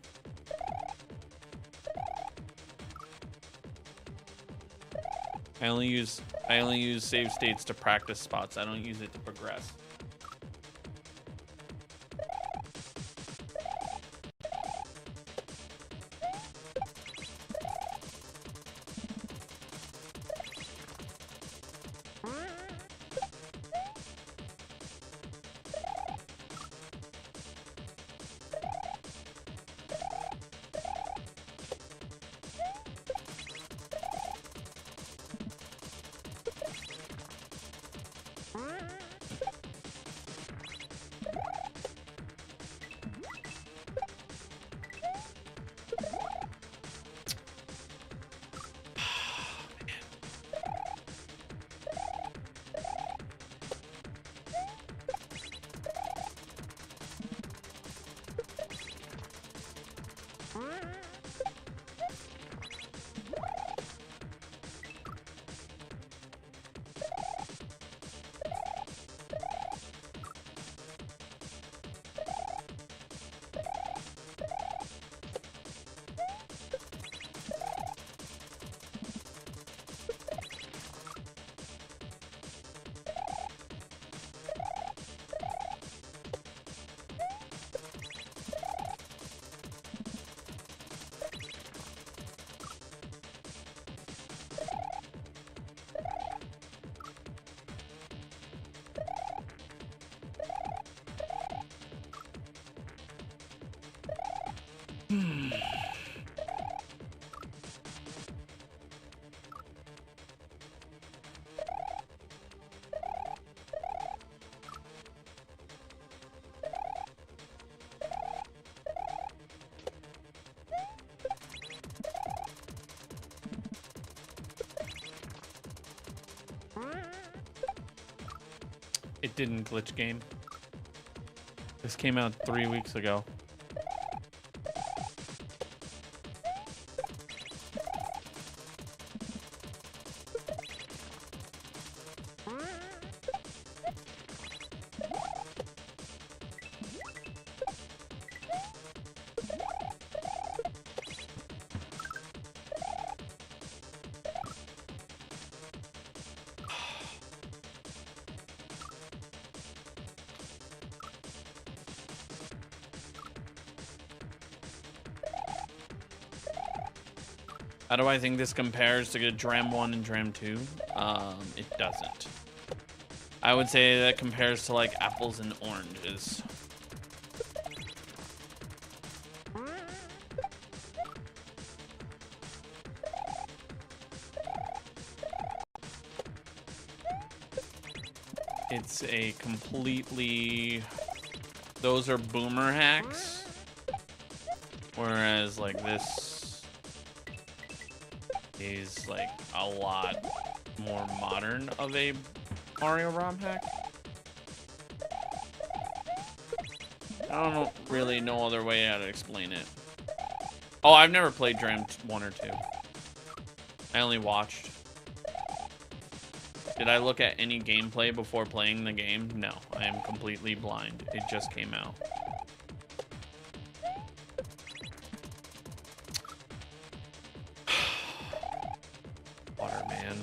I only use save states to practice spots. I don't use it to progress. It didn't glitch game. This came out 3 weeks ago. How do I think this compares to Dram 1 and Dram 2? It doesn't. I would say that compares to like apples and oranges. It's a completely... Those are boomer hacks. Whereas like this is like a lot more modern of a Mario ROM hack. I don't really know other way how to explain it. Oh, I've never played Dram 1 or 2. I only watched. Did I look at any gameplay before playing the game? No, I am completely blind. It just came out. Water, man.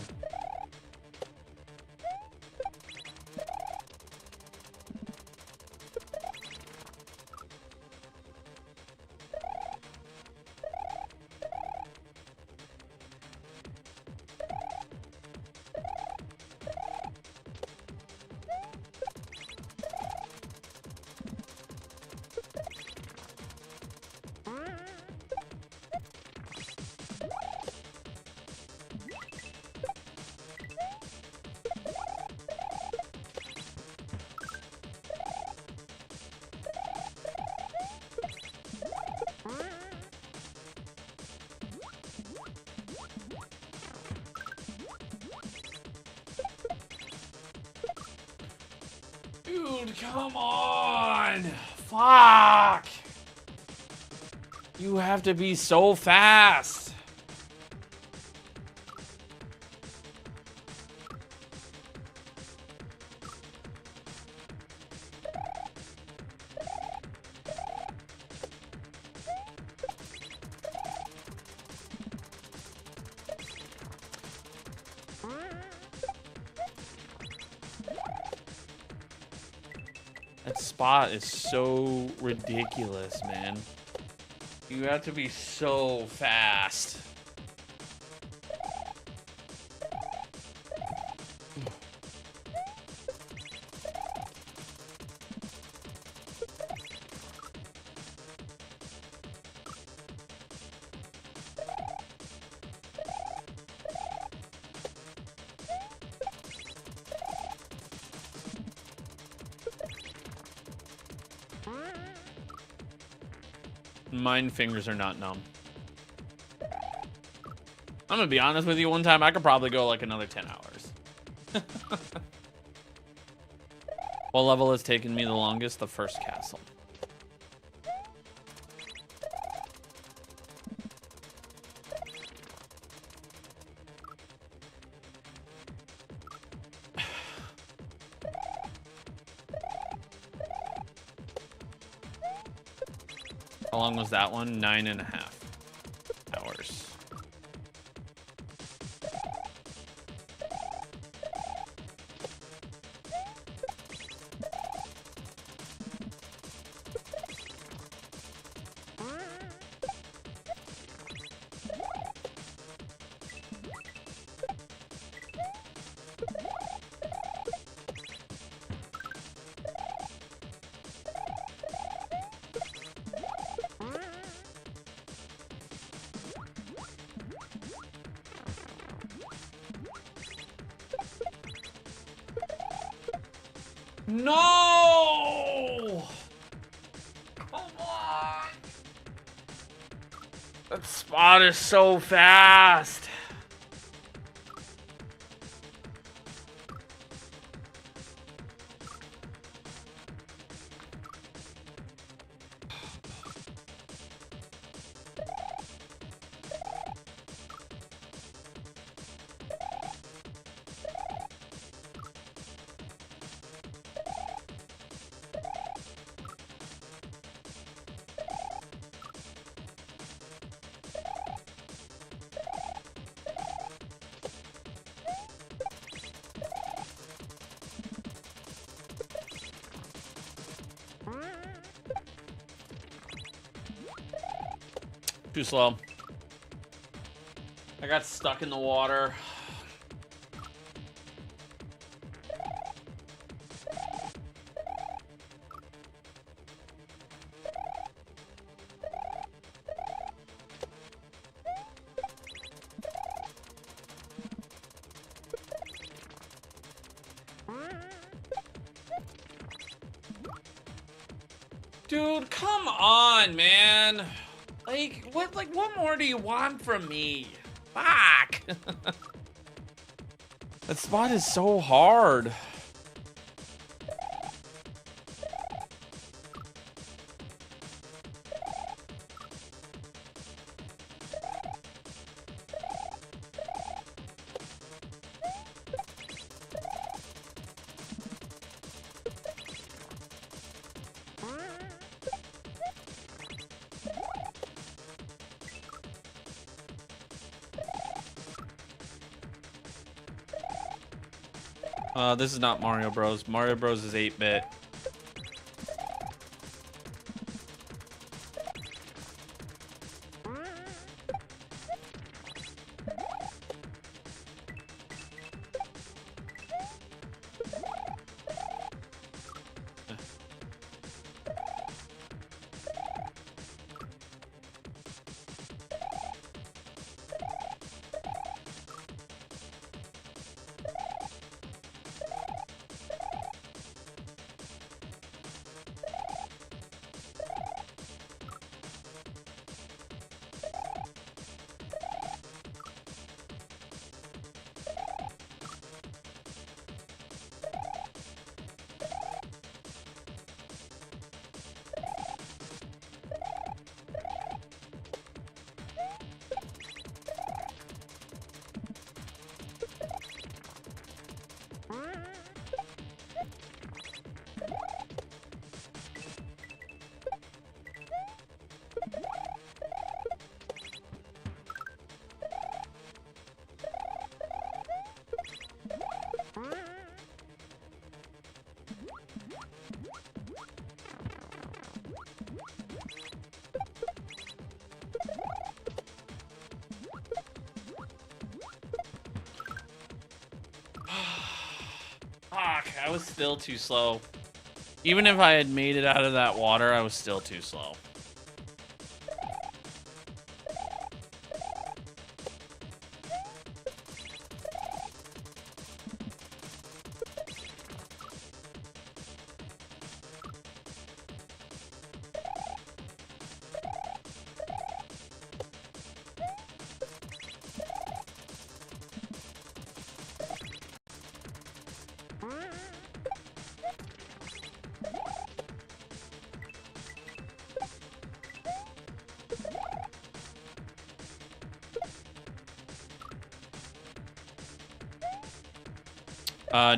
Dude, come on! Fuck! You have to be so fast! That spot is so ridiculous, man. You have to be so fast. Mine fingers are not numb. I'm gonna be honest with you, one time I could probably go like another 10 hours. What level has taken me the longest? The first castle. How long was that one? 9.5 hours. No! Come on! That spot is so fast. Too slow. I got stuck in the water. Dude, come on, man. What more do you want from me? Fuck. That spot is so hard. This is not Mario Bros. Mario Bros is 8-bit. Fuck, I was still too slow. Even if I had made it out of that water, I was still too slow.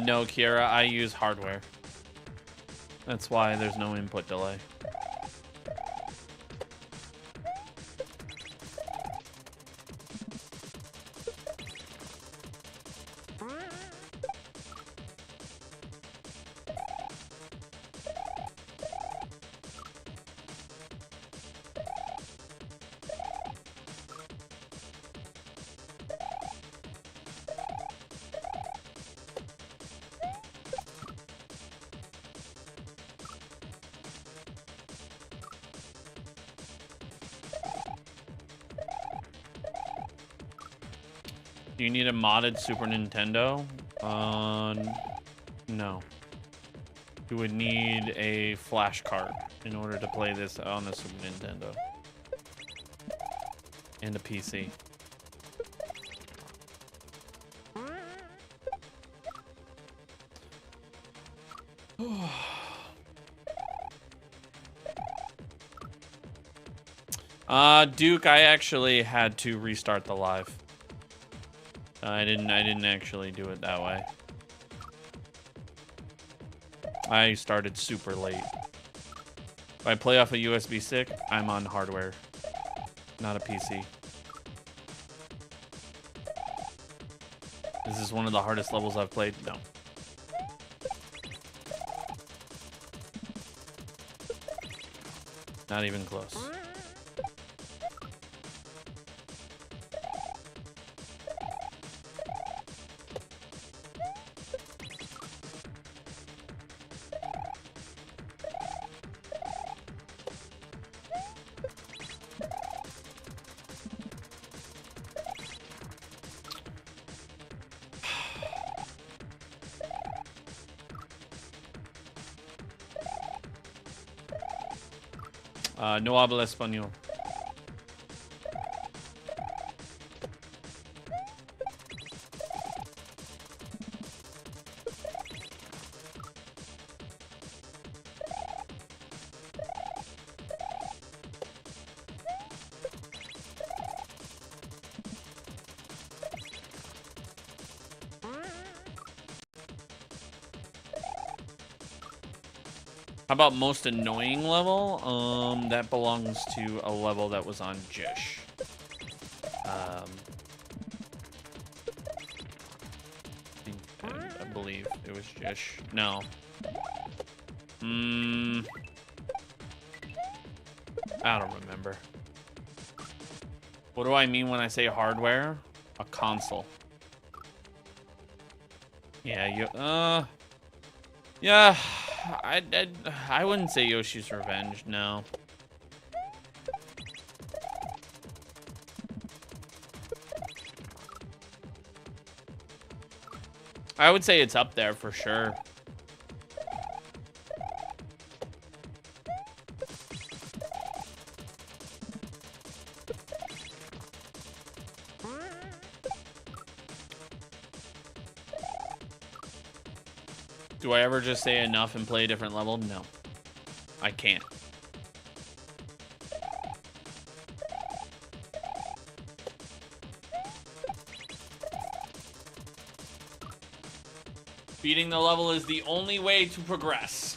No, Kiera, I use hardware. That's why there's no input delay. Do you need a modded Super Nintendo? No. You would need a flash card in order to play this on the Super Nintendo. And a PC. Duke, I actually had to restart the live. I didn't actually do it that way. I started super late. If I play off a USB stick, I'm on hardware, not a PC. Is this one of the hardest levels I've played? No. Not even close. No habla español. How about most annoying level? That belongs to a level that was on Jish. I believe. believe it was just no. I don't remember. What do I mean when I say hardware? A console. Yeah, yeah, I wouldn't say Yoshi's Revenge, no. I would say it's up there for sure. Do I ever just say enough and play a different level? No. I can't. Beating the level is the only way to progress.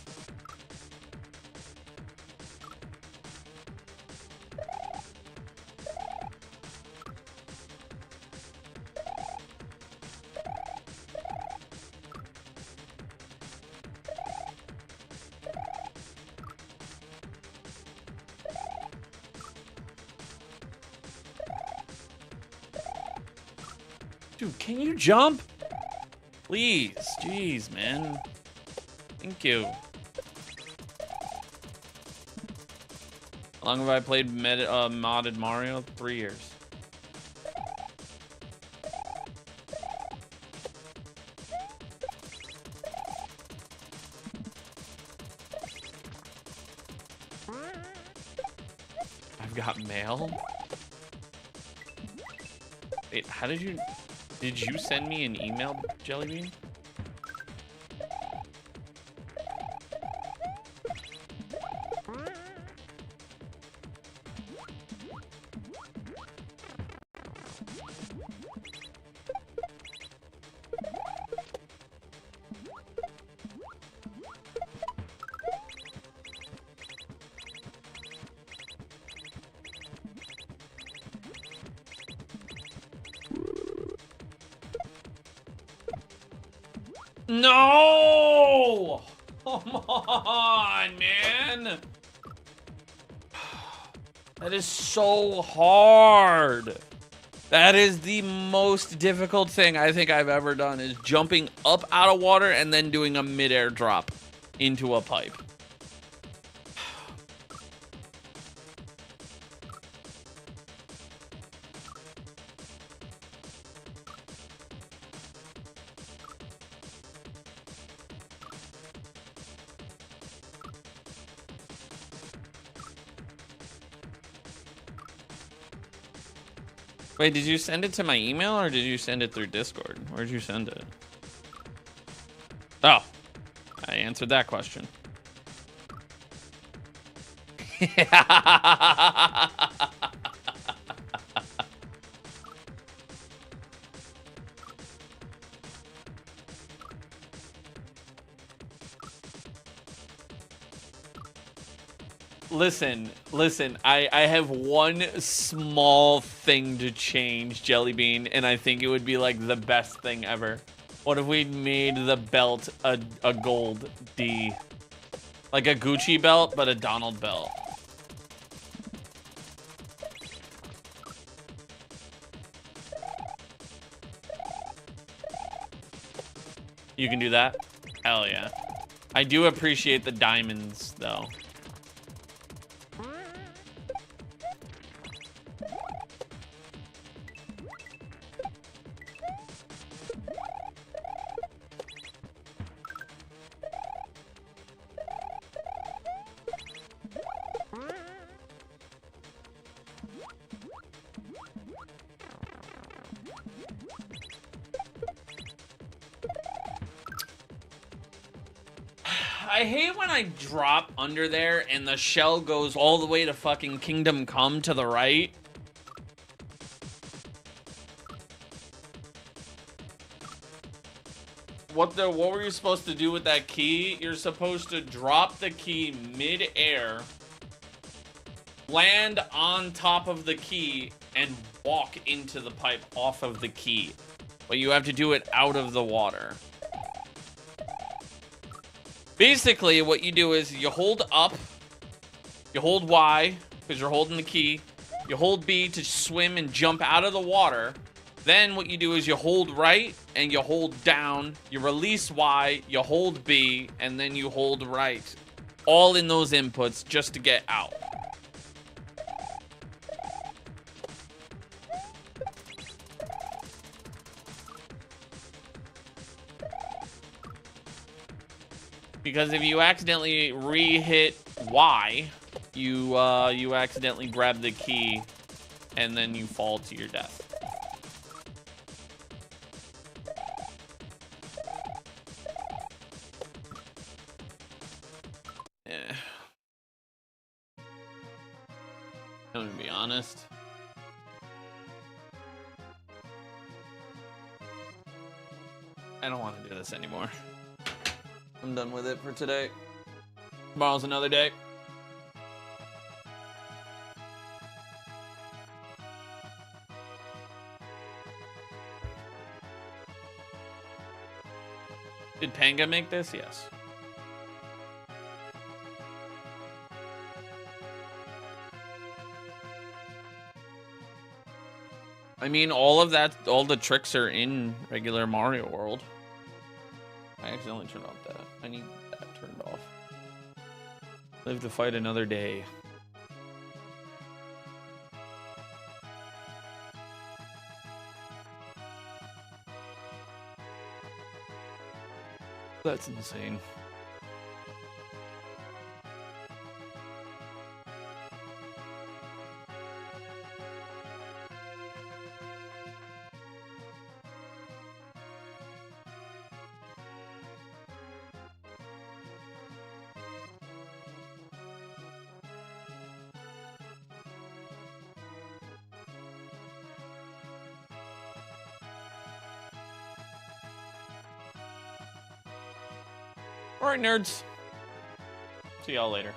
Dude, can you jump? Please, jeez, man. Thank you. How long have I played modded Mario? 3 years. I've got mail? Wait, how did you send me an email, Jellybean? No! Come on, man. That is so hard. That is the most difficult thing I think I've ever done, is jumping up out of water and then doing a mid-air drop into a pipe. Wait, did you send it to my email or did you send it through Discord? Where'd you send it? Oh, I answered that question. Listen, I have one small thing to change, Jellybean, and I think it would be like the best thing ever. What if we made the belt a gold D? Like a Gucci belt, but a Donald belt. You can do that? Hell yeah. I do appreciate the diamonds, though. I hate when I drop under there and the shell goes all the way to fucking Kingdom Come to the right. What were you supposed to do with that key? You're supposed to drop the key mid-air, land on top of the key, and walk into the pipe off of the key. But you have to do it out of the water. Basically, what you do is you hold up, you hold Y, because you're holding the key, you hold B to swim and jump out of the water. Then what you do is you hold right and you hold down, you release Y, you hold B, and then you hold right. All in those inputs just to get out. Because if you accidentally re-hit Y, you accidentally grab the key and then you fall to your death. Yeah. I'm gonna be honest. I don't want to do this anymore. I'm done with it for today. Tomorrow's another day. Did Panga make this? Yes. I mean, all of that, all the tricks are in regular Mario World. I accidentally turned off that. I need that turned off. Live to fight another day. That's insane. All right, nerds. See y'all later.